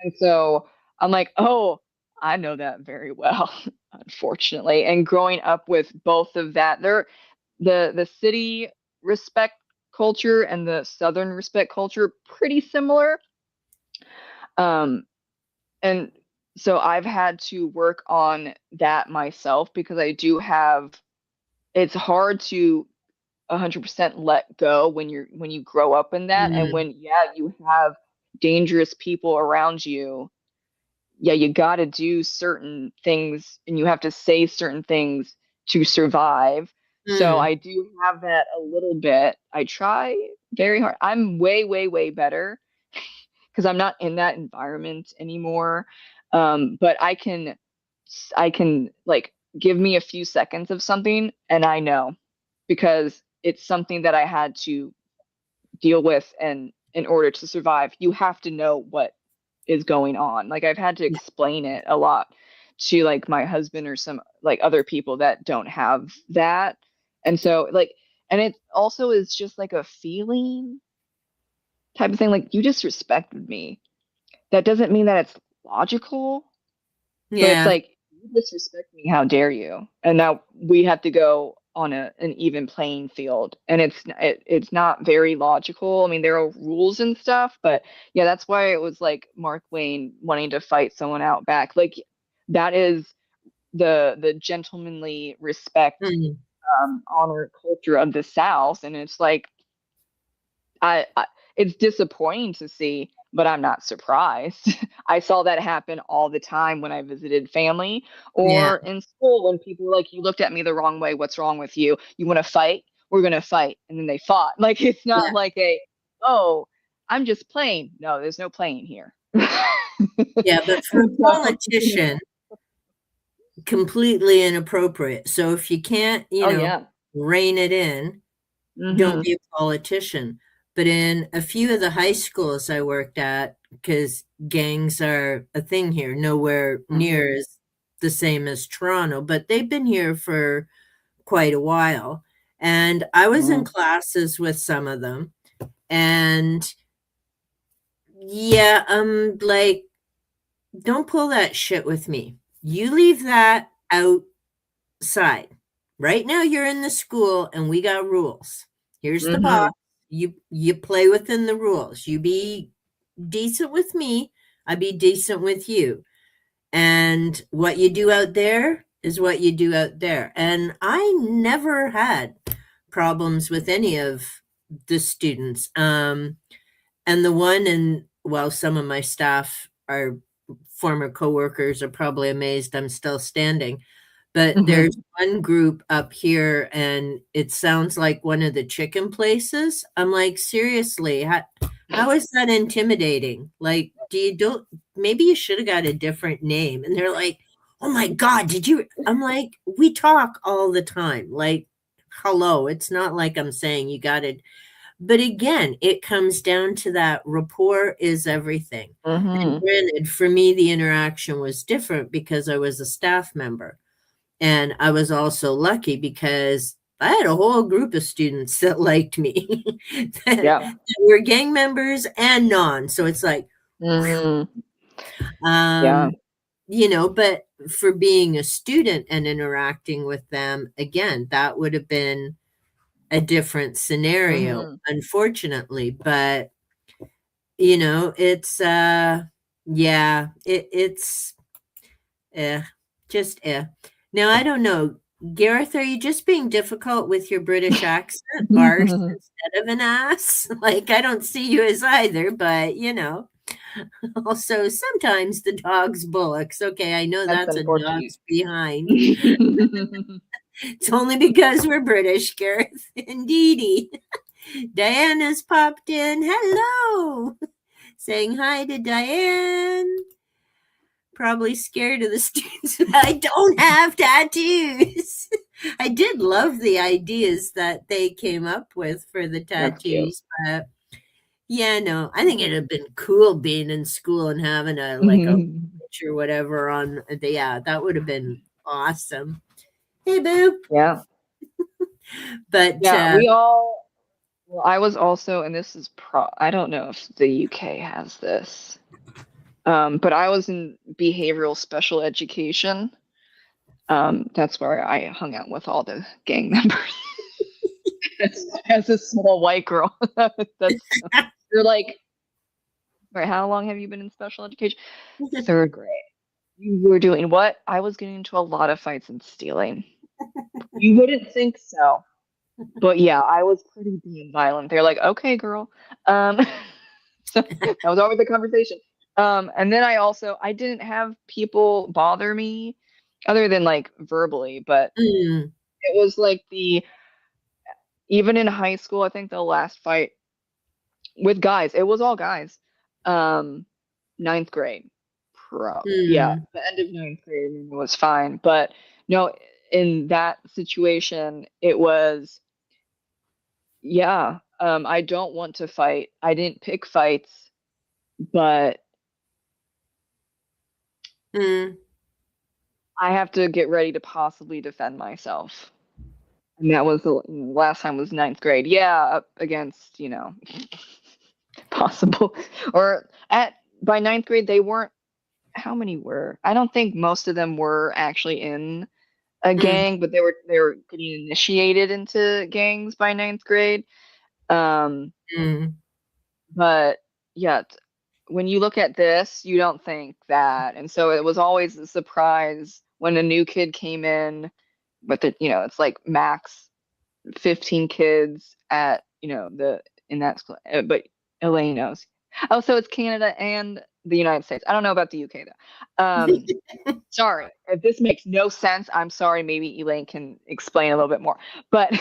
Speaker 2: And so I'm like, oh, I know that very well, unfortunately. And growing up with both of that, the city respect culture and the southern respect culture pretty similar. Um, and so I've had to work on that myself because I do have it's hard to 100% let go when you grow up in that and
Speaker 1: Mm.
Speaker 2: when you have dangerous people around you. Yeah, you got to do certain things and you have to say certain things to survive. So
Speaker 1: Mm.
Speaker 2: I do have that a little bit. I try very hard. I'm way, way, way better because I'm not in that environment anymore. But I can like give me a few seconds of something and I know because it's something that I had to deal with and in order to survive, you have to know what is going on. Like I've had to
Speaker 1: Yeah.
Speaker 2: explain it a lot to like my husband or some like other people that don't have that. And so like and it also is just like a feeling type of thing like you disrespected me. That doesn't mean that it's logical, but it's
Speaker 1: Yeah.
Speaker 2: like you disrespect me, how dare you? And now we have to go on an even playing field and it's not very logical. I mean there are rules and stuff, but yeah, that's why it was like Mark Wayne wanting to fight someone out back. Like that is the gentlemanly respect,
Speaker 1: Mm.
Speaker 2: honor culture of the South, and it's like I it's disappointing to see, but I'm not surprised. I saw that happen all the time when I visited family
Speaker 1: Yeah.
Speaker 2: or in school when people were like, you looked at me the wrong way. What's wrong with you? You want to fight? We're going to fight. And then they fought. Like, it's not
Speaker 1: Yeah.
Speaker 2: like oh, I'm just playing. No, there's no playing here.
Speaker 1: Yeah. But for a
Speaker 2: So,
Speaker 1: politician, completely inappropriate. So if you can't,
Speaker 2: oh, yeah.
Speaker 1: rein it in, don't
Speaker 2: Hmm.
Speaker 1: be a politician. But in a few of the high schools I worked at, because gangs are a thing here, nowhere near
Speaker 2: Hmm.
Speaker 1: as the same as Toronto, but they've been here for quite a while. And I was in
Speaker 2: Hmm.
Speaker 1: classes with some of them. And yeah, I'm like, don't pull that shit with me. You leave that outside. Right now you're in the school and we got rules. Here's the box.
Speaker 2: Hmm.
Speaker 1: You play within the rules. You be decent with me, I be decent with you. And what you do out there is what you do out there. And I never had problems with any of the students. And the one, and well, some of my staff are former coworkers are probably amazed I'm still standing. But
Speaker 2: Hmm.
Speaker 1: there's one group up here, and it sounds like one of the chicken places. I'm like, seriously, how is that intimidating? Like, don't maybe you should have got a different name? And they're like, oh my God, did you? I'm like, we talk all the time. Like, hello, it's not like I'm saying you got to. But again, it comes down to that rapport is everything. And
Speaker 2: Hmm.
Speaker 1: granted, for me, the interaction was different because I was a staff member. And I was also lucky because I had a whole group of students that liked me
Speaker 2: Yeah.
Speaker 1: that were gang members and non. So it's like,
Speaker 2: Mm, yeah.
Speaker 1: um, but for being a student and interacting with them, again, that would have been a different scenario,
Speaker 2: Hmm.
Speaker 1: unfortunately. But, it's, yeah, it's, eh, just eh. Now, I don't know. Gareth, are you just being difficult with your British accent, arse instead of an ass? Like, I don't see you as either, but, also sometimes the dog's bullocks. Okay, I know
Speaker 2: That's
Speaker 1: that's a
Speaker 2: unfortunate.
Speaker 1: dog's behind. It's only because we're British, Gareth. Indeedy. Diana's popped in. Hello. Saying hi to Diane. Probably scared of the students. I don't have tattoos. I did love the ideas that they came up with for the
Speaker 2: That's cute.
Speaker 1: tattoos, but yeah, no, I think it'd have been cool being in school and having a like a
Speaker 2: Mhm.
Speaker 1: picture or whatever on yeah, that would have been awesome. Hey boo.
Speaker 2: Yeah.
Speaker 1: But
Speaker 2: Yeah. Well, I was also, and this is I don't know if the UK has this, but I was in behavioral special education. That's where I hung out with all the gang members as a small white girl. That's you're like, right, how long have you been in special education? Third grade. You were doing what? I was getting into a lot of fights and stealing. You wouldn't think so. But yeah, I was pretty damn violent. They're like, okay, girl. Um, so that was always the conversation. And then I didn't have people bother me other than like verbally, but
Speaker 1: mm,
Speaker 2: it was like even in high school, I think the last fight with guys, it was all guys. Um, Ninth grade. Yeah,
Speaker 1: mm,
Speaker 2: the end of ninth grade was fine. But no, in that situation, it was, yeah, I don't want to fight. I didn't pick fights, but
Speaker 1: mm.
Speaker 2: I have to get ready to possibly defend myself. And that was the last time was ninth grade. Yeah, up against, possible. Or by ninth grade, they weren't, how many were? I don't think most of them were actually in a
Speaker 1: Mm,
Speaker 2: gang, but they were getting initiated into gangs by ninth grade. Um,
Speaker 1: mm,
Speaker 2: but yeah, when you look at this, you don't think that. And so it was always a surprise when a new kid came in with it's like max 15 kids at, the in that school. But Elaine knows. Oh, so it's Canada and the United States. I don't know about the UK though. Sorry, if this makes no sense, I'm sorry. Maybe Elaine can explain a little bit more. But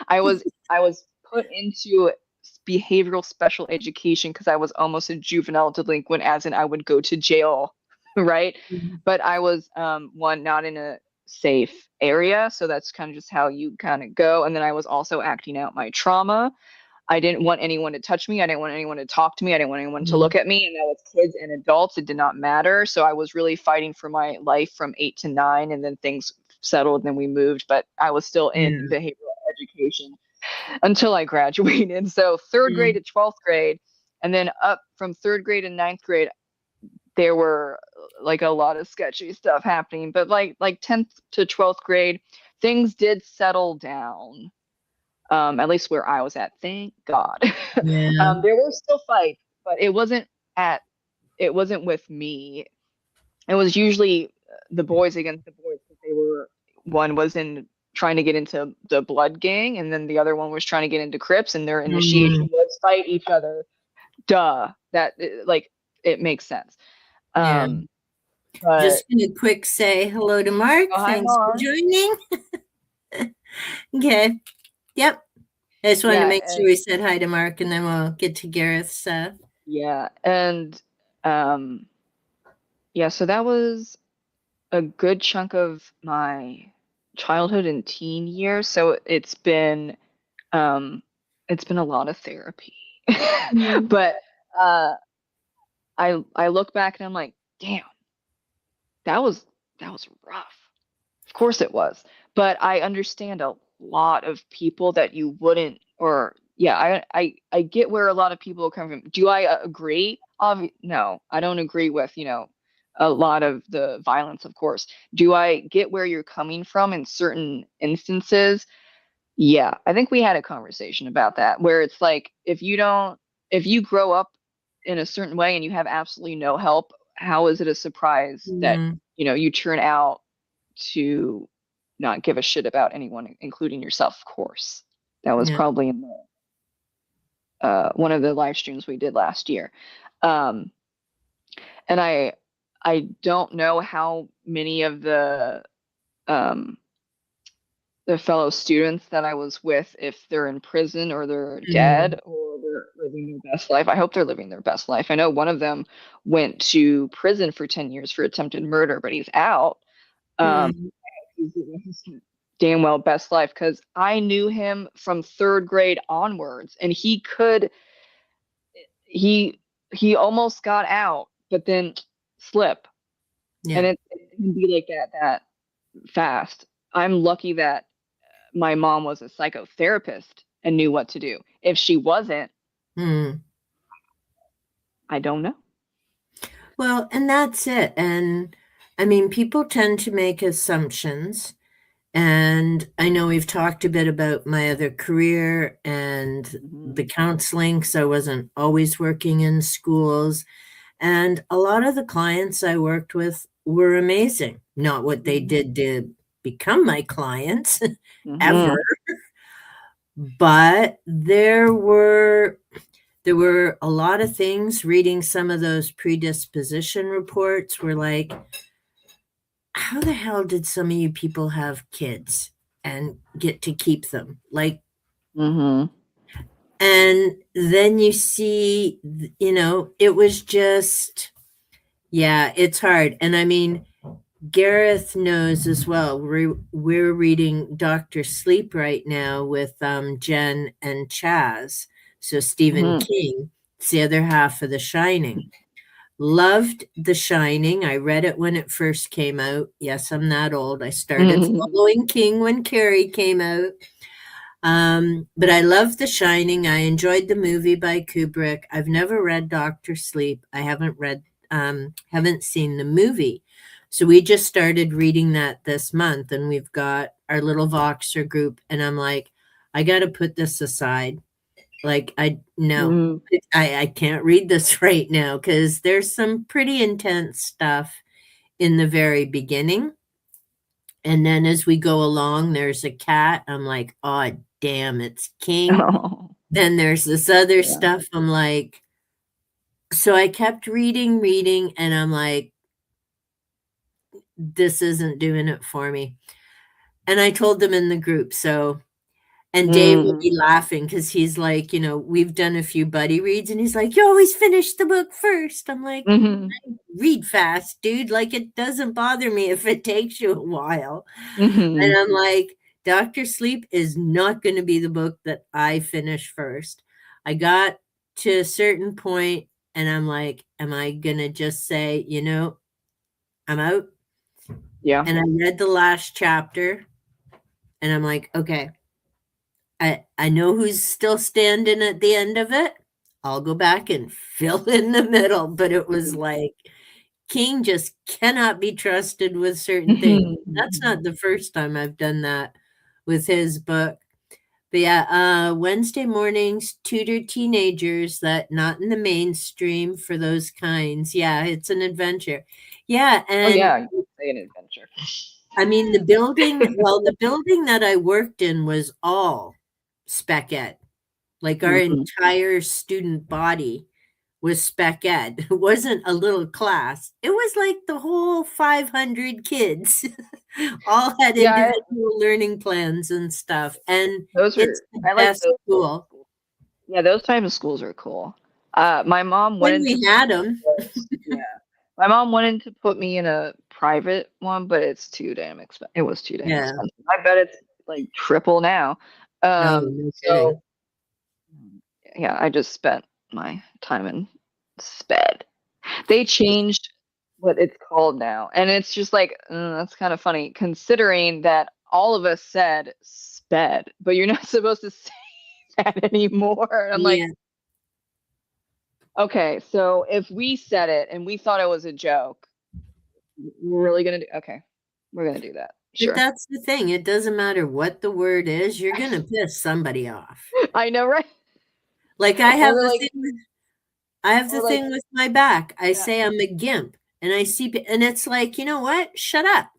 Speaker 2: I was put into behavioral special education because I was almost a juvenile delinquent, as in I would go to jail, right?
Speaker 1: mm,
Speaker 2: But I was one not in a safe area, so that's kind of just how you kind of go. And then I was also acting out my trauma. I didn't want anyone to touch me. I didn't want anyone to talk to me. I didn't want anyone to look
Speaker 1: mm,
Speaker 2: at me. And that was kids and adults. It did not matter. So I was really fighting for my life from 8 to 9, and then things settled and then we moved. But I was still in
Speaker 1: yeah,
Speaker 2: behavioral education until I graduated. So third grade
Speaker 1: mm,
Speaker 2: to 12th grade. And then up from third grade and ninth grade, there were like a lot of sketchy stuff happening. But like 10th to 12th grade, things did settle down, at least where I was at. Thank God.
Speaker 1: yeah,
Speaker 2: There were still fights, but at it wasn't with me. It was usually the boys against the boys because they were one was in trying to get into the blood gang, and then the other one was trying to get into Crips, and their initiation
Speaker 1: mm,
Speaker 2: was fight each other. Duh, that like it makes sense.
Speaker 1: yeah.
Speaker 2: Um, but
Speaker 1: Just gonna quick say hello to Mark.
Speaker 2: oh, hi,
Speaker 1: Thanks for
Speaker 2: Mar.
Speaker 1: joining. Okay. Yep. I just wanted to
Speaker 2: Yeah,
Speaker 1: make sure
Speaker 2: and
Speaker 1: we said hi to Mark and then we'll get to Gareth's.
Speaker 2: yeah, and um, yeah. So that was a good chunk of my childhood and teen years. So um it's been a lot of therapy.
Speaker 1: Mm,
Speaker 2: But uh I look back and I'm like, damn, that was that was rough. Of course it was. But I understand lot of people that you wouldn't, or yeah, I get where a lot of people come from. Do I agree? No, I don't agree with, a lot of the violence, of course. Do I get where you're coming from in certain instances? Yeah, I think we had a conversation about that where it's like if you grow up in a certain way and you have absolutely no help, how is it a surprise that,
Speaker 1: Mm,
Speaker 2: you turn out to not give a shit about anyone, including yourself, of course. That was
Speaker 1: yeah.
Speaker 2: probably in one of the live streams we did last year. Um, and I don't know how many of um, the fellow students that I was with, if they're in prison or they're
Speaker 1: Mm,
Speaker 2: dead or they're living their best life. I hope they're living their best life. I know one of them went to prison for 10 years for attempted murder, but he's out. Um,
Speaker 1: mm,
Speaker 2: he's living his damn well best life because I knew him from third grade onwards, and he he almost got out, but then slip, and
Speaker 1: yeah.
Speaker 2: it can be like that fast. I'm lucky that my mom was a psychotherapist and knew what to do. If she wasn't,
Speaker 1: Mm.
Speaker 2: I don't know.
Speaker 1: Well, and that's it. And I mean, people tend to make assumptions. And I know we've talked a bit about my other career and
Speaker 2: Hmm.
Speaker 1: the counseling, so I wasn't always working in schools. And a lot of the clients I worked with were amazing. Not what they did to become my clients ever,
Speaker 2: Hmm.
Speaker 1: but there were a lot of things. Reading some of those predisposition reports were like, how the hell did some of you people have kids and get to keep them? Like,
Speaker 2: Hmm.
Speaker 1: and then you see, it was just, yeah, it's hard. And I mean, Gareth knows as well. We're reading Doctor Sleep right now with Jen and Chaz. So Stephen
Speaker 2: Hmm.
Speaker 1: King. It's the other half of The Shining. Loved The Shining. I read it when it first came out. Yes, I'm that old. I started following King when Carrie came out. But I love The Shining. I enjoyed the movie by Kubrick. I've never read Doctor Sleep. I haven't seen the movie. So we just started reading that this month, and we've got our little Voxer group, and I'm like, I got to put this aside. Like, no,
Speaker 2: Hmm.
Speaker 1: I can't read this right now because there's some pretty intense stuff in the very beginning. And then as we go along, there's a cat. I'm like, oh, damn, it's King.
Speaker 2: Oh,
Speaker 1: Then there's this other
Speaker 2: yeah.
Speaker 1: stuff. I'm like, so I kept reading, and I'm like, this isn't doing it for me. And I told them in the group. So, and Dave will
Speaker 2: Hmm.
Speaker 1: be laughing because he's like, we've done a few buddy reads, and he's like, you always finish the book first. I'm like,
Speaker 2: Hmm.
Speaker 1: read fast, dude. Like, it doesn't bother me if it takes you a while. And
Speaker 2: Hmm.
Speaker 1: I'm like, Dr. Sleep is not going to be the book that I finish first. I got to a certain point and I'm like, am I going to just say, I'm out?
Speaker 2: Yeah.
Speaker 1: And I read the last chapter and I'm like, okay, I know who's still standing at the end of it. I'll go back and fill in the middle. But it was like, King just cannot be trusted with certain things. That's not the first time I've done that with his book. But yeah, Wednesday mornings, tutor teenagers, that not in the mainstream for those kinds. Yeah, it's an adventure. Yeah,
Speaker 2: Oh
Speaker 1: and
Speaker 2: yeah, you say an adventure.
Speaker 1: I mean the building that I worked in was all spec ed. Like our
Speaker 2: Hmm.
Speaker 1: entire student body was spec ed. It wasn't a little class. It was like the whole 500 kids all had
Speaker 2: Yeah,
Speaker 1: individual learning plans and stuff. And
Speaker 2: those
Speaker 1: it's
Speaker 2: are
Speaker 1: the
Speaker 2: I like
Speaker 1: best
Speaker 2: those types of
Speaker 1: school
Speaker 2: schools. Yeah, those types of schools are cool. My mom
Speaker 1: when
Speaker 2: wanted to
Speaker 1: we
Speaker 2: put
Speaker 1: had
Speaker 2: me
Speaker 1: them.
Speaker 2: yeah. My mom wanted to put me in a private one, but it's too damn expensive. It was too damn
Speaker 1: Yeah.
Speaker 2: expensive. I bet it's like triple now.
Speaker 1: No, no
Speaker 2: So
Speaker 1: kidding.
Speaker 2: yeah, I just spent my time in sped. They changed what it's called now, and it's just like that's kind of funny considering that all of us said bed, but you're not supposed to say that anymore. I'm like,
Speaker 1: Yeah.
Speaker 2: okay, so if we said it and we thought it was a joke, we're really gonna do okay. We're gonna do that.
Speaker 1: But
Speaker 2: Sure.
Speaker 1: that's the thing. It doesn't matter what the word is, you're gonna piss somebody off.
Speaker 2: I know, right?
Speaker 1: Like I have
Speaker 2: Or
Speaker 1: the
Speaker 2: like,
Speaker 1: thing I have the
Speaker 2: or like,
Speaker 1: thing with my back. I
Speaker 2: yeah.
Speaker 1: say I'm a gimp and I see and it's like, you know what? Shut up.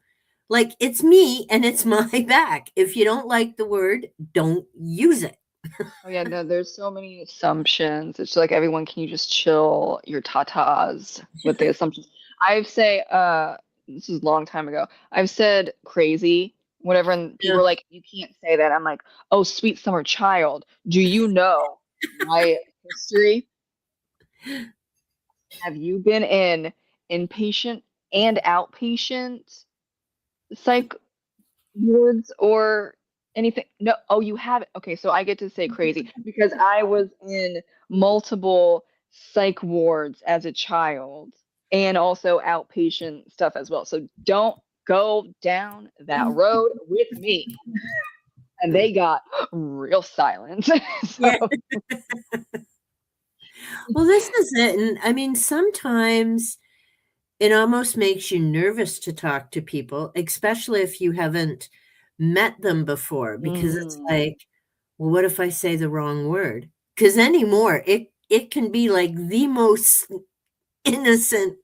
Speaker 1: Like it's me and it's my back. If you don't like the word, don't use it.
Speaker 2: Oh yeah, no, there's so many assumptions. It's like everyone, can you just chill your tatas with the assumptions? I've say, this is a long time ago. I've said crazy, whatever, and people
Speaker 1: Yeah.
Speaker 2: are like, you can't say that. I'm like, oh, sweet summer child, do you know my history? Have you been in inpatient and outpatient psych wards or anything? No. Oh, you haven't. Okay, so I get to say crazy because I was in multiple psych wards as a child and also outpatient stuff as well. So don't go down that road with me. And they got real silent.
Speaker 1: Yeah.
Speaker 2: So,
Speaker 1: Well, this is it. And I mean, sometimes it almost makes you nervous to talk to people, especially if you haven't met them before, because it's
Speaker 2: mhm.
Speaker 1: like, well, what if I say the wrong word? Because anymore, it can be like the most innocent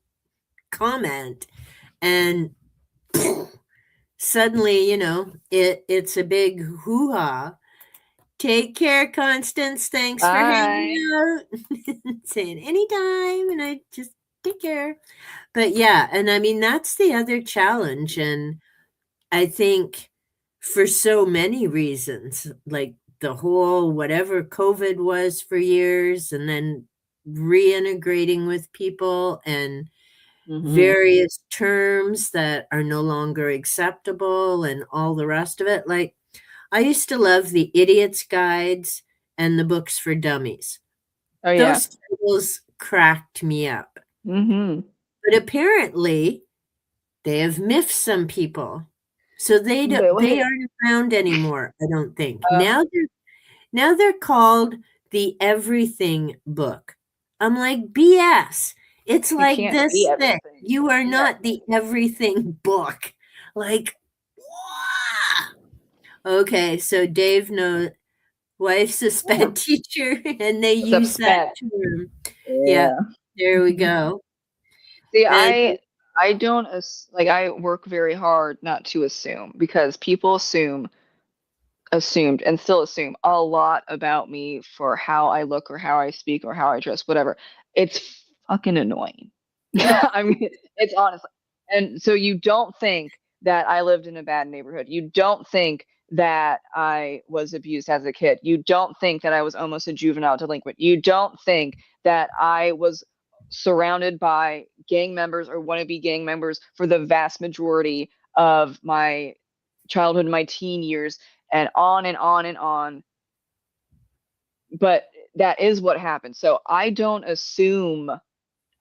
Speaker 1: comment, and suddenly, it's a big hoo-ha. Take care, Constance. Thanks for hanging
Speaker 2: Bye.
Speaker 1: out. Saying anytime, and I just take care. But yeah, and I mean that's the other challenge, and I think for so many reasons, like the whole whatever COVID was for years, and then reintegrating with people and
Speaker 2: Hmm.
Speaker 1: various terms that are no longer acceptable and all the rest of it. Like I used to love the Idiot's Guides and the books for dummies.
Speaker 2: Oh yeah.
Speaker 1: Those titles cracked me up.
Speaker 2: Hmm.
Speaker 1: But apparently, they have miffed some people. So
Speaker 2: Wait,
Speaker 1: they
Speaker 2: wait.
Speaker 1: aren't around anymore, I don't think.
Speaker 2: Uh,
Speaker 1: Now they're called the everything book. I'm like BS. It's
Speaker 2: you
Speaker 1: like
Speaker 2: can't be
Speaker 1: this thick.
Speaker 2: everything.
Speaker 1: You are
Speaker 2: Yeah.
Speaker 1: not the everything book. Like okay, so Dave knows wife's a
Speaker 2: Yeah.
Speaker 1: sped teacher and they
Speaker 2: What's up,
Speaker 1: use that
Speaker 2: Sped?
Speaker 1: term. Yeah,
Speaker 2: Yeah.
Speaker 1: there we go.
Speaker 2: See,
Speaker 1: And
Speaker 2: I don't like I work very hard not to assume because people assumed and still assume a lot about me for how I look or how I speak or how I dress, whatever. It's fucking annoying. I mean, it's honestly. And so you don't think that I lived in a bad neighborhood. You don't think that I was abused as a kid. You don't think that I was almost a juvenile delinquent. You don't think that I was surrounded by gang members or wannabe gang members for the vast majority of my childhood, my teen years, and on and on and on. But that is what happened. So I don't assume.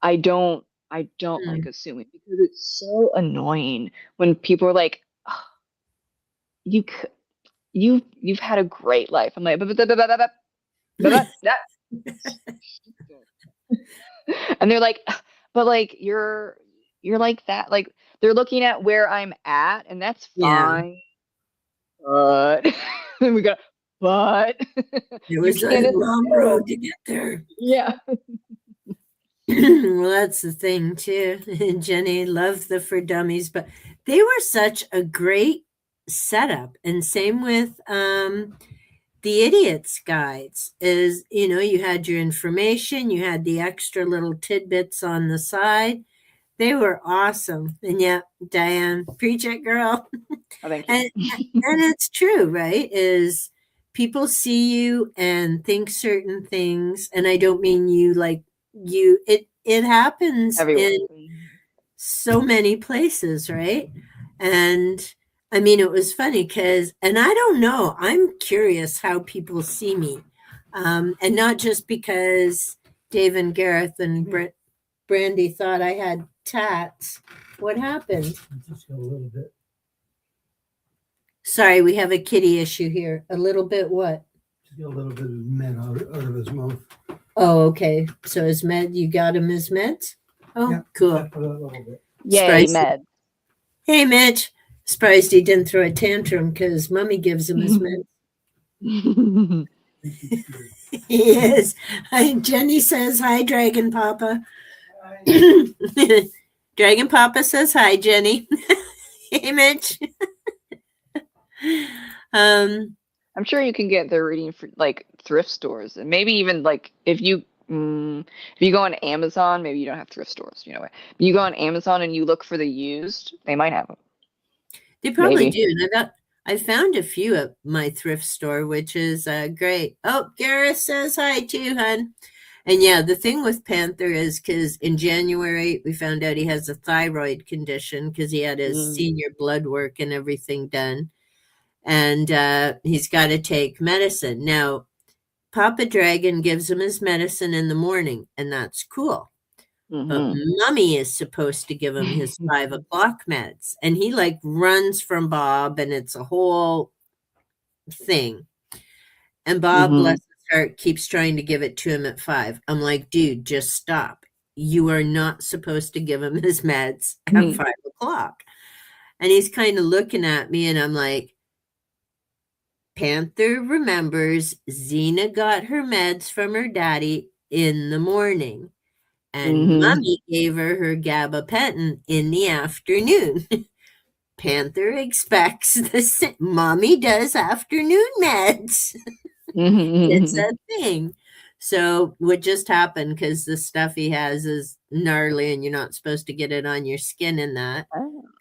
Speaker 2: I don't like
Speaker 1: mm,
Speaker 2: assuming because it's so annoying when people are like, "Oh, you c- you've had a great life." I'm like, but that, and they're like, but like you're like that. Like they're looking at where I'm at, and that's
Speaker 1: yeah,
Speaker 2: fine. But then we got, but
Speaker 1: it
Speaker 2: you
Speaker 1: was a
Speaker 2: can't
Speaker 1: long
Speaker 2: assume.
Speaker 1: road to get there.
Speaker 2: Yeah.
Speaker 1: Well, that's the thing too. Jenny loved the For Dummies, but they were such a great setup. And same with the Idiot's Guides is, you had your information, you had the extra little tidbits on the side. They were awesome. And yeah, Diane, preach it, girl.
Speaker 2: Oh, thank you.
Speaker 1: And it's true, right? Is people see you and think certain things, and I don't mean you like you. It happens
Speaker 2: Everywhere.
Speaker 1: in so many places, right? And I mean, it was funny because, and I don't know, I'm curious how people see me, and not just because Dave and Gareth and Brandy thought I had tats. What happened? Just a little bit. Sorry, we have a kitty issue here. A little bit what?
Speaker 3: Just get a little bit of med out of his mouth.
Speaker 1: Oh, okay. So his med, you got him his meds? Oh,
Speaker 3: Yeah,
Speaker 1: cool.
Speaker 3: except for that little bit.
Speaker 2: Yay,
Speaker 1: Surprised.
Speaker 2: med.
Speaker 1: Hey, Mitch. Surprised he didn't throw a tantrum because Mummy gives him his meds. He is. Hi, Jenny says hi, Dragon Papa. Dragon Papa says hi, Jenny. Hey, Mitch.
Speaker 2: I'm sure you can get their reading for like thrift stores, and maybe even like if you go on Amazon, maybe you don't have thrift stores, you know. You go on Amazon and you look for the used, they might have them.
Speaker 1: They probably
Speaker 2: Maybe.
Speaker 1: do. And I found a few at my thrift store, which is great. Oh, Gareth says hi too, hon. And yeah, the thing with Panther is because in January we found out he has a thyroid condition because he had his senior blood work and everything done. And he's got to take medicine. Now, Papa Dragon gives him his medicine in the morning, and that's cool. But Mummy is supposed to give him his 5 o'clock meds. And he like runs from Bob, and it's a whole thing. And Bob, bless his heart, keeps trying to give it to him at 5. I'm like, dude, just stop. You are not supposed to give him his meds at 5 o'clock. And he's kind of looking at me, and I'm like, Panther remembers Xena got her meds from her daddy in the morning. And Mummy gave her gabapentin in the afternoon. Panther expects the Mommy does afternoon meds. It's a thing. So what just happened, because the stuff he has is gnarly and you're not supposed to get it on your skin and that.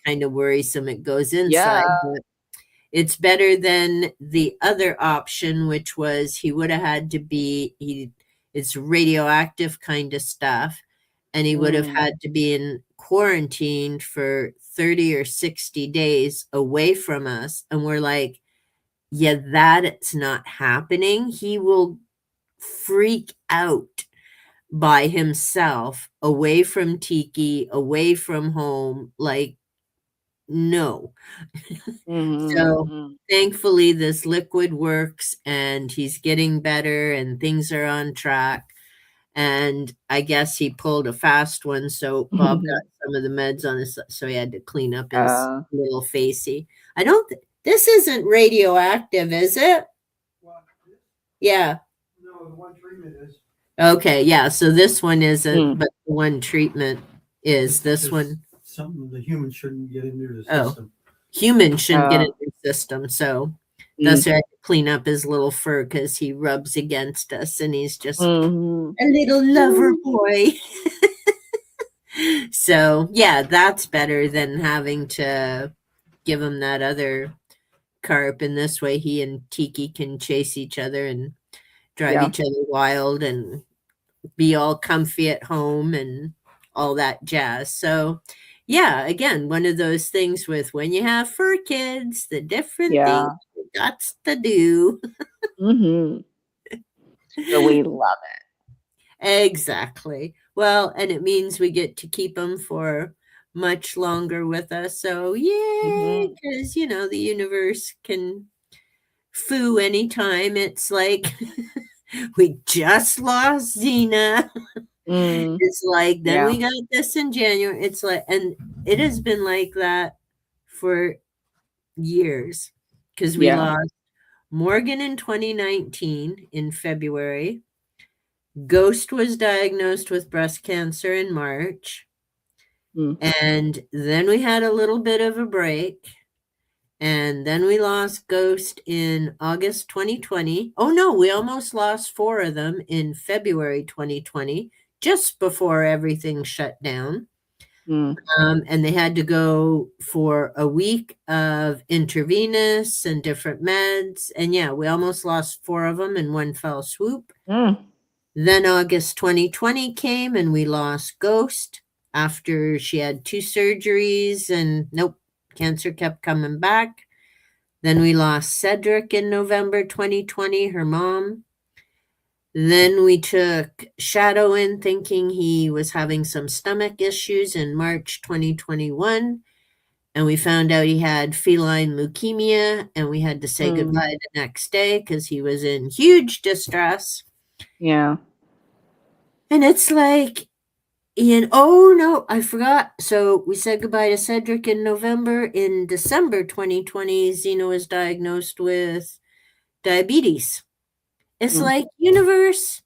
Speaker 1: Kind of worrisome. It goes inside.
Speaker 2: Yeah.
Speaker 1: But it's better than the other option, which was he would have had to be, it's radioactive kind of stuff. And he would have had to be in quarantine for 30 or 60 days away from us. And we're like, yeah, that's not happening. He will freak out by himself, away from Tiki, away from home. Like, no. So thankfully, this liquid works and he's getting better and things are on track. And I guess he pulled a fast one, so Bob got some of the meds on his, so he had to clean up his little facey. I don't. This isn't radioactive, is it? Yeah.
Speaker 3: No, the one treatment is.
Speaker 1: Okay, yeah. So this one isn't, but the one treatment is this one.
Speaker 3: Something the human shouldn't get into the system.
Speaker 1: Humans shouldn't get into the system, so that's why I had to clean up his little fur because he rubs against us and he's just a little lover boy. So yeah, that's better than having to give him that other carp. And this way he and Tiki can chase each other and drive each other wild and be all comfy at home and all that jazz. So yeah, again, one of those things with when you have fur kids, the different things you got to do.
Speaker 2: So we love it.
Speaker 1: Exactly. Well, and it means we get to keep them for much longer with us. So yay, because the universe can foo anytime. It's like we just lost Xena. It's like then we got this in January. It's like, and it has been like that for years because we lost Morgan in 2019 in February. Ghost was diagnosed with breast cancer in March. And then we had a little bit of a break. And then we lost Ghost in August 2020. Oh no, we almost lost 4 of them in February 2020, just before everything shut down. And they had to go for a week of intravenous and different meds. And yeah, we almost lost 4 of them in one fell swoop. Then August 2020 came and we lost Ghost after she had 2 surgeries and nope, cancer kept coming back. Then we lost Cedric in November 2020, her mom. Then we took Shadow in thinking he was having some stomach issues in March 2021. and we found out he had feline leukemia, and we had to say goodbye the next day because he was in huge distress.
Speaker 2: Yeah.
Speaker 1: And it's like, oh no, I forgot. So we said goodbye to Cedric in November. In December 2020, Zeno was diagnosed with diabetes. It's like, universe,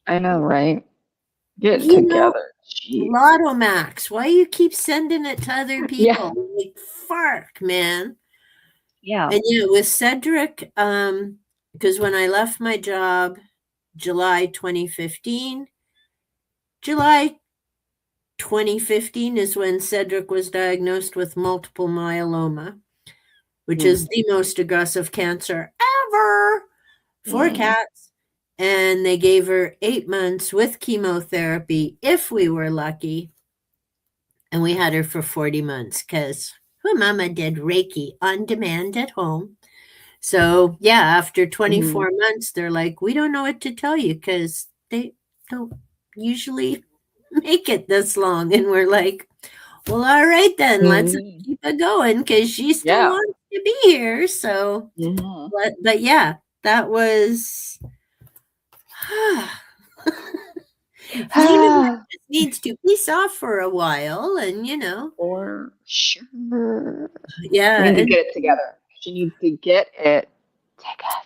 Speaker 2: I know, right? Get
Speaker 1: you know,
Speaker 2: together. Jeez.
Speaker 1: Lotto Max, why you keep sending it to other people?
Speaker 2: Yeah.
Speaker 1: Like, fuck, man.
Speaker 2: Yeah.
Speaker 1: And with Cedric, because when I left my job, July 2015 is when Cedric was diagnosed with multiple myeloma, which is the most aggressive cancer ever for cats. And they gave her 8 months with chemotherapy, if we were lucky. And we had her for 40 months because her mama did Reiki on demand at home. So, yeah, after 24 months, they're like, we don't know what to tell you because they don't usually make it this long. And we're like, well, all right, then let's keep it going because she still wants to be here. So, but yeah, that was. Zena needs to peace off for a while, and
Speaker 2: for sure.
Speaker 1: Yeah,
Speaker 2: we need to get it together. She needs to get it together.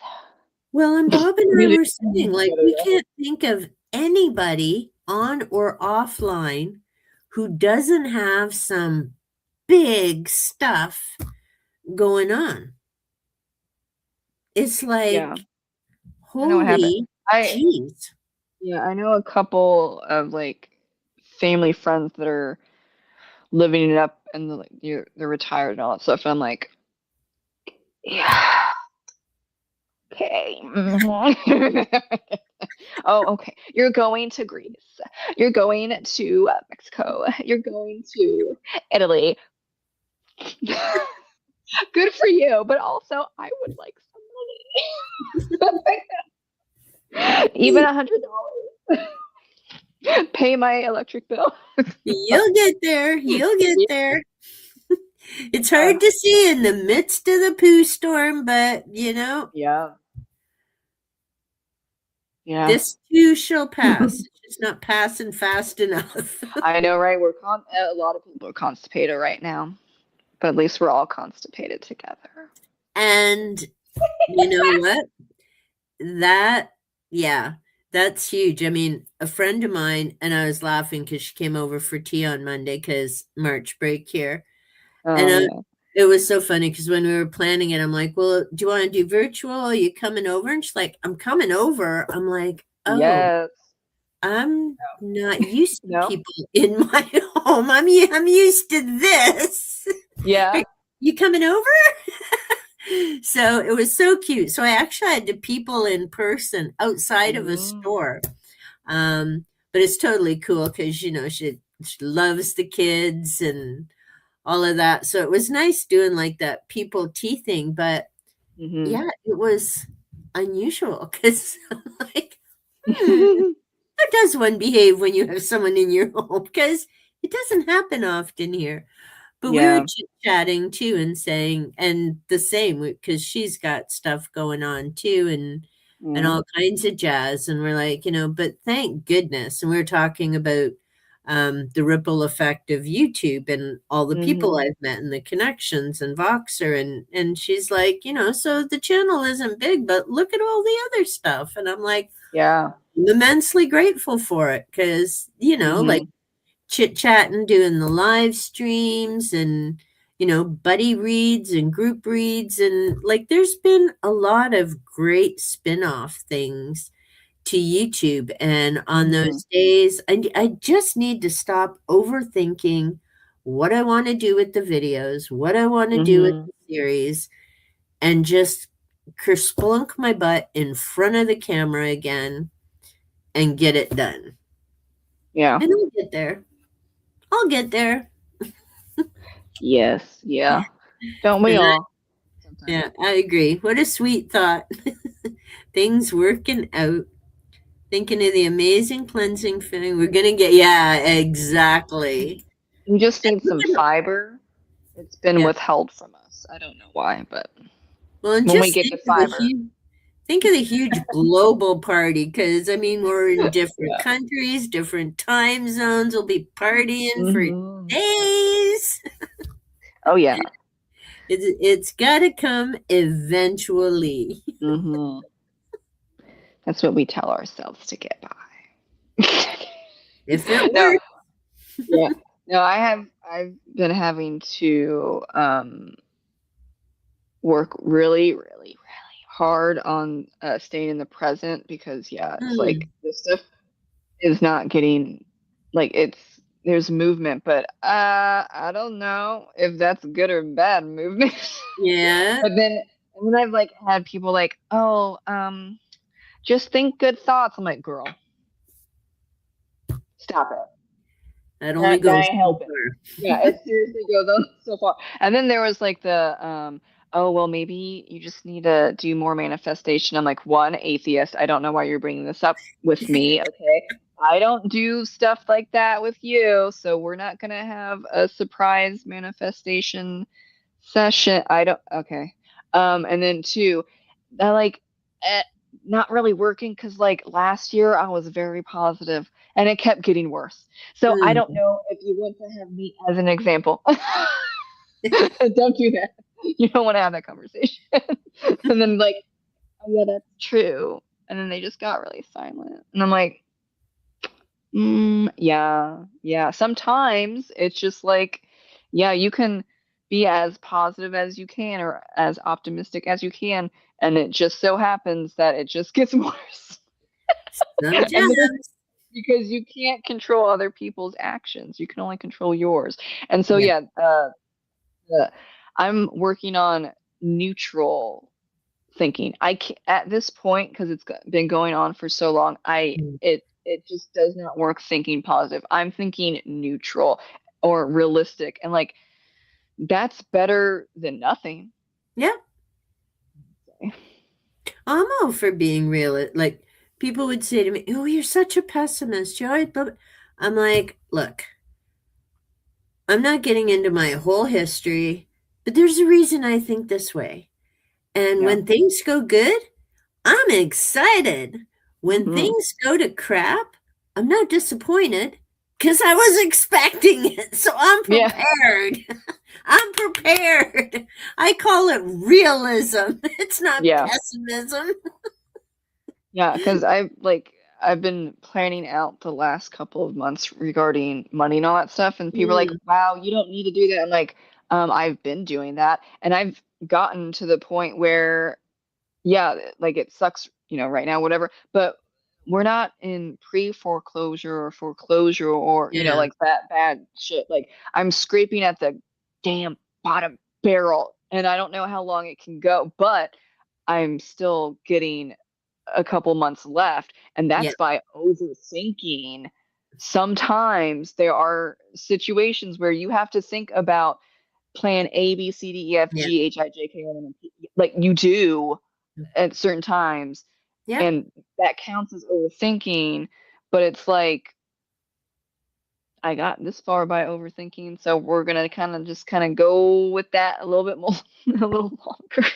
Speaker 1: Well, and Bob and I were saying, like, we can't think of anybody on or offline who doesn't have some big stuff going on. It's like, holy jeez.
Speaker 2: Yeah, I know a couple of like family friends that are living it up, and they're retired and all that stuff. And I'm like, yeah, okay. Oh, okay. You're going to Greece. You're going to Mexico. You're going to Italy. Good for you, but also I would like some money. Even $100. Pay my electric bill.
Speaker 1: You'll get there. You'll get there. It's hard to see in the midst of the poo storm, but
Speaker 2: Yeah. Yeah.
Speaker 1: This too shall pass. It's not passing fast enough.
Speaker 2: I know, right? A lot of people are constipated right now, but at least we're all constipated together.
Speaker 1: And you know what? That's huge. I mean, a friend of mine, and I was laughing because she came over for tea on Monday because March break here. It was so funny because when we were planning it, I'm like, well, do you want to do virtual? Are you coming over? And she's like, I'm coming over. I'm like, oh,
Speaker 2: yes.
Speaker 1: I'm not used to people in my home. I'm used to this.
Speaker 2: Yeah.
Speaker 1: You coming over? So it was so cute. So I actually had to people in person outside of a store. But it's totally cool because, she loves the kids and all of that. So it was nice doing like that people tea thing. But yeah, it was unusual because I'm like, how does one behave when you have someone in your home? Because it doesn't happen often here. But we were chit-chatting too and saying, and the same, because she's got stuff going on too and all kinds of jazz. And we're like, but thank goodness. And we were talking about the ripple effect of YouTube and all the people I've met and the connections and Voxer. And she's like, so the channel isn't big, but look at all the other stuff. And I'm like,
Speaker 2: yeah,
Speaker 1: I'm immensely grateful for it because, like chit-chatting, doing the live streams and, buddy reads and group reads. And like, there's been a lot of great spin-off things to YouTube. And on those days, I just need to stop overthinking what I want to do with the videos, what I want to do with the series, and just kersplunk my butt in front of the camera again and get it done.
Speaker 2: Yeah.
Speaker 1: And I'll get there.
Speaker 2: Yes. Yeah. Don't we all?
Speaker 1: Yeah, I agree. What a sweet thought. Things working out. Thinking of the amazing cleansing feeling we're going to get. Yeah, exactly.
Speaker 2: You just need some fiber It's been
Speaker 1: Yeah.
Speaker 2: withheld from us. I don't know why, but
Speaker 1: Well, and
Speaker 2: when we
Speaker 1: just
Speaker 2: get the fiber.
Speaker 1: think of the huge global party, because I mean we're in different
Speaker 2: Yeah.
Speaker 1: countries, different time zones. We'll be partying for
Speaker 2: Mhm.
Speaker 1: days.
Speaker 2: Oh yeah.
Speaker 1: It's got to come eventually.
Speaker 2: Hmm. That's what we tell ourselves to get by.
Speaker 1: If it
Speaker 2: No,
Speaker 1: works.
Speaker 2: yeah. No, I've been having to work really, really, really hard on staying in the present because it's like this stuff is not getting like there's movement, but I don't know if that's good or bad movement.
Speaker 1: Yeah.
Speaker 2: But then and then I've like had people like, oh, just think good thoughts. I'm like, girl, stop it.
Speaker 1: That only
Speaker 2: That
Speaker 1: goes
Speaker 2: ain't
Speaker 1: so
Speaker 2: helping. Yeah, it seriously goes on so far. And then there was like the oh well maybe you just need to do more manifestation. I'm like, one, atheist. I don't know why you're bringing this up with me, okay? I don't do stuff like that with you, so we're not going to have a surprise manifestation session. I don't okay. And then two, I like eh, not really working because like last year I was very positive and it kept getting worse. So I don't
Speaker 1: Mm.
Speaker 2: know if you want to have me as an example. Don't do that. You don't want to have that conversation. And then like, oh yeah, that's true. And then they just got really silent. And I'm like, yeah, yeah. Sometimes it's just like, yeah, you can be as positive as you can or as optimistic as you can, and it just so happens that it just gets worse. And then
Speaker 1: Sometimes.
Speaker 2: because you can't control other people's actions, you can only control yours. And so,
Speaker 1: Yeah.
Speaker 2: uh, I'm working on neutral thinking. I can at this point because it's been going on for so long.
Speaker 1: Mm.
Speaker 2: It just does not work thinking positive. I'm thinking neutral or realistic, and like that's better than nothing.
Speaker 1: Yeah. I'm all for being real. Like people would say to me, "Oh, you're such a pessimist. You always blah, blah." I'm like, look, I'm not getting into my whole history, but there's a reason I think this way. And
Speaker 2: Yeah.
Speaker 1: when things go good, I'm excited. When
Speaker 2: Hmm.
Speaker 1: things go to crap, I'm not disappointed because I was expecting it. So I'm
Speaker 2: Yeah.
Speaker 1: prepared. I'm prepared. I call it realism. It's not
Speaker 2: Yeah.
Speaker 1: pessimism.
Speaker 2: Yeah. Because I've been planning out the last couple of months regarding money and all that stuff, and people are like,
Speaker 1: Mm,
Speaker 2: "Wow, you don't need to do that." I'm like, I've been doing that, and I've gotten to the point where yeah, like it sucks, right now, whatever, but we're not in pre-foreclosure or foreclosure or,
Speaker 1: yeah.
Speaker 2: like that bad shit. Like I'm scraping at the damn bottom barrel and I don't know how long it can go, but I'm still getting a couple months left. And
Speaker 1: Yeah.
Speaker 2: that's by overthinking. Sometimes there are situations where you have to think about plan A, B, C, D, E, F,
Speaker 1: Yeah.
Speaker 2: G, H, I, J, K, L, M, N, P. Like you do at certain times,
Speaker 1: Yeah.
Speaker 2: and that counts as overthinking, but it's like I got this far by overthinking, so we're gonna kind of go with that a little bit more a little longer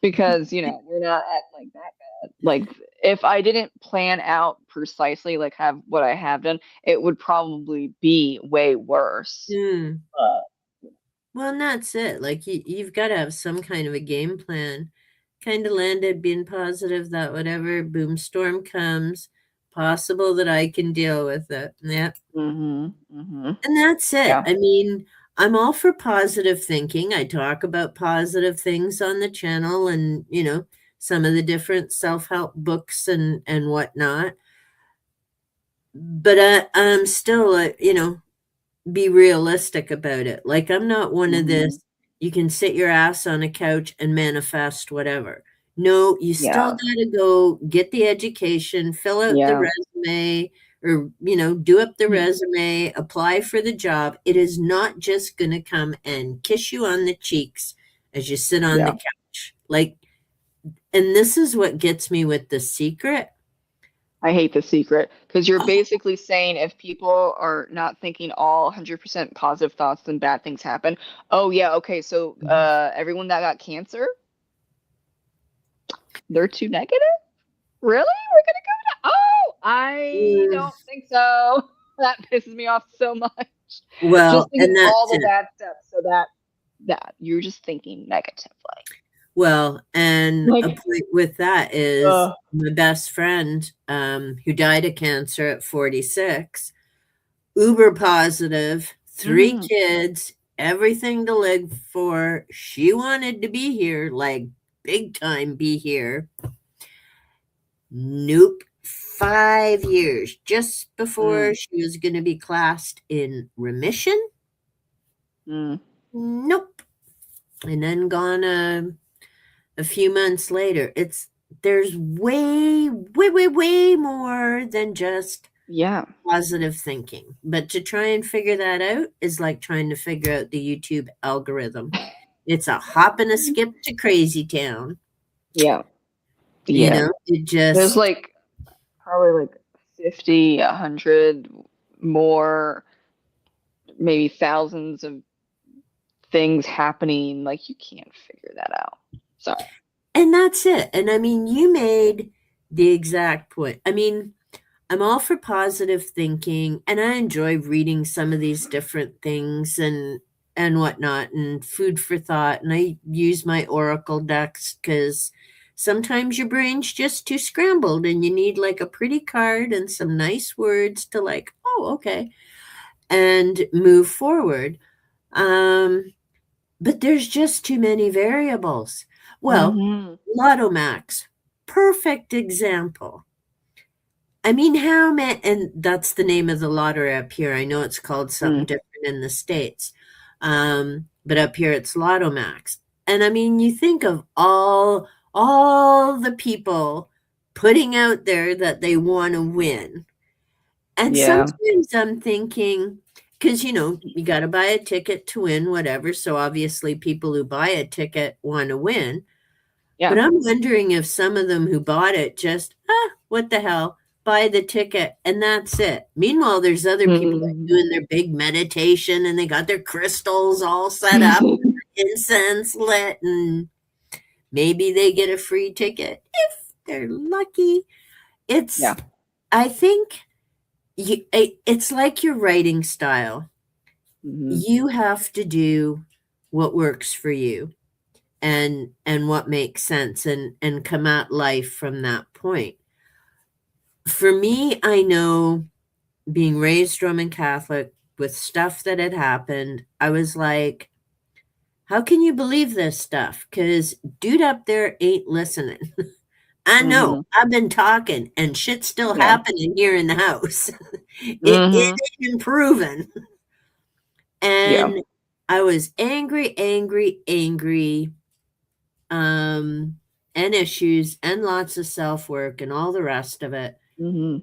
Speaker 2: because we're not at like that bad. Like if I didn't plan out precisely like have what I have done, it would probably be way worse.
Speaker 1: Mm.
Speaker 2: uh,
Speaker 1: Well, and that's it. Like you've got to have some kind of a game plan. Kind of landed being positive that whatever boom storm comes, possible that I can deal with it. Yeah.
Speaker 2: mhm, mhm.
Speaker 1: And that's it.
Speaker 2: Yeah.
Speaker 1: I mean, I'm all for positive thinking. I talk about positive things on the channel and, some of the different self-help books and whatnot. But I'm still, be realistic about it. Like I'm not one of
Speaker 2: Mhm.
Speaker 1: this, you can sit your ass on a couch and manifest whatever. No, you still
Speaker 2: Yeah.
Speaker 1: got to go get the education, fill out the
Speaker 2: Yeah.
Speaker 1: resume, or do up the
Speaker 2: Mm.
Speaker 1: resume, apply for the job. It is not just going to come and kiss you on the cheeks as you sit on the
Speaker 2: Yeah.
Speaker 1: couch. Like, and this is what gets me with The Secret.
Speaker 2: I hate The Secret because you're basically saying if people are not thinking all 100% positive thoughts, then bad things happen. Oh yeah, okay, so everyone that got cancer, they're too negative? Really? We're gonna go to Oh, I
Speaker 1: Mm,
Speaker 2: don't think so. That pisses me off so much.
Speaker 1: well,
Speaker 2: Just think of
Speaker 1: and
Speaker 2: all
Speaker 1: that's
Speaker 2: the
Speaker 1: it.
Speaker 2: bad stuff so that you're just thinking negatively.
Speaker 1: Well, and a
Speaker 2: Like,
Speaker 1: point with that is
Speaker 2: uh,
Speaker 1: my best friend, who died of cancer at 46, uber positive, 3
Speaker 2: mhm,
Speaker 1: kids, everything to live for. She wanted to be here, like big time be here. Nope. 5 years just before
Speaker 2: mm,
Speaker 1: she was going to be classed in remission.
Speaker 2: mm,
Speaker 1: Nope. And then gone a few months later. There's way, way, way, way more than just
Speaker 2: yeah.
Speaker 1: positive thinking. But to try and figure that out is like trying to figure out the YouTube algorithm. It's a hop and a skip to crazy town.
Speaker 2: Yeah.
Speaker 1: You
Speaker 2: Yeah.
Speaker 1: know, it
Speaker 2: There's
Speaker 1: just
Speaker 2: like probably like 50, 100 more, maybe thousands of things happening. Like you can't figure that out. Sorry.
Speaker 1: and that's it. And I mean, you made the exact point. I mean, I'm all for positive thinking, and I enjoy reading some of these different things and whatnot, and food for thought. And I use my oracle decks because sometimes your brain's just too scrambled, and you need like a pretty card and some nice words to like, oh, okay, and move forward. Um, but there's just too many variables. Well,
Speaker 2: Mm-hmm.
Speaker 1: Lotto Max, perfect example. I mean, how many, and that's the name of the lottery up here. I know it's called something
Speaker 2: Mm,
Speaker 1: different in the States. But up here it's Lotto Max. And I mean, you think of all the people putting out there that they want to win. And
Speaker 2: yeah.
Speaker 1: sometimes I'm thinking, because you got to buy a ticket to win, whatever. So obviously, people who buy a ticket want to win.
Speaker 2: Yeah.
Speaker 1: But I'm wondering if some of them who bought it just, what the hell, buy the ticket and that's it. Meanwhile, there's other people like doing their big meditation and they got their crystals all set up, incense lit, and maybe they get a free ticket if they're lucky. It's,
Speaker 2: Yeah.
Speaker 1: I think, it's like your writing style.
Speaker 2: Mm-hmm.
Speaker 1: You have to do what works for you and what makes sense and come at life from that point. For me, I know being raised Roman Catholic with stuff that had happened, I was like, how can you believe this stuff? Because dude up there ain't listening. I know
Speaker 2: Mm-hmm.
Speaker 1: I've been talking and shit's still
Speaker 2: Yeah.
Speaker 1: happening here in the house. It
Speaker 2: Mm-hmm.
Speaker 1: ain't been proven.
Speaker 2: Yeah.
Speaker 1: And I was angry, angry, angry, um, and issues and lots of self work and all the rest of it.
Speaker 2: Mm-hmm.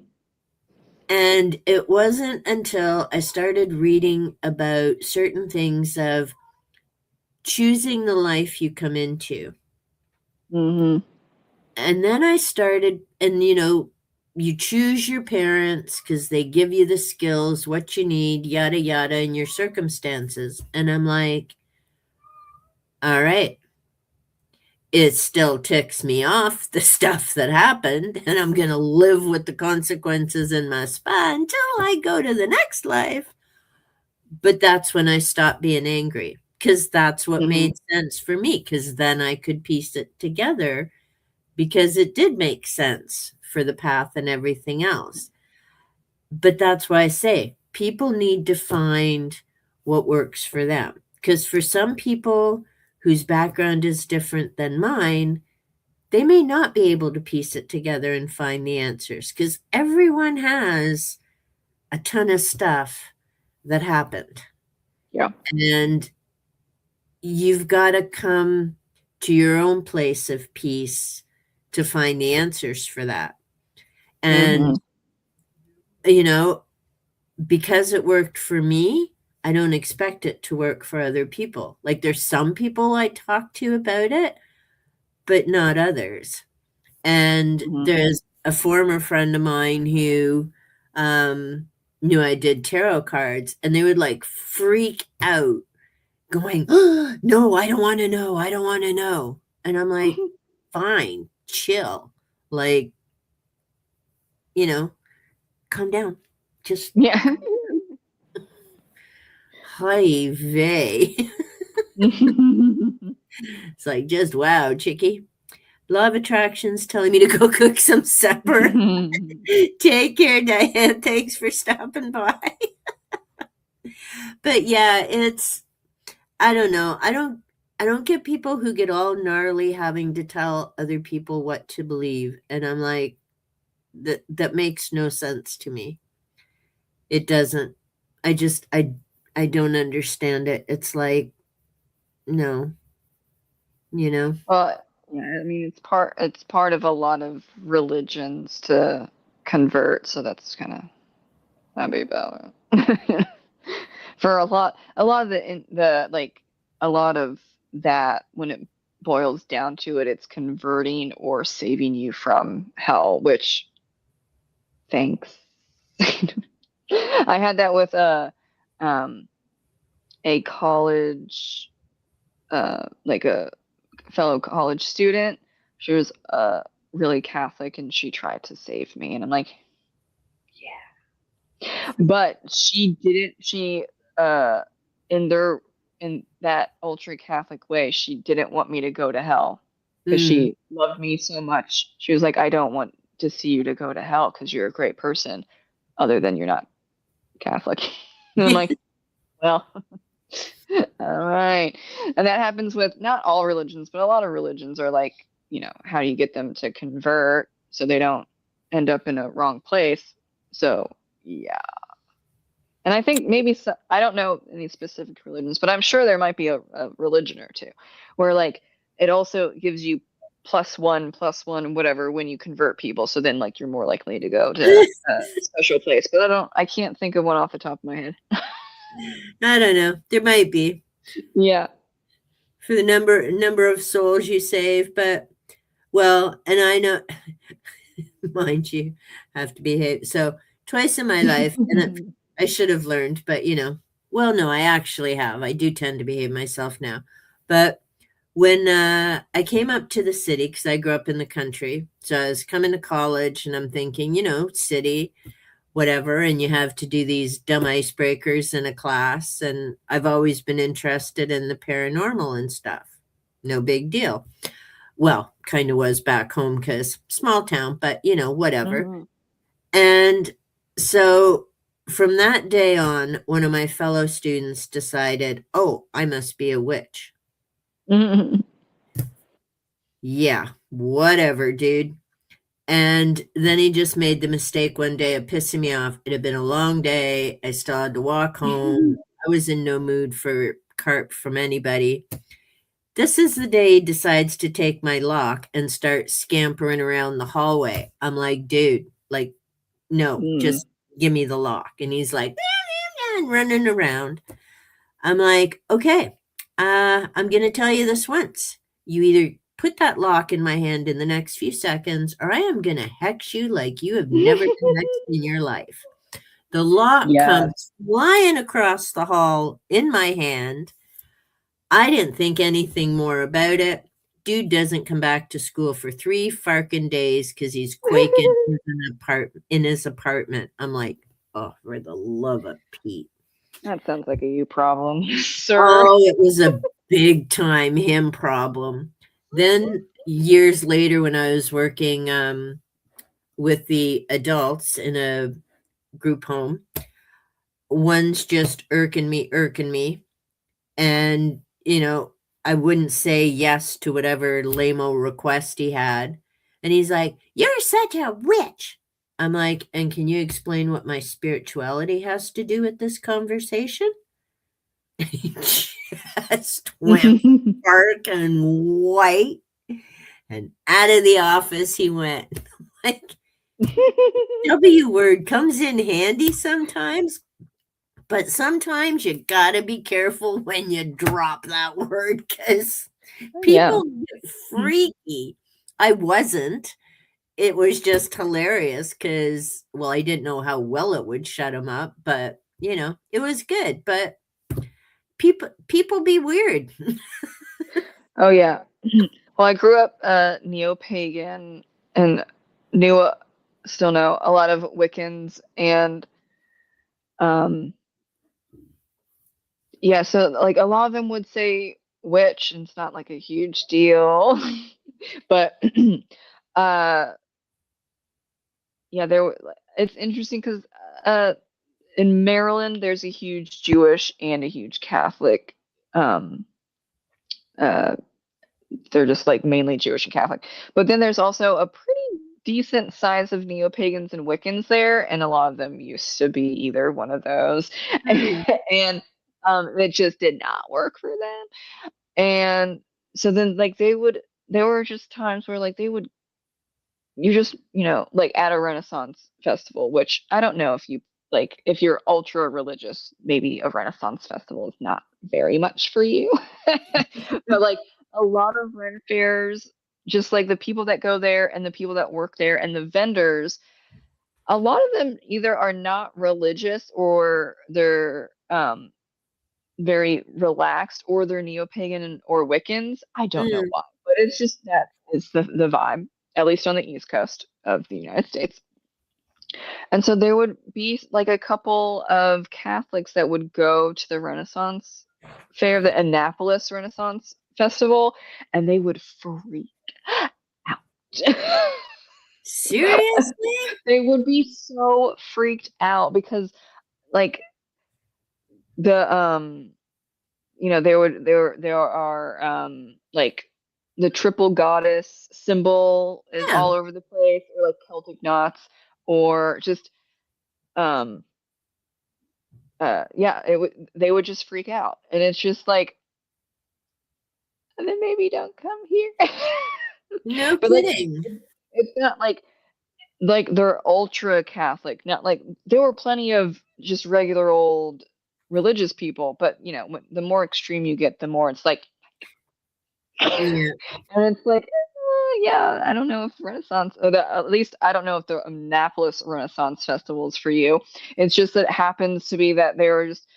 Speaker 1: And it wasn't until I started reading about certain things of choosing the life you come into.
Speaker 2: Mm-hmm.
Speaker 1: And then I started, and you choose your parents because they give you the skills, what you need, yada, yada, and your circumstances. And I'm like, all right, it still ticks me off the stuff that happened, and I'm going to live with the consequences in my spine until I go to the next life. But that's when I stopped being angry because that's what
Speaker 2: Mm-hmm.
Speaker 1: made sense for me, because then I could piece it together because it did make sense for the path and everything else. But that's why I say people need to find what works for them. Because for some people whose background is different than mine, they may not be able to piece it together and find the answers because everyone has a ton of stuff that happened.
Speaker 2: Yeah.
Speaker 1: And you've got to come to your own place of peace to find the answers for that.
Speaker 2: Mm-hmm.
Speaker 1: And, because it worked for me, I don't expect it to work for other people. Like there's some people I talk to about it, but not others. And
Speaker 2: Mm-hmm.
Speaker 1: there's a former friend of mine who knew I did tarot cards, and they would like freak out going, oh, no, I don't want to know. I don't want to know. And I'm like, fine, chill. Like, calm down. Just
Speaker 2: Yeah.
Speaker 1: hi vey. It's like, just wow, chickie. Law of Attraction's telling me to go cook some supper. Take care, Diane. Thanks for stopping by. But yeah, I don't know. I don't get people who get all gnarly having to tell other people what to believe. And I'm like, that makes no sense to me. It doesn't. I don't understand it. It's like, no,
Speaker 2: Well, yeah, I mean, it's part of a lot of religions to convert, so that's kind of that'd be about it. For a lot of a lot of that, when it boils down to it, it's converting or saving you from hell, which thanks. I had that with a college like a fellow college student. She was really Catholic, and she tried to save me, and I'm like, yeah. But she didn't. She in that ultra Catholic way, she didn't want me to go to hell because she loved me so much. She was like, I don't want to see you to go to hell because you're a great person, other than you're not Catholic. And I'm like, well, all right. And that happens with not all religions, but a lot of religions are like, how do you get them to convert so they don't end up in a wrong place? So, yeah. And I think maybe I don't know any specific religions, but I'm sure there might be a religion or two where like it also gives you +1, whatever, when you convert people. So then like you're more likely to go to a special place. But I can't think of one off the top of my head.
Speaker 1: I don't know. There might be.
Speaker 2: Yeah.
Speaker 1: For the number of souls you save, but well, and I know, mind you, I have to behave. So twice in my life, and I should have learned, but well, no, I actually have. I do tend to behave myself now. But when I came up to the city, because I grew up in the country, so I was coming to college, and I'm thinking, city, whatever, and you have to do these dumb icebreakers in a class, and I've always been interested in the paranormal and stuff. No big deal. Well, kind of was back home because small town, but whatever.
Speaker 2: Mm-hmm.
Speaker 1: And so from that day on, one of my fellow students decided, oh, I must be a witch.
Speaker 2: Mm-hmm.
Speaker 1: Yeah, whatever, dude. And then he just made the mistake one day of pissing me off. It had been a long day. I still had to walk home. I was in no mood for carp from anybody. This is the day he decides to take my lock and start scampering around the hallway. I'm like, dude, like, no, just give me the lock. And he's like, and running around. I'm like, okay, I'm going to tell you this once. You either put that lock in my hand in the next few seconds, or I am going to hex you like you have never been hexed in your life. The lock comes flying across the hall in my hand. I didn't think anything more about it. Dude doesn't come back to school for 3 farking days because he's quaking in his apartment. I'm like, oh, for the love of Pete.
Speaker 2: That sounds like a you problem, sir.
Speaker 1: Oh, it was a big time him problem. Then years later, when I was working with the adults in a group home, one's just irking me. And, I wouldn't say yes to whatever lame-o request he had. And he's like, you're such a witch. I'm like, and can you explain what my spirituality has to do with this conversation? He just went dark and white, and out of the office he went. Like, W word comes in handy sometimes, but sometimes you gotta be careful when you drop that word because people get freaky. I wasn't. it was just hilarious because, well, I didn't know how well it would shut them up, but it was good. But people be weird.
Speaker 2: Oh yeah. Well, I grew up neo-pagan and still know a lot of Wiccans, and yeah, so like a lot of them would say witch, and it's not like a huge deal. But yeah, it's interesting because in Maryland there's a huge Jewish and a huge Catholic. Uh, they're just like mainly Jewish and Catholic. But then there's also a pretty decent size of neo-pagans and Wiccans there, and a lot of them used to be either one of those. And it just did not work for them. And so then like there were just times where like you're just, like at a Renaissance festival, which I don't know if you're ultra religious, maybe a Renaissance festival is not very much for you. But like a lot of Ren fairs, just like the people that go there and the people that work there and the vendors, a lot of them either are not religious or they're very relaxed, or they're neo-pagan or Wiccans. I don't know why, but it's just that is the vibe, at least on the East Coast of the United States. And so there would be like a couple of Catholics that would go to the Renaissance fair, the Annapolis Renaissance Festival, and they would freak out.
Speaker 1: Seriously?
Speaker 2: They would be so freaked out because like the there are like the triple goddess symbol is all over the place, or like Celtic knots, or just they would just freak out, and it's just like, and then maybe don't come here.
Speaker 1: No
Speaker 2: But
Speaker 1: kidding.
Speaker 2: like, it's not like they're ultra Catholic. Not like there were plenty of just regular old religious people, but the more extreme you get, the more it's like,
Speaker 1: Yeah.
Speaker 2: and it's like, yeah, I don't know if Renaissance, at least I don't know if the Annapolis Renaissance Festival is for you. It's just that it happens to be that they're just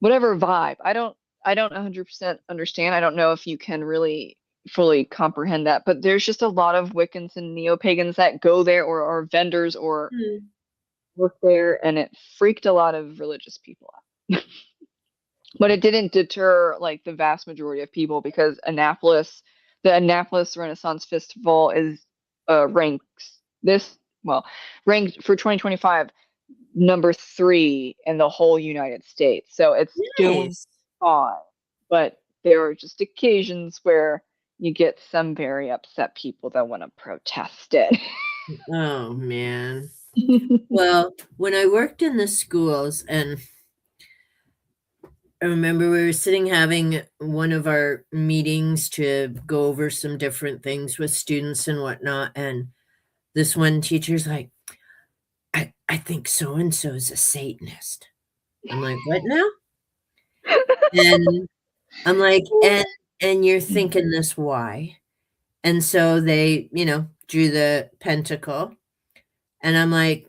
Speaker 2: whatever vibe. I don't 100% understand. I don't know if you can really fully comprehend that, but there's just a lot of Wiccans and neo-pagans that go there or are vendors or work there, and it freaked a lot of religious people out. But it didn't deter like the vast majority of people, because the Annapolis Renaissance Festival is ranked for 2025 number 3 in the whole United States. So it's doing fine. But there are just occasions where you get some very upset people that want to protest it.
Speaker 1: Oh man. Well, when I worked in the schools, and I remember we were sitting having one of our meetings to go over some different things with students and whatnot, and this one teacher's like, I think so and so is a Satanist. I'm like, what now? And I'm like, and you're thinking this why? And so they, drew the pentacle, and I'm like,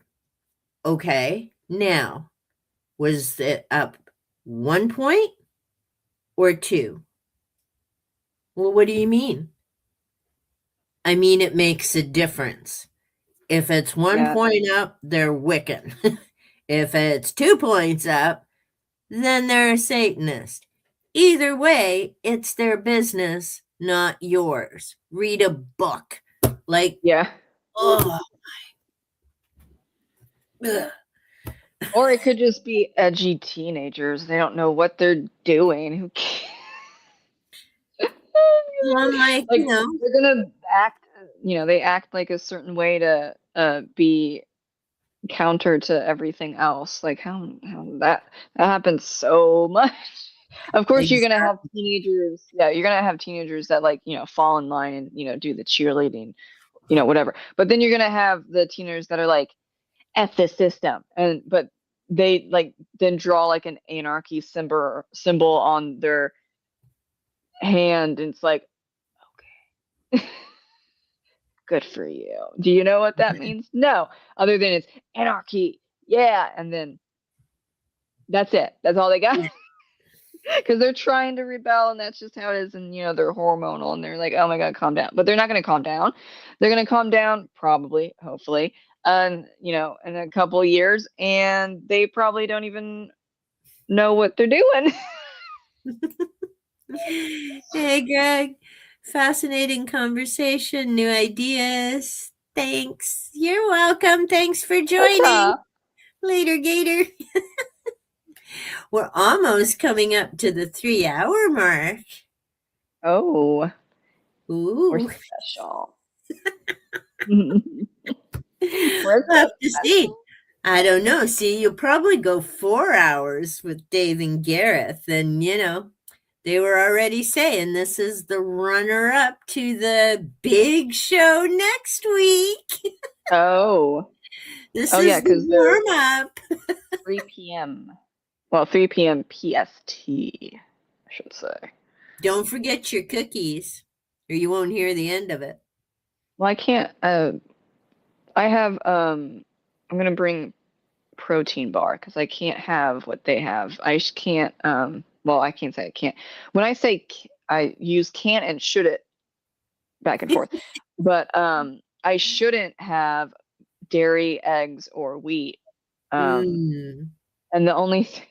Speaker 1: okay, now was it up 1 point or 2? Well, what do you mean? I mean, it makes a difference. If it's 1 point up, they're Wiccan. If it's 2 points up, then they're a Satanist. Either way, it's their business, not yours. Read a book. Like, oh. Ugh.
Speaker 2: Or it could just be edgy teenagers. They don't know what they're doing. Who cares?
Speaker 1: Well, I'm like,
Speaker 2: they're gonna act. They act like a certain way to be counter to everything else. Like how that happens so much. Of course, you're gonna have teenagers. Yeah, you're gonna have teenagers that fall in line and do the cheerleading, whatever. But then you're gonna have the teenagers that are like, F the system, but they then draw like an anarchy symbol on their hand, and it's like, okay. good for you. Do you know what that means? No, other than it's anarchy. Yeah. And then that's it. That's all they got. Because they're trying to rebel, and that's just how it is. And, they're hormonal, and they're like, oh my God, calm down. But they're not going to calm down. They're going to calm down, probably, hopefully, in a couple of years. And they probably don't even know what they're doing.
Speaker 1: Hey, Greg. Fascinating conversation, new ideas. Thanks. You're welcome. Thanks for joining. Later, Gator. We're almost coming up to the 3-hour mark.
Speaker 2: Oh.
Speaker 1: Ooh.
Speaker 2: We're special.
Speaker 1: We'll have to see. I don't know. See, you'll probably go 4 hours with Dave and Gareth. And, they were already saying this is the runner-up to the big show next week.
Speaker 2: Oh.
Speaker 1: This is the warm-up.
Speaker 2: 3 p.m. Well, 3 p.m. PST, I should say.
Speaker 1: Don't forget your cookies, or you won't hear the end of it.
Speaker 2: Well, I can't. I have. I'm gonna bring protein bar because I can't have what they have. I just can't. Well, I can't say I can't. When I say I use can't and shouldn't back and forth, but I shouldn't have dairy, eggs, or wheat. And the only thing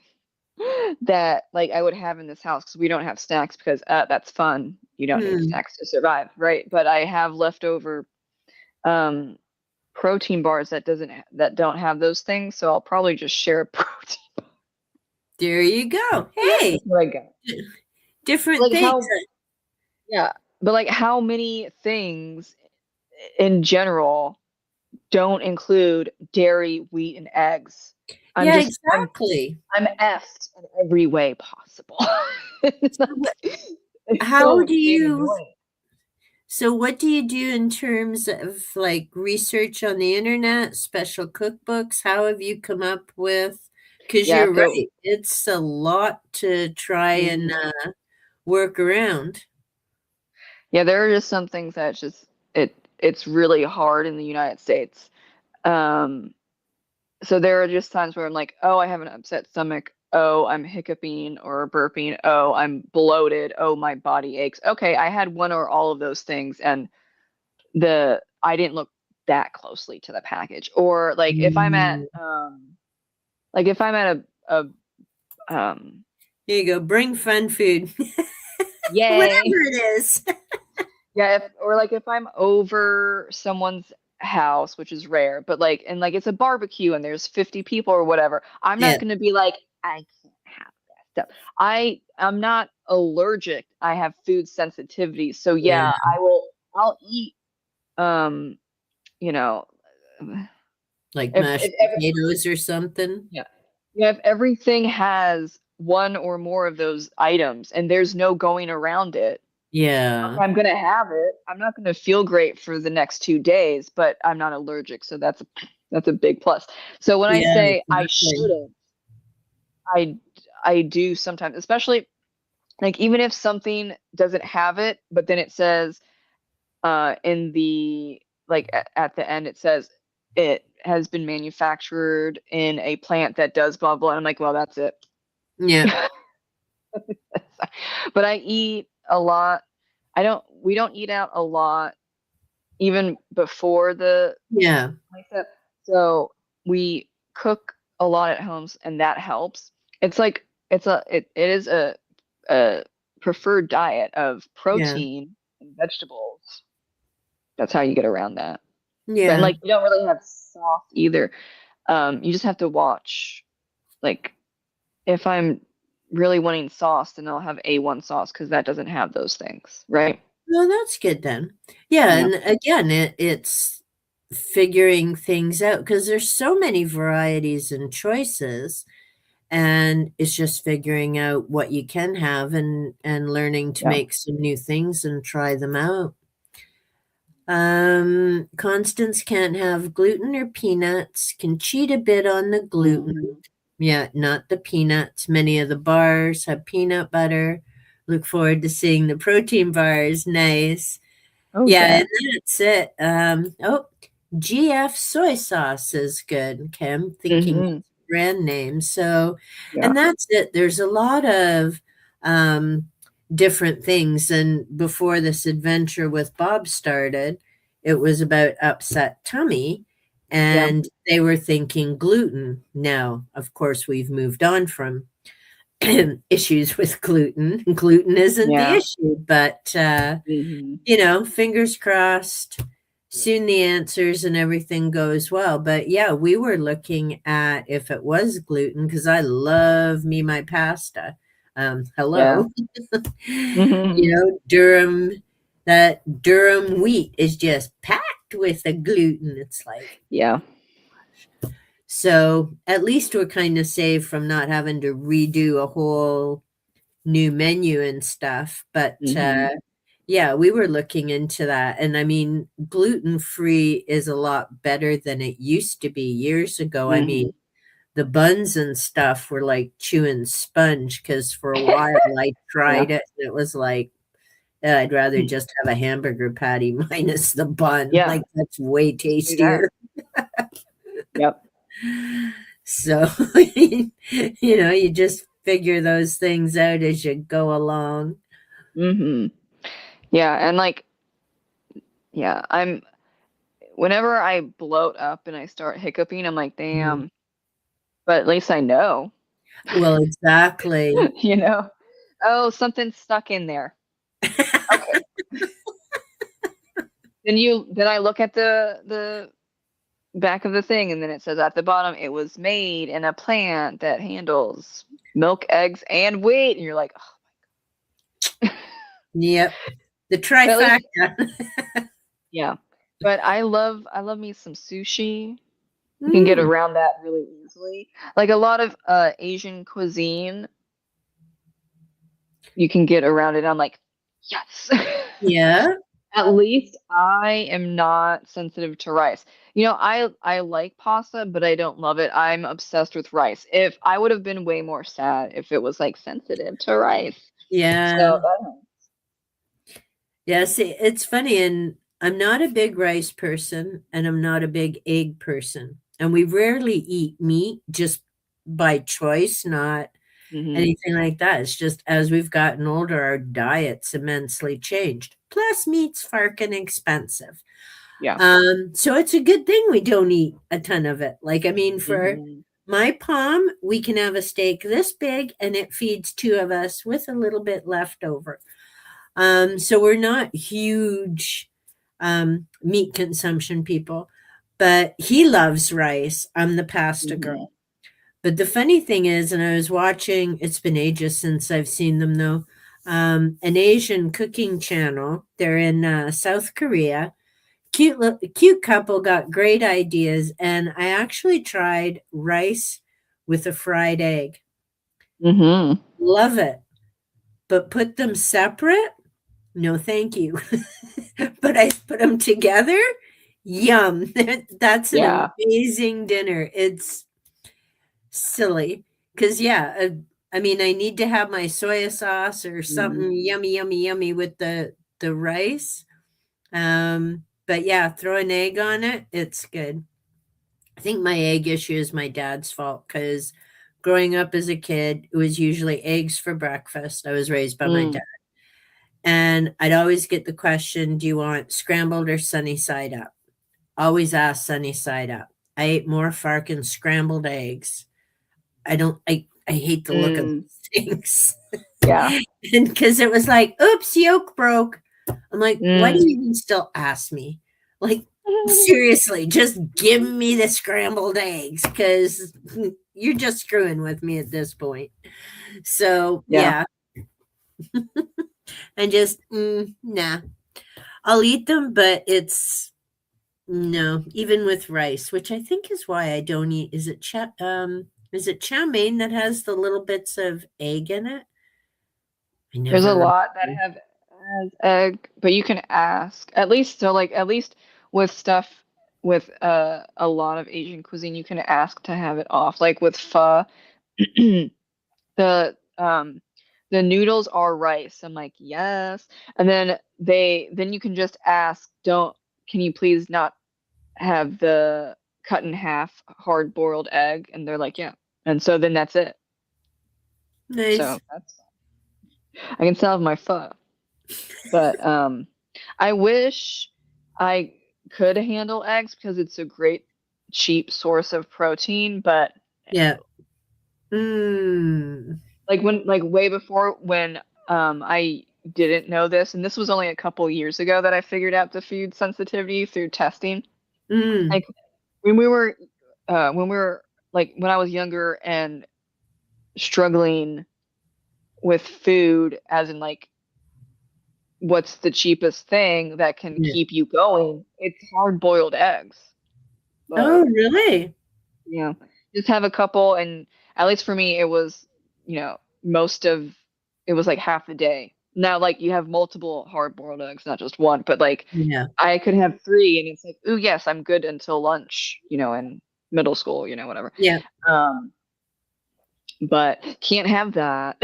Speaker 2: that I would have in this house, because we don't have snacks, because that's fun. You don't need snacks to survive, right? But I have leftover protein bars that don't have those things, so I'll probably just share a protein bar.
Speaker 1: There you go. Hey, different things.
Speaker 2: But how many things in general don't include dairy, wheat, and eggs?
Speaker 1: Exactly.
Speaker 2: I'm effed in every way possible.
Speaker 1: So what do you do in terms of research on the internet, special cookbooks? How have you come up with, because you're right, it's a lot to try and work around.
Speaker 2: Yeah, there are just some things that it's really hard in the United States. So there are just times where I'm like, oh, I have an upset stomach. Oh, I'm hiccuping or burping. Oh, I'm bloated. Oh, my body aches. Okay, I had one or all of those things, and I didn't look that closely to the package. Or if I'm at a
Speaker 1: here you go, bring fun food.
Speaker 2: Yay.
Speaker 1: Whatever it is.
Speaker 2: Yeah, if I'm over someone's house, which is rare, but it's a barbecue and there's 50 people or whatever, I'm not going to be like, I can't have that stuff. I'm not allergic. I have food sensitivity. So I'll eat
Speaker 1: mashed potatoes or something.
Speaker 2: Yeah, if everything has one or more of those items and there's no going around it, I'm going to have it. I'm not going to feel great for the next 2 days, but I'm not allergic. So that's a big plus. So when I say I shouldn't, I do sometimes, especially even if something doesn't have it, but then it says in the at the end, it says it has been manufactured in a plant that does blah blah. And I'm like, well, that's it.
Speaker 1: Yeah.
Speaker 2: But I eat a lot. We don't eat out a lot, even before the so we cook a lot at home, and that helps. It's it is a preferred diet of protein and vegetables. That's how you get around that.
Speaker 1: Yeah.
Speaker 2: And you don't really have sauce either. You just have to watch. If I'm really wanting sauce, then I'll have A1 sauce, because that doesn't have those things, right?
Speaker 1: Well, that's good then. Yeah. And again, it's figuring things out, because there's so many varieties and choices, and it's just figuring out what you can have and learning to make some new things and try them out. Constance can't have gluten or peanuts, can cheat a bit on the gluten. Yeah, not the peanuts. Many of the bars have peanut butter. Look forward to seeing the protein bars. Nice.
Speaker 2: Oh
Speaker 1: Yeah,
Speaker 2: yeah.
Speaker 1: and that's it. Oh, GF soy sauce is good. Okay, I'm thinking
Speaker 2: Hmm.
Speaker 1: brand name. So,
Speaker 2: Yeah.
Speaker 1: and that's it. There's a lot of um, different things. And before this adventure with Bob started, it was about upset tummy,
Speaker 2: Yeah.
Speaker 1: and they were thinking gluten. Now, of course, we've moved on from issues with gluten. Gluten isn't the
Speaker 2: Yeah.
Speaker 1: issue, but
Speaker 2: Hmm.
Speaker 1: fingers crossed, soon the answers and everything goes well. But yeah, we were looking at if it was gluten because I love me my pasta.
Speaker 2: Yeah.
Speaker 1: Hello.
Speaker 2: Hmm.
Speaker 1: That Durham wheat is just packed with the gluten. It's like,
Speaker 2: Yeah.
Speaker 1: so at least we're kind of saved from not having to redo a whole new menu and stuff. But
Speaker 2: Hmm.
Speaker 1: yeah, we were looking into that. And I mean, gluten free is a lot better than it used to be years ago. I mean,
Speaker 2: Hmm.
Speaker 1: the buns and stuff were like chewing sponge because for a while I
Speaker 2: Yeah.
Speaker 1: tried it and it was like, I'd rather just have a hamburger patty minus the bun.
Speaker 2: Yeah.
Speaker 1: Like, that's way
Speaker 2: Just do that.
Speaker 1: tastier.
Speaker 2: Yep.
Speaker 1: So, you just figure those things out as you go along.
Speaker 2: Hmm. Yeah. And like, yeah, whenever I bloat up and I start hiccuping, I'm like,
Speaker 1: Mm.
Speaker 2: damn, but at least I know,
Speaker 1: Well, exactly.
Speaker 2: you know, oh, something's stuck in there. Okay. Then I look at the back of the thing and then it says at the bottom it was made in a plant that handles milk, eggs, and wheat. And you're like, oh.
Speaker 1: Yep. The
Speaker 2: But at least,
Speaker 1: trifecta.
Speaker 2: yeah. But I love me some sushi. You can get
Speaker 1: Mm,
Speaker 2: around that really easily. Like a lot of Asian cuisine, you can get around it. I'm like, yes.
Speaker 1: yeah.
Speaker 2: At least I am not sensitive to rice. I like pasta, but I don't love it. I'm obsessed with rice. If I would have been way more sad if it was like sensitive to rice.
Speaker 1: Yeah.
Speaker 2: So,
Speaker 1: Yeah. See, it's funny. And I'm not a big rice person and I'm not a big egg person. And we rarely eat meat just by choice, not
Speaker 2: mm-hmm.
Speaker 1: anything like that. It's just as we've gotten older, our diets immensely changed. Plus, meat's farking expensive.
Speaker 2: Yeah.
Speaker 1: So it's a good thing we don't eat a ton of it. Like, I mean, for
Speaker 2: Mm-hmm.
Speaker 1: my palm, we can have a steak this big and it feeds two of us with a little bit left over. So we're not huge meat consumption people, but he loves rice. I'm the pasta
Speaker 2: Mm-hmm.
Speaker 1: girl. But the funny thing is, and I was watching, it's been ages since I've seen them though, an Asian cooking channel. They're in South Korea. Cute couple, got great ideas, and I actually tried rice with a fried egg.
Speaker 2: Mm-hmm.
Speaker 1: Love it, but put them separate? No, thank you. But I put them together. Yum. That's an
Speaker 2: Yeah.
Speaker 1: amazing dinner. It's silly because, yeah, I mean, I need to have my soy sauce or
Speaker 2: Mm-hmm.
Speaker 1: something yummy, yummy, yummy with the rice. But yeah, throw an egg on it. It's good. I think my egg issue is my dad's fault because growing up as a kid, it was usually eggs for breakfast. I was raised by my
Speaker 2: Mm.
Speaker 1: dad. And I'd always get the question, do you want scrambled or sunny side up? Always ask sunny side up. I ate more farkin scrambled eggs. I hate the look of
Speaker 2: Mm.
Speaker 1: those things.
Speaker 2: Yeah.
Speaker 1: And because it was like, oops, yolk broke. I'm like, why do
Speaker 2: Mm.
Speaker 1: you even still ask me? Like, seriously, just give me the scrambled eggs because you're just screwing with me at this point. So,
Speaker 2: Yeah.
Speaker 1: yeah, and just, nah. I'll eat them, but it's no, even with rice, which I think is why I don't eat. Is it chow mein that has the little bits of egg in it? I
Speaker 2: There's
Speaker 1: never
Speaker 2: a lot that
Speaker 1: remember.
Speaker 2: has egg, but you can ask. At least with stuff with a lot of Asian cuisine, you can ask to have it off. Like with pho, the um the noodles are rice. I'm like, yes. And then then you can just ask, can you please not have the cut in half hard boiled egg? And they're like, yeah. And so then that's it.
Speaker 1: Nice.
Speaker 2: So I can solve my pho. But I wish I could handle eggs because it's a great cheap source of protein, but
Speaker 1: yeah.
Speaker 2: Like way before when I didn't know this, and this was only a couple years ago that I figured out the food sensitivity through testing. Like when we were like when I was younger and struggling with food, as in like what's the cheapest thing that can keep you going, it's hard boiled eggs. But,
Speaker 1: oh, really?
Speaker 2: Yeah, just have a couple, and at least for me it was, it was like half the day. Now, like, you have multiple hard-boiled eggs, not just one, but like I could have 3, and it's like, ooh, yes, I'm good until lunch, in middle school, whatever.
Speaker 1: Yeah.
Speaker 2: But can't have that.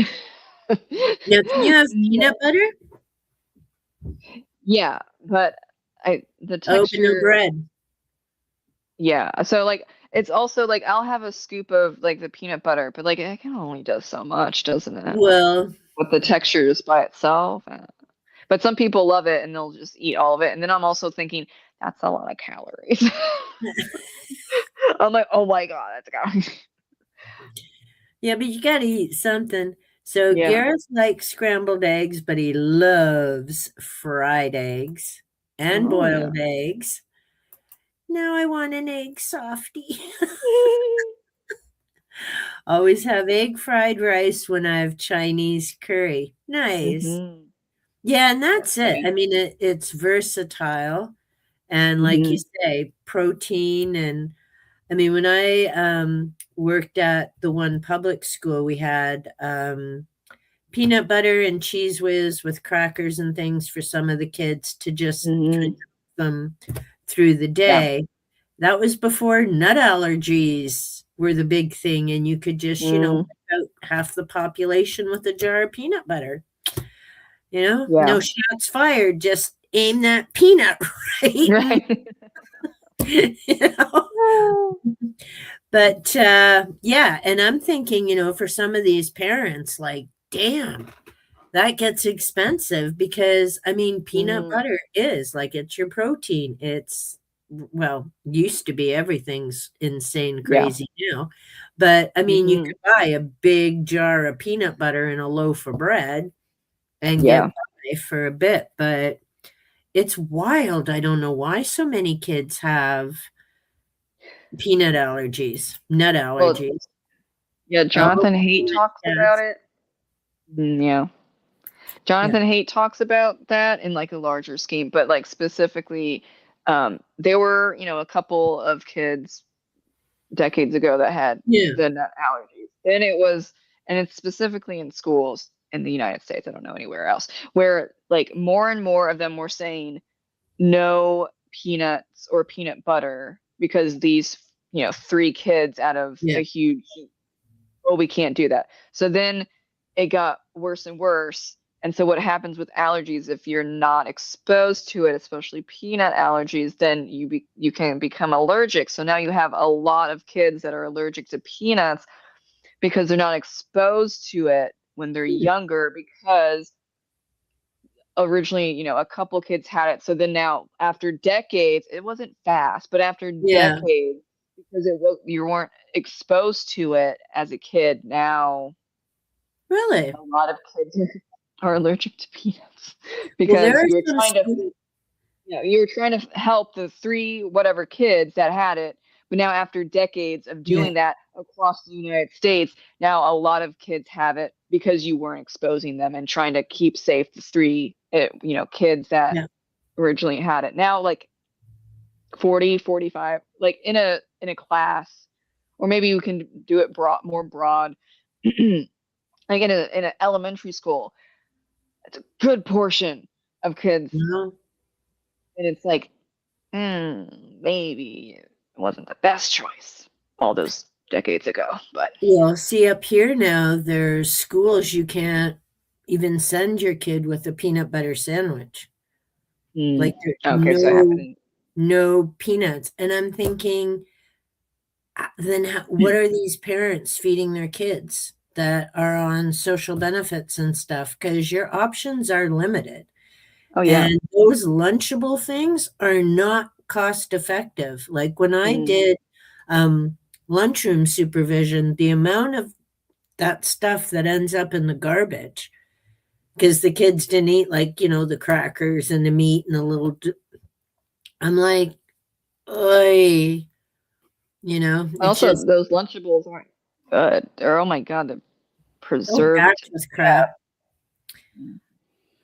Speaker 1: Yeah, can you have peanut butter?
Speaker 2: Yeah, but the texture.
Speaker 1: Open the bread.
Speaker 2: Yeah, so like it's also like I'll have a scoop of like the peanut butter, but like it can only does so much, doesn't it?
Speaker 1: Well,
Speaker 2: with the texture just by itself. But some people love it and they'll just eat all of it. And then I'm also thinking that's a lot of calories. I'm like, oh my God, that's calories.
Speaker 1: Yeah, but you got to eat something. So Gareth likes scrambled eggs, but he loves fried eggs and boiled eggs. Now I want an egg softie. Always have egg fried rice when I have Chinese curry. Nice. Yeah, and that's it. I mean, it's versatile. And like you say, protein. And I mean, when I worked at the one public school, we had peanut butter and cheese whiz with crackers and things for some of the kids to just drink them through the day. Yeah. That was before nut allergies were the big thing, and you could just, out half the population with a jar of peanut butter. No shots fired, just aim that peanut right. But and I'm thinking, for some of these parents, like, damn, that gets expensive because, I mean, peanut butter is like, it's your protein. It's, used to be, everything's insane crazy now. But I mean, you could buy a big jar of peanut butter and a loaf of bread and get by for a bit. But it's wild. I don't know why so many kids have peanut allergies, nut allergies.
Speaker 2: Yeah, Jonathan Haidt talks about it. Yeah. Jonathan Haidt talks about that in like a larger scheme, but like specifically, there were, a couple of kids decades ago that had the nut allergies. And it's specifically in schools in the United States, I don't know anywhere else, where like more and more of them were saying no peanuts or peanut butter because these, 3 kids out of a huge, we can't do that. So then it got worse and worse. And so what happens with allergies, if you're not exposed to it, especially peanut allergies, then you can become allergic. So now you have a lot of kids that are allergic to peanuts because they're not exposed to it when they're younger, because originally, a couple kids had it. So then now after decades, it wasn't fast, but after decades, because you weren't exposed to it as a kid, now
Speaker 1: really
Speaker 2: a lot of kids are allergic to peanuts because you're trying to help the 3 whatever kids that had it. But now after decades of doing that across the United States, now a lot of kids have it because you weren't exposing them and trying to keep safe the 3 kids that originally had it. Now like 40, 45, like in a class, or maybe you can do it more broad, like in an elementary school. It's a good portion of kids. And it's like, maybe it wasn't the best choice all those decades ago. But
Speaker 1: see, up here now, there's schools you can't even send your kid with a peanut butter sandwich. Like there's
Speaker 2: Okay, so it happened.
Speaker 1: no peanuts. And I'm thinking, then what are these parents feeding their kids that are on social benefits and stuff? Because your options are limited.
Speaker 2: Oh yeah.
Speaker 1: And those Lunchable things are not cost effective. Like when I did lunchroom supervision, the amount of that stuff that ends up in the garbage because the kids didn't eat, like, the crackers and the meat and the little. I'm like, oy, it's
Speaker 2: Also,
Speaker 1: just,
Speaker 2: those Lunchables aren't good. Oh my God, the
Speaker 1: oh, that's
Speaker 2: preserved.
Speaker 1: just crap.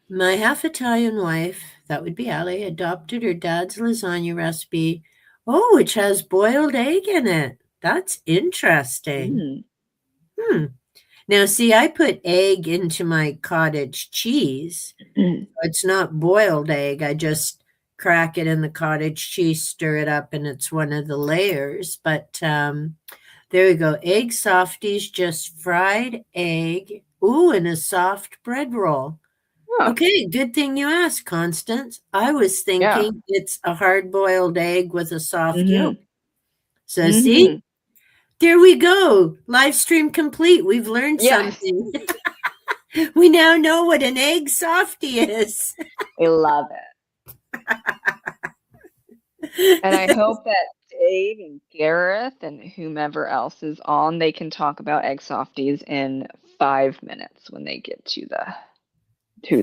Speaker 1: My half Italian wife, that would be Allie, adopted her dad's lasagna recipe. Oh, which has boiled egg in it. That's interesting. Now, see, I put egg into my cottage cheese. It's not boiled egg. I just crack it in the cottage cheese, stir it up, and it's one of the layers. But there you go. Egg softies, just fried egg. Ooh, and a soft bread roll.
Speaker 2: Huh.
Speaker 1: Okay, good thing you asked, Constance. I was thinking it's a hard-boiled egg with a soft yolk. So see, there we go. Live stream complete. We've learned something. We now know what an egg softie is.
Speaker 2: I love it. And I hope that Dave and Gareth and whomever else is on, they can talk about egg softies in 5 minutes when they get to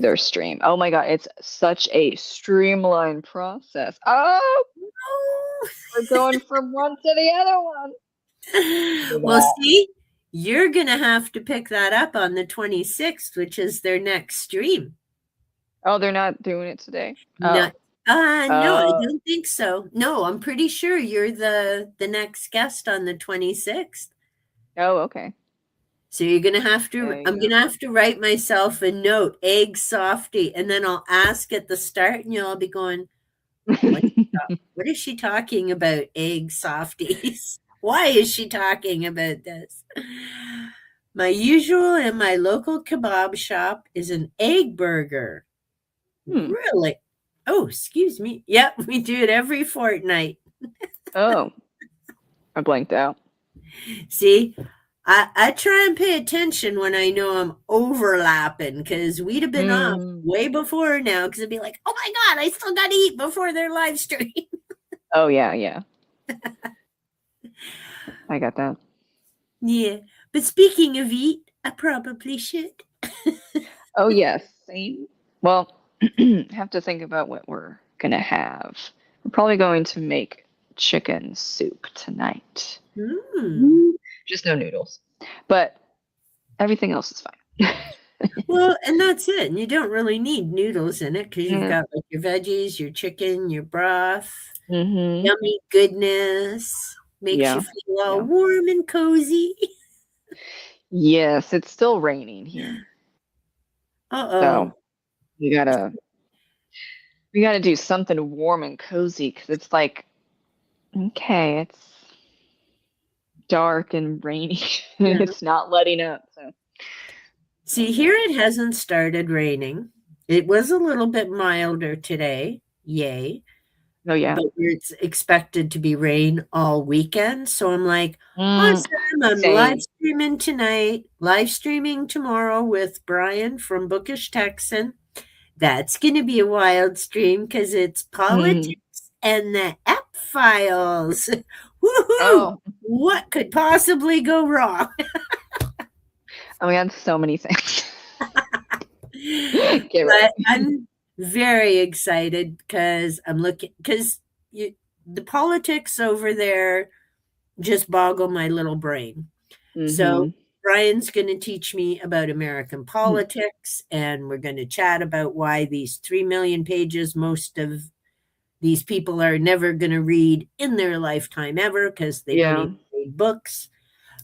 Speaker 2: their stream. Oh my God, it's such a streamlined process. Oh, we're going from one to the other one.
Speaker 1: Well, see, you're going to have to pick that up on the 26th, which is their next stream.
Speaker 2: Oh, they're not doing it today?
Speaker 1: No, I don't think so. No, I'm pretty sure you're the next guest on the 26th.
Speaker 2: Oh, okay.
Speaker 1: So you're going to have to, I'm going to have to write myself a note, egg softie, and then I'll ask at the start and you'll all be going, what is she talking about, egg softies? Why is she talking about this? My usual in my local kebab shop is an egg burger. Really? Oh, excuse me. Yep, we do it every fortnight.
Speaker 2: Oh, I blanked out.
Speaker 1: See, I try and pay attention when I know I'm overlapping because we'd have been off way before now because it'd be like, oh my God, I still got to eat before their live stream.
Speaker 2: Oh, yeah. I got that.
Speaker 1: Yeah, but speaking of eat, I probably should.
Speaker 2: Oh, yes. Same. Well, have to think about what we're going to have. We're probably going to make chicken soup tonight. Just no noodles. But everything else is fine.
Speaker 1: Well, and that's it. And you don't really need noodles in it because you've got like your veggies, your chicken, your broth, yummy goodness. Makes you feel all warm and cozy.
Speaker 2: Yes, it's still raining here. So we gotta do something warm and cozy because it's like, okay, it's dark and rainy and it's not letting up. So
Speaker 1: see, here it hasn't started raining. It was a little bit milder today. Yay.
Speaker 2: Oh yeah.
Speaker 1: But it's expected to be rain all weekend. So I'm like, awesome. I'm live streaming tonight, live streaming tomorrow with Brian from Bookish Texan. That's going to be a wild stream because it's politics and the app files. Woohoo! Oh. What could possibly go wrong?
Speaker 2: Oh, we had so many things.
Speaker 1: But I'm very excited because I'm looking, because the politics over there just boggle my little brain. So Brian's going to teach me about American politics, and we're going to chat about why these 3 million pages most of these people are never going to read in their lifetime ever because they don't even read books.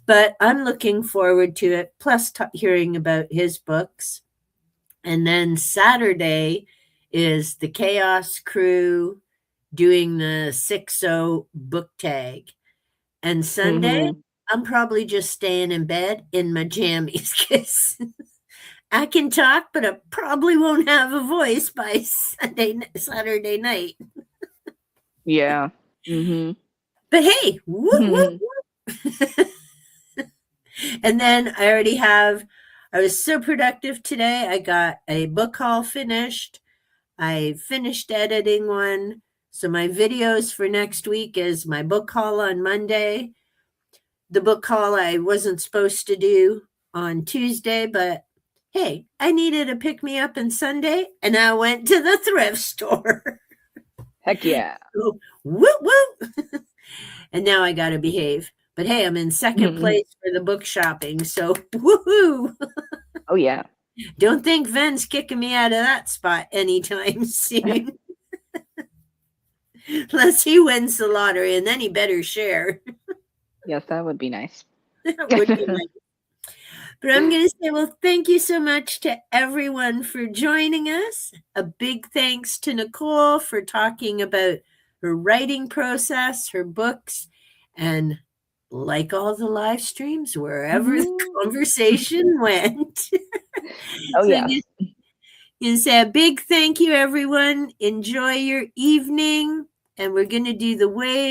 Speaker 1: But I'm looking forward to it, plus hearing about his books. And then Saturday is the Chaos Crew doing the 6-0 book tag. And Sunday, I'm probably just staying in bed in my jammies because I can talk, but I probably won't have a voice by Saturday night.
Speaker 2: Yeah. Mm-hmm.
Speaker 1: But hey, whoop. And then I was so productive today. I got a book haul finished. I finished editing one. So my videos for next week is my book haul on Monday. The book haul I wasn't supposed to do on Tuesday, but hey, I needed a pick me up on Sunday, and I went to the thrift store.
Speaker 2: Heck yeah.
Speaker 1: So, whoop. And now I got to behave. But hey, I'm in second place for the book shopping, so woohoo!
Speaker 2: Oh yeah.
Speaker 1: Don't think Ven's kicking me out of that spot anytime soon. Unless he wins the lottery, and then he better share.
Speaker 2: Yes, that would be nice.
Speaker 1: That would be nice. But I'm going to say, well, thank you so much to everyone for joining us. A big thanks to Nicole for talking about her writing process, her books, and like all the live streams, wherever the conversation went.
Speaker 2: Oh, yeah.
Speaker 1: You say a big thank you, everyone. Enjoy your evening. And we're going to do the wave.